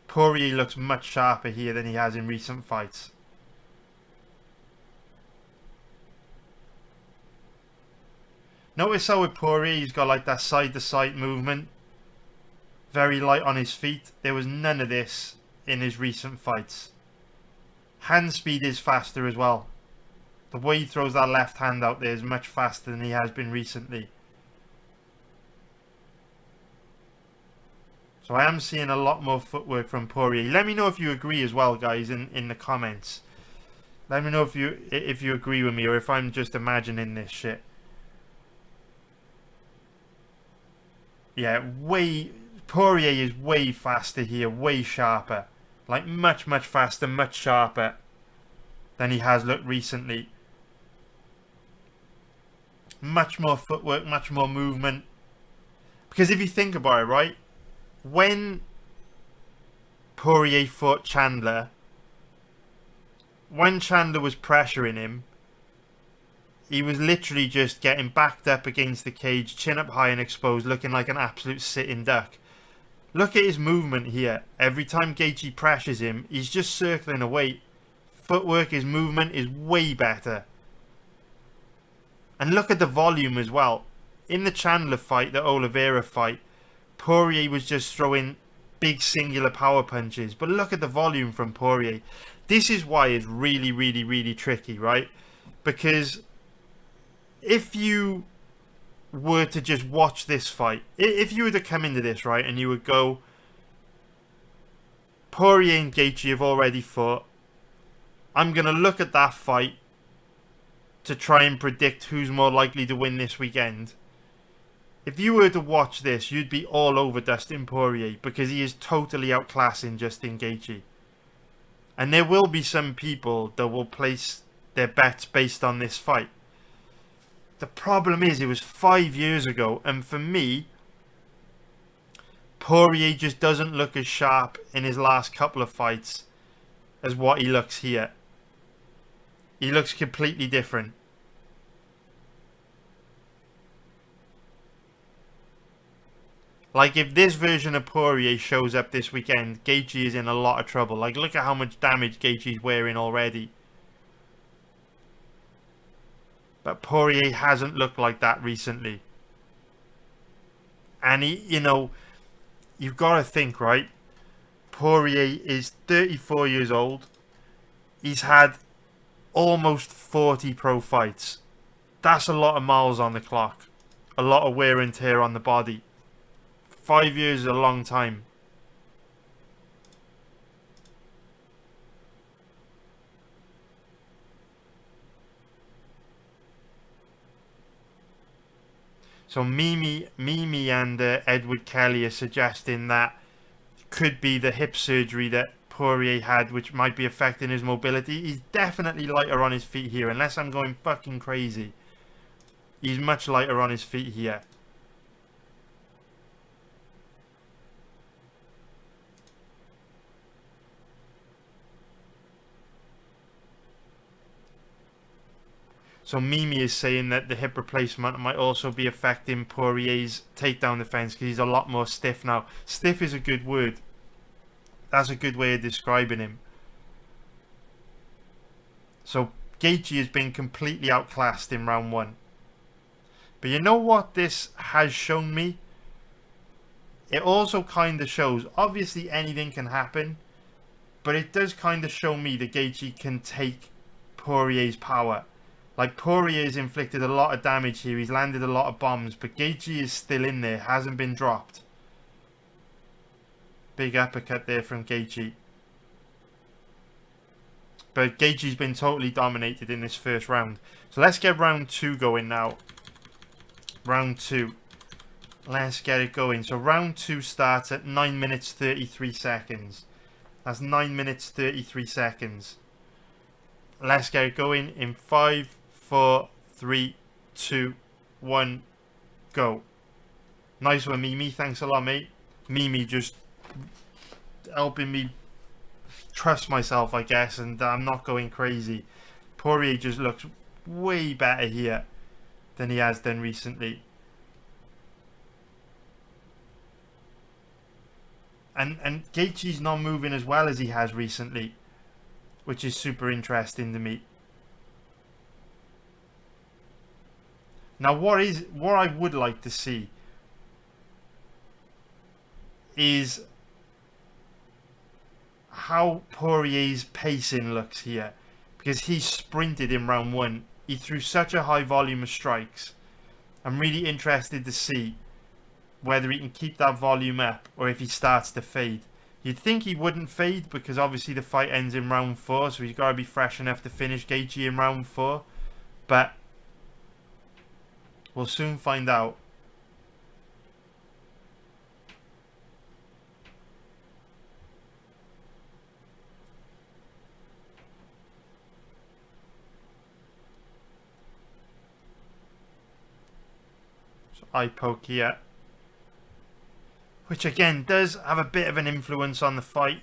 Poirier looks much sharper here than he has in recent fights. Notice how with Poirier he's got like that side-to-side movement. Very light on his feet. There was none of this in his recent fights. Hand speed is faster as well. The way he throws that left hand out there is much faster than he has been recently. So I am seeing a lot more footwork from Poirier. Let me know if you agree as well, guys, in the comments. Let me know if you agree with me or if I'm just imagining this shit. Yeah, Poirier is way faster here, way sharper. Like much faster, much sharper than he has looked recently. Much more footwork, much more movement. Because if you think about it, right? When Poirier fought Chandler, when Chandler was pressuring him, he was literally just getting backed up against the cage, chin up high and exposed, looking like an absolute sitting duck. Look at his movement here. Every time Gaethje pressures him, he's just circling away. Footwork, his movement is way better. And look at the volume as well. In the Chandler fight, the Oliveira fight, Poirier was just throwing big singular power punches. But look at the volume from Poirier. This is why it's really tricky, right? Because if you were to just watch this fight, if you were to come into this, right, and you would go, Poirier and Gaethje have already fought. I'm going to look at that fight to try and predict who's more likely to win this weekend. If you were to watch this, you'd be all over Dustin Poirier because he is totally outclassing Justin Gaethje. And there will be some people that will place their bets based on this fight. The problem is it was 5 years ago, and for me, Poirier just doesn't look as sharp in his last couple of fights as what he looks here. He looks completely different. Like, if this version of Poirier shows up this weekend, Gaethje is in a lot of trouble. Like, look at how much damage Gaethje's wearing already. But Poirier hasn't looked like that recently. And he, you know, you've got to think, right? Poirier is 34 years old. He's had almost 40 pro fights. That's a lot of miles on the clock. A lot of wear and tear on the body. 5 years is a long time. So Mimi and Edward Kelly are suggesting that could be the hip surgery that Poirier had, which might be affecting his mobility. He's definitely lighter on his feet here, unless I'm going fucking crazy. He's much lighter on his feet here. So Mimi is saying that the hip replacement might also be affecting Poirier's takedown defense because he's a lot more stiff now. Stiff is a good word. That's a good way of describing him. So Gaethje has been completely outclassed in round 1. But you know what this has shown me? It also kind of shows, obviously anything can happen, but it does kind of show me that Gaethje can take Poirier's power. Like, Poirier's inflicted a lot of damage here. He's landed a lot of bombs. But Gaethje is still in there. Hasn't been dropped. Big uppercut there from Gaethje. But Gaethje's been totally dominated in this first round. So let's get round 2 going now. Round 2. Let's get it going. So round 2 starts at 9 minutes 33 seconds. That's 9 minutes 33 seconds. Let's get it going in 5, 4, 3, 2, 1, go. Nice one, Mimi. Thanks a lot, mate. Mimi just helping me trust myself, I guess, and I'm not going crazy. Poirier just looks way better here than he has done recently. And Gaethje's not moving as well as he has recently, which is super interesting to me. Now, what I would like to see is how Poirier's pacing looks here, because he sprinted in round 1. He threw such a high volume of strikes. I'm really interested to see whether he can keep that volume up or if he starts to fade. You'd think he wouldn't fade because obviously the fight ends in round 4, so he's got to be fresh enough to finish Gaethje in round 4. But we'll soon find out. So eye poke here, which again does have a bit of an influence on the fight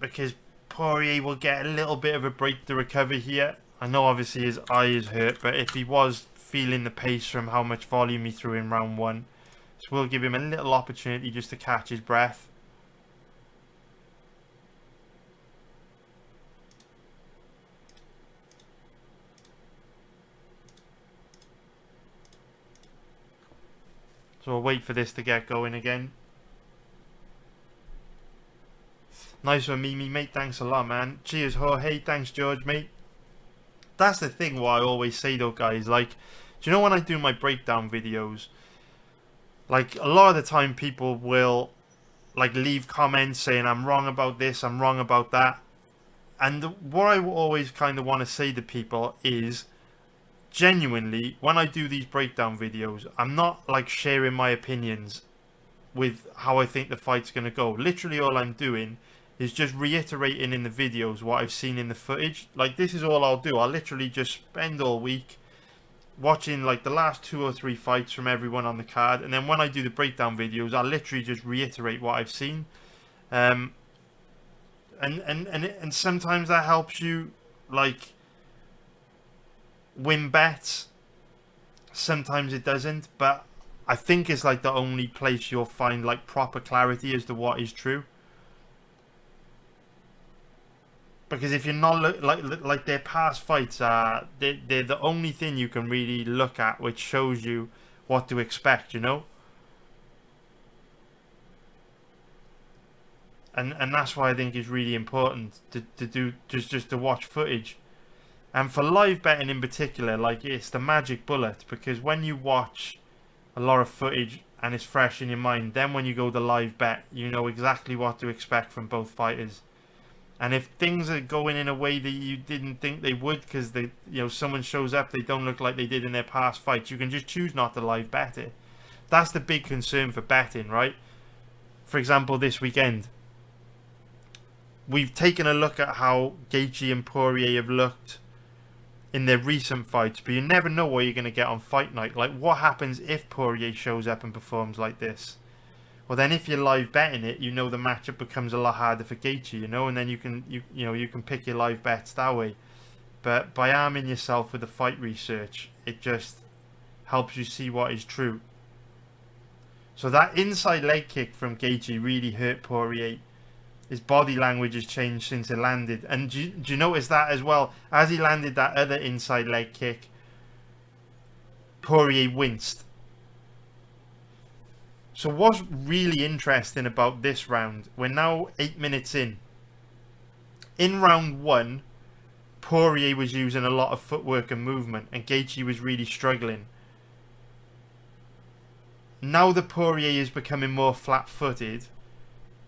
because Poirier will get a little bit of a break to recover here. I know obviously his eye is hurt, but if he was feeling the pace from how much volume he threw in round 1, this will give him a little opportunity just to catch his breath. So we'll wait for this to get going again. Nice one, Mimi, mate. Thanks a lot, man. Cheers, Jorge. Thanks, George, mate. That's the thing what I always say though, guys. Like, do you know when I do my breakdown videos, like a lot of the time people will like leave comments saying I'm wrong about this, I'm wrong about that. And what I always kind of want to say to people is, genuinely, when I do these breakdown videos, I'm not like sharing my opinions with how I think the fight's going to go. Literally all I'm doing is just reiterating in the videos what I've seen in the footage. Like, this is all I'll do. I'll literally just spend all week watching like the last 2 or 3 fights from everyone on the card, and then when I do the breakdown videos, I'll literally just reiterate what I've seen. And sometimes that helps you like win bets. Sometimes it doesn't, but I think it's like the only place you'll find like proper clarity as to what is true. Because if you're not like their past fights are, they're the only thing you can really look at which shows you what to expect, you know. And that's why I think it's really important to do just to watch footage. And for live betting in particular, like, it's the magic bullet, because when you watch a lot of footage and it's fresh in your mind, then when you go to live bet, you know exactly what to expect from both fighters. And if things are going in a way that you didn't think they would, because they, you know, someone shows up, they don't look like they did in their past fights, you can just choose not to live bet it. That's the big concern for betting, right? For example, this weekend, we've taken a look at how Gaethje and Poirier have looked in their recent fights, but you never know what you're going to get on fight night. Like, what happens if Poirier shows up and performs like this? Well, then if you're live betting it, you know the matchup becomes a lot harder for Gaethje, you know, and then you can pick your live bets that way. But by arming yourself with the fight research, it just helps you see what is true. So that inside leg kick from Gaethje really hurt Poirier. His body language has changed since it landed. And do you notice that as well? As he landed that other inside leg kick, Poirier winced. So what's really interesting about this round, we're now 8 minutes in. In round 1, Poirier was using a lot of footwork and movement, and Gaethje was really struggling. Now that Poirier is becoming more flat-footed,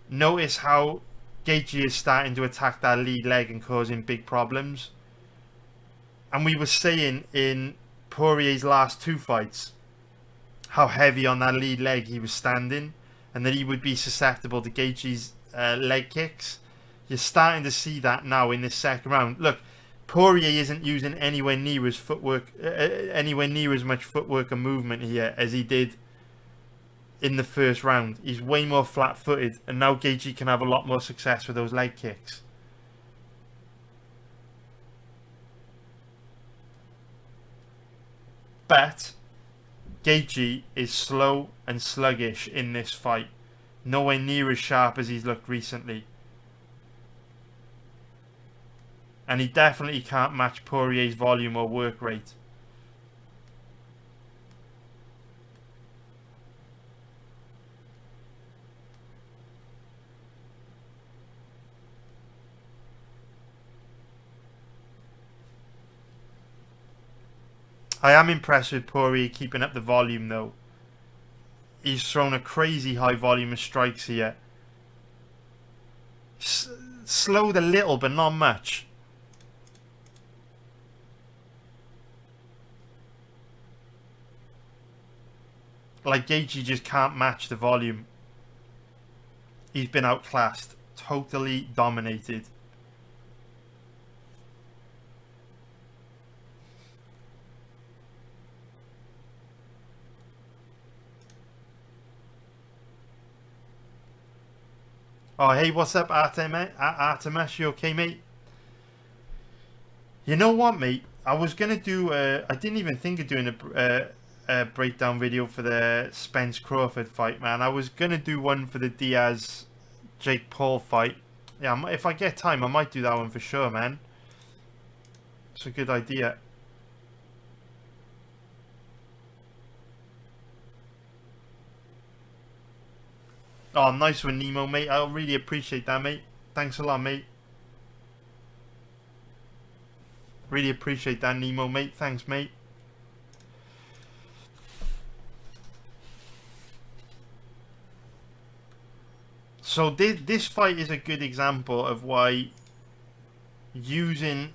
notice how Gaethje is starting to attack that lead leg and causing big problems. And we were saying in Poirier's last 2 fights how heavy on that lead leg he was standing, and that he would be susceptible to Gaethje's leg kicks. You're starting to see that now in this second round. Look, Poirier isn't using anywhere near as much footwork and movement here as he did in the first round. He's way more flat-footed, and now Gaethje can have a lot more success with those leg kicks. But Gaethje is slow and sluggish in this fight, nowhere near as sharp as he's looked recently. And he definitely can't match Poirier's volume or work rate. I am impressed with Poirier keeping up the volume though. He's thrown a crazy high volume of strikes here. Slowed a little, but not much. Like, Gaethje just can't match the volume. He's been outclassed. Totally dominated. Oh, hey, what's up, Artemis? You okay, mate? You know what, mate? I was going to do... I didn't even think of doing a breakdown video for the Spence Crawford fight, man. I was going to do one for the Diaz-Jake Paul fight. Yeah, if I get time, I might do that one for sure, man. It's a good idea. Oh, nice one, Nemo, mate. I really appreciate that, mate. Thanks a lot, mate. Really appreciate that, Nemo, mate. Thanks, mate. So this fight is a good example of why using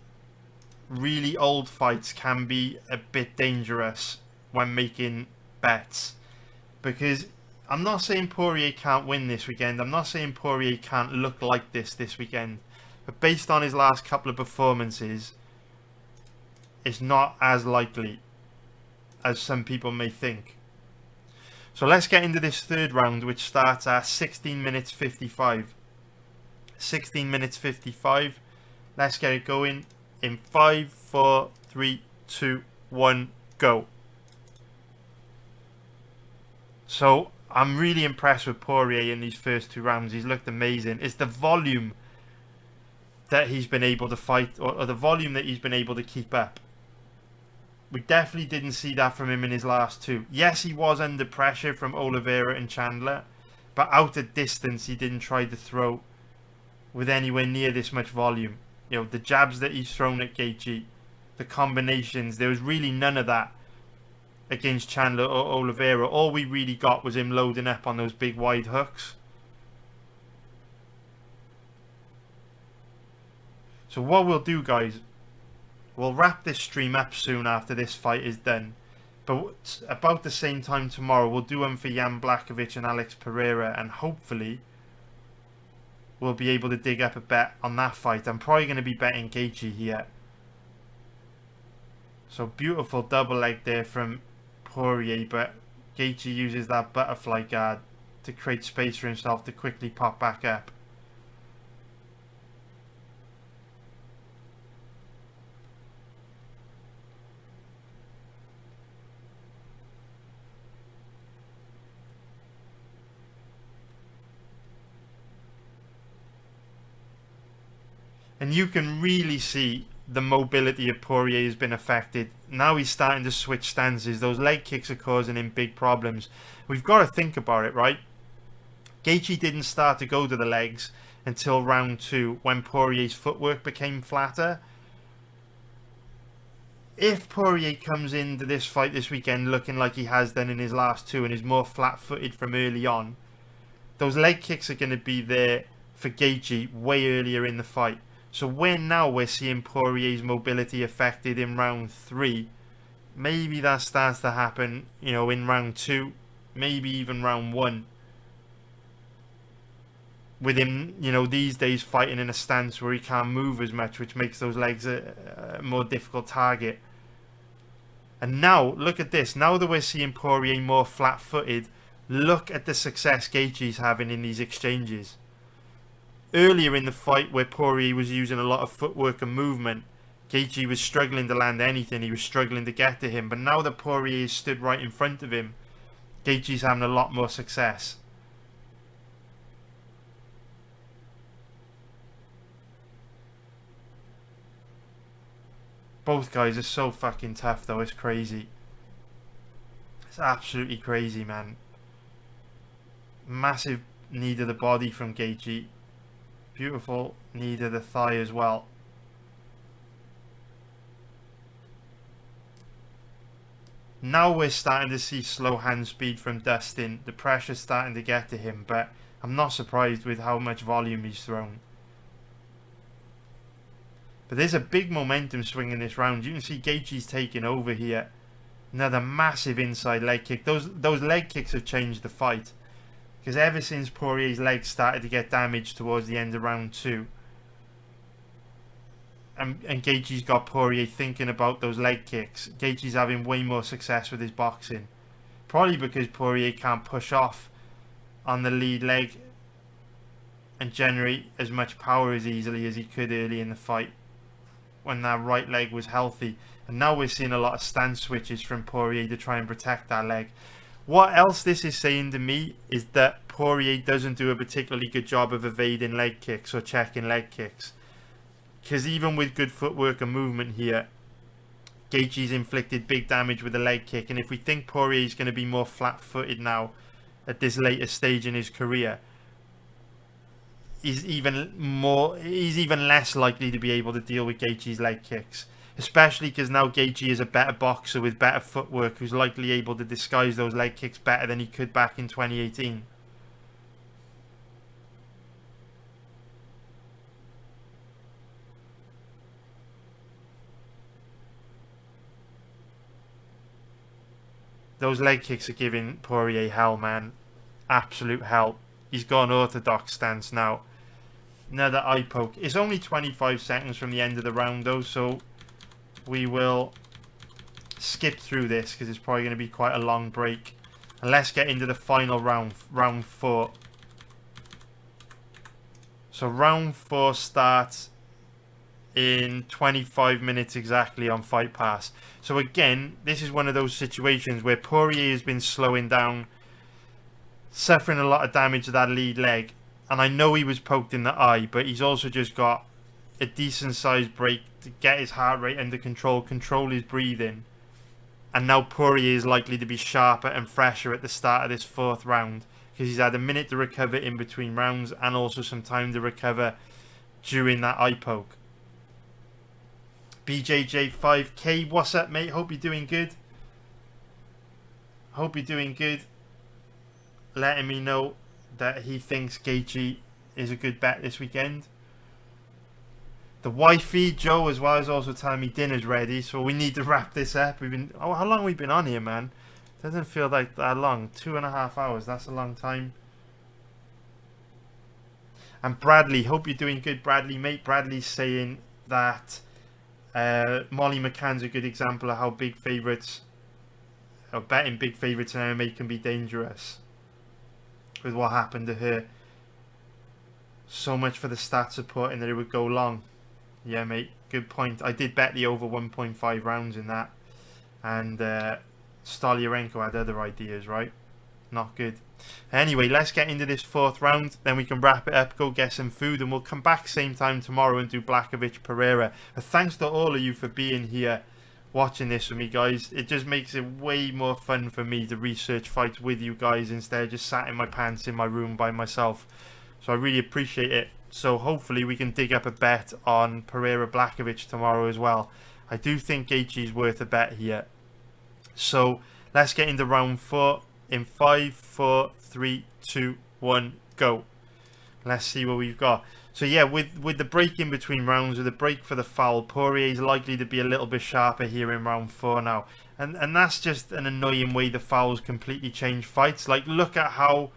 really old fights can be a bit dangerous when making bets. Because I'm not saying Poirier can't win this weekend. I'm not saying Poirier can't look like this weekend. But based on his last couple of performances, it's not as likely as some people may think. So let's get into this third round, which starts at 16 minutes 55. 16 minutes 55. Let's get it going in 5, 4, 3, 2, 1, go. So I'm really impressed with Poirier in these first 2 rounds. He's looked amazing. It's the volume that he's been able to fight, or the volume that he's been able to keep up. We definitely didn't see that from him in his last 2. Yes, he was under pressure from Oliveira and Chandler, but out at distance he didn't try to throw with anywhere near this much volume. You know, the jabs that he's thrown at Gaethje, the combinations, there was really none of that against Chandler or Oliveira. All we really got was him loading up on those big wide hooks. So what we'll do, guys, we'll wrap this stream up soon after this fight is done. But about the same time tomorrow, we'll do one for Jan Blachowicz and Alex Pereira, and hopefully will be able to dig up a bet on that fight. I'm probably going to be betting Gaethje here. So beautiful double leg there from Poirier, but Gaethje uses that butterfly guard to create space for himself to quickly pop back up. And you can really see the mobility of Poirier has been affected. Now he's starting to switch stances. Those leg kicks are causing him big problems. We've got to think about it, right? Gaethje didn't start to go to the legs until round 2 when Poirier's footwork became flatter. If Poirier comes into this fight this weekend looking like he has done in his last 2 and is more flat-footed from early on, those leg kicks are going to be there for Gaethje way earlier in the fight. So now we're seeing Poirier's mobility affected in round 3, maybe that starts to happen, in round 2, maybe even round 1. With him, these days fighting in a stance where he can't move as much, which makes those legs a more difficult target. And now, look at this. Now that we're seeing Poirier more flat-footed, look at the success Gaethje's having in these exchanges. Earlier in the fight, where Poirier was using a lot of footwork and movement, Gaethje was struggling to land anything. He was struggling to get to him. But now that Poirier stood right in front of him, Gaethje's having a lot more success. Both guys are so fucking tough though, it's crazy. It's absolutely crazy, man. Massive knee to the body from Gaethje. Beautiful knee to the thigh as well. Now we're starting to see slow hand speed from Dustin. The pressure's starting to get to him, but I'm not surprised with how much volume he's thrown. But there's a big momentum swing in this round. You can see Gaethje's taking over here. Another massive inside leg kick. Those leg kicks have changed the fight. Because ever since Poirier's legs started to get damaged towards the end of round 2, and Gaethje's got Poirier thinking about those leg kicks, Gaethje's having way more success with his boxing. Probably because Poirier can't push off on the lead leg and generate as much power as easily as he could early in the fight when that right leg was healthy. And now we're seeing a lot of stance switches from Poirier to try and protect that leg. What else this is saying to me is that Poirier doesn't do a particularly good job of evading leg kicks or checking leg kicks. Because even with good footwork and movement here, Gaethje's inflicted big damage with a leg kick. And if we think Poirier's going to be more flat-footed now at this later stage in his career, he's even less likely to be able to deal with Gaethje's leg kicks. Especially because now Gaethje is a better boxer with better footwork who's likely able to disguise those leg kicks better than he could back in 2018. Those leg kicks are giving Poirier hell, man. Absolute hell. He's gone orthodox stance now. Another eye poke. It's only 25 seconds from the end of the round though, so we will skip through this because it's probably going to be quite a long break. And let's get into the final round, round 4. So round 4 starts in 25 minutes exactly on Fight Pass. So again, this is one of those situations where Poirier has been slowing down, suffering a lot of damage to that lead leg. And I know he was poked in the eye, but he's also just got a decent sized break to get his heart rate under control, control his breathing. And now Poirier is likely to be sharper and fresher at the start of this 4th round because he's had a minute to recover in between rounds and also some time to recover during that eye poke. BJJ 5K, what's up, mate? Hope you're doing good. Hope you're doing good. Letting me know that he thinks Gaethje is a good bet this weekend. The wifey Joe as well is also telling me dinner's ready, so we need to wrap this up. We've been how long have we been on here, man? Doesn't feel like that long. 2.5 hours. That's a long time. And Bradley, hope you're doing good, Bradley, mate. Bradley's saying that Molly McCann's a good example of how big favourites, or betting big favourites in MMA can be dangerous with what happened to her. So much for the stat supporting that it would go long. Yeah, mate, good point. I did bet the over 1.5 rounds in that. And Stolyarenko had other ideas, right? Not good. Anyway, let's get into this 4th round. Then we can wrap it up, go get some food, and we'll come back same time tomorrow and do Blachowicz Pereira. But thanks to all of you for being here, watching this with me, guys. It just makes it way more fun for me to research fights with you guys instead of just sat in my pants in my room by myself. So I really appreciate it. So hopefully we can dig up a bet on Pereira Blachowicz tomorrow as well. I do think Gaethje is worth a bet here. So let's get into round 4 in 5, 4, 3, 2, 1, go. Let's see what we've got. So yeah, with the break in between rounds, with the break for the foul, Poirier is likely to be a little bit sharper here in round 4 now. And that's just an annoying way the fouls completely change fights. Like, look at how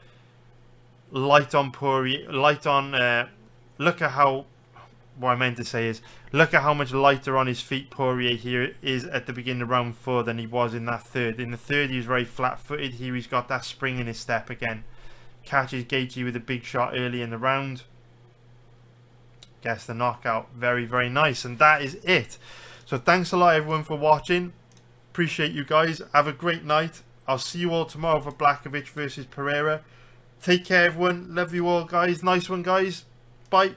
light on Poirier, look at how, what I meant to say is, look at how much lighter on his feet Poirier here is at the beginning of round 4 than he was in that 3rd. In the 3rd, he was very flat-footed. Here he's got that spring in his step again. Catches Gaethje with a big shot early in the round. Gets the knockout. Very, very nice. And that is it. So thanks a lot, everyone, for watching. Appreciate you guys. Have a great night. I'll see you all tomorrow for Blachowicz versus Pereira. Take care, everyone. Love you all, guys. Nice one, guys. Bye.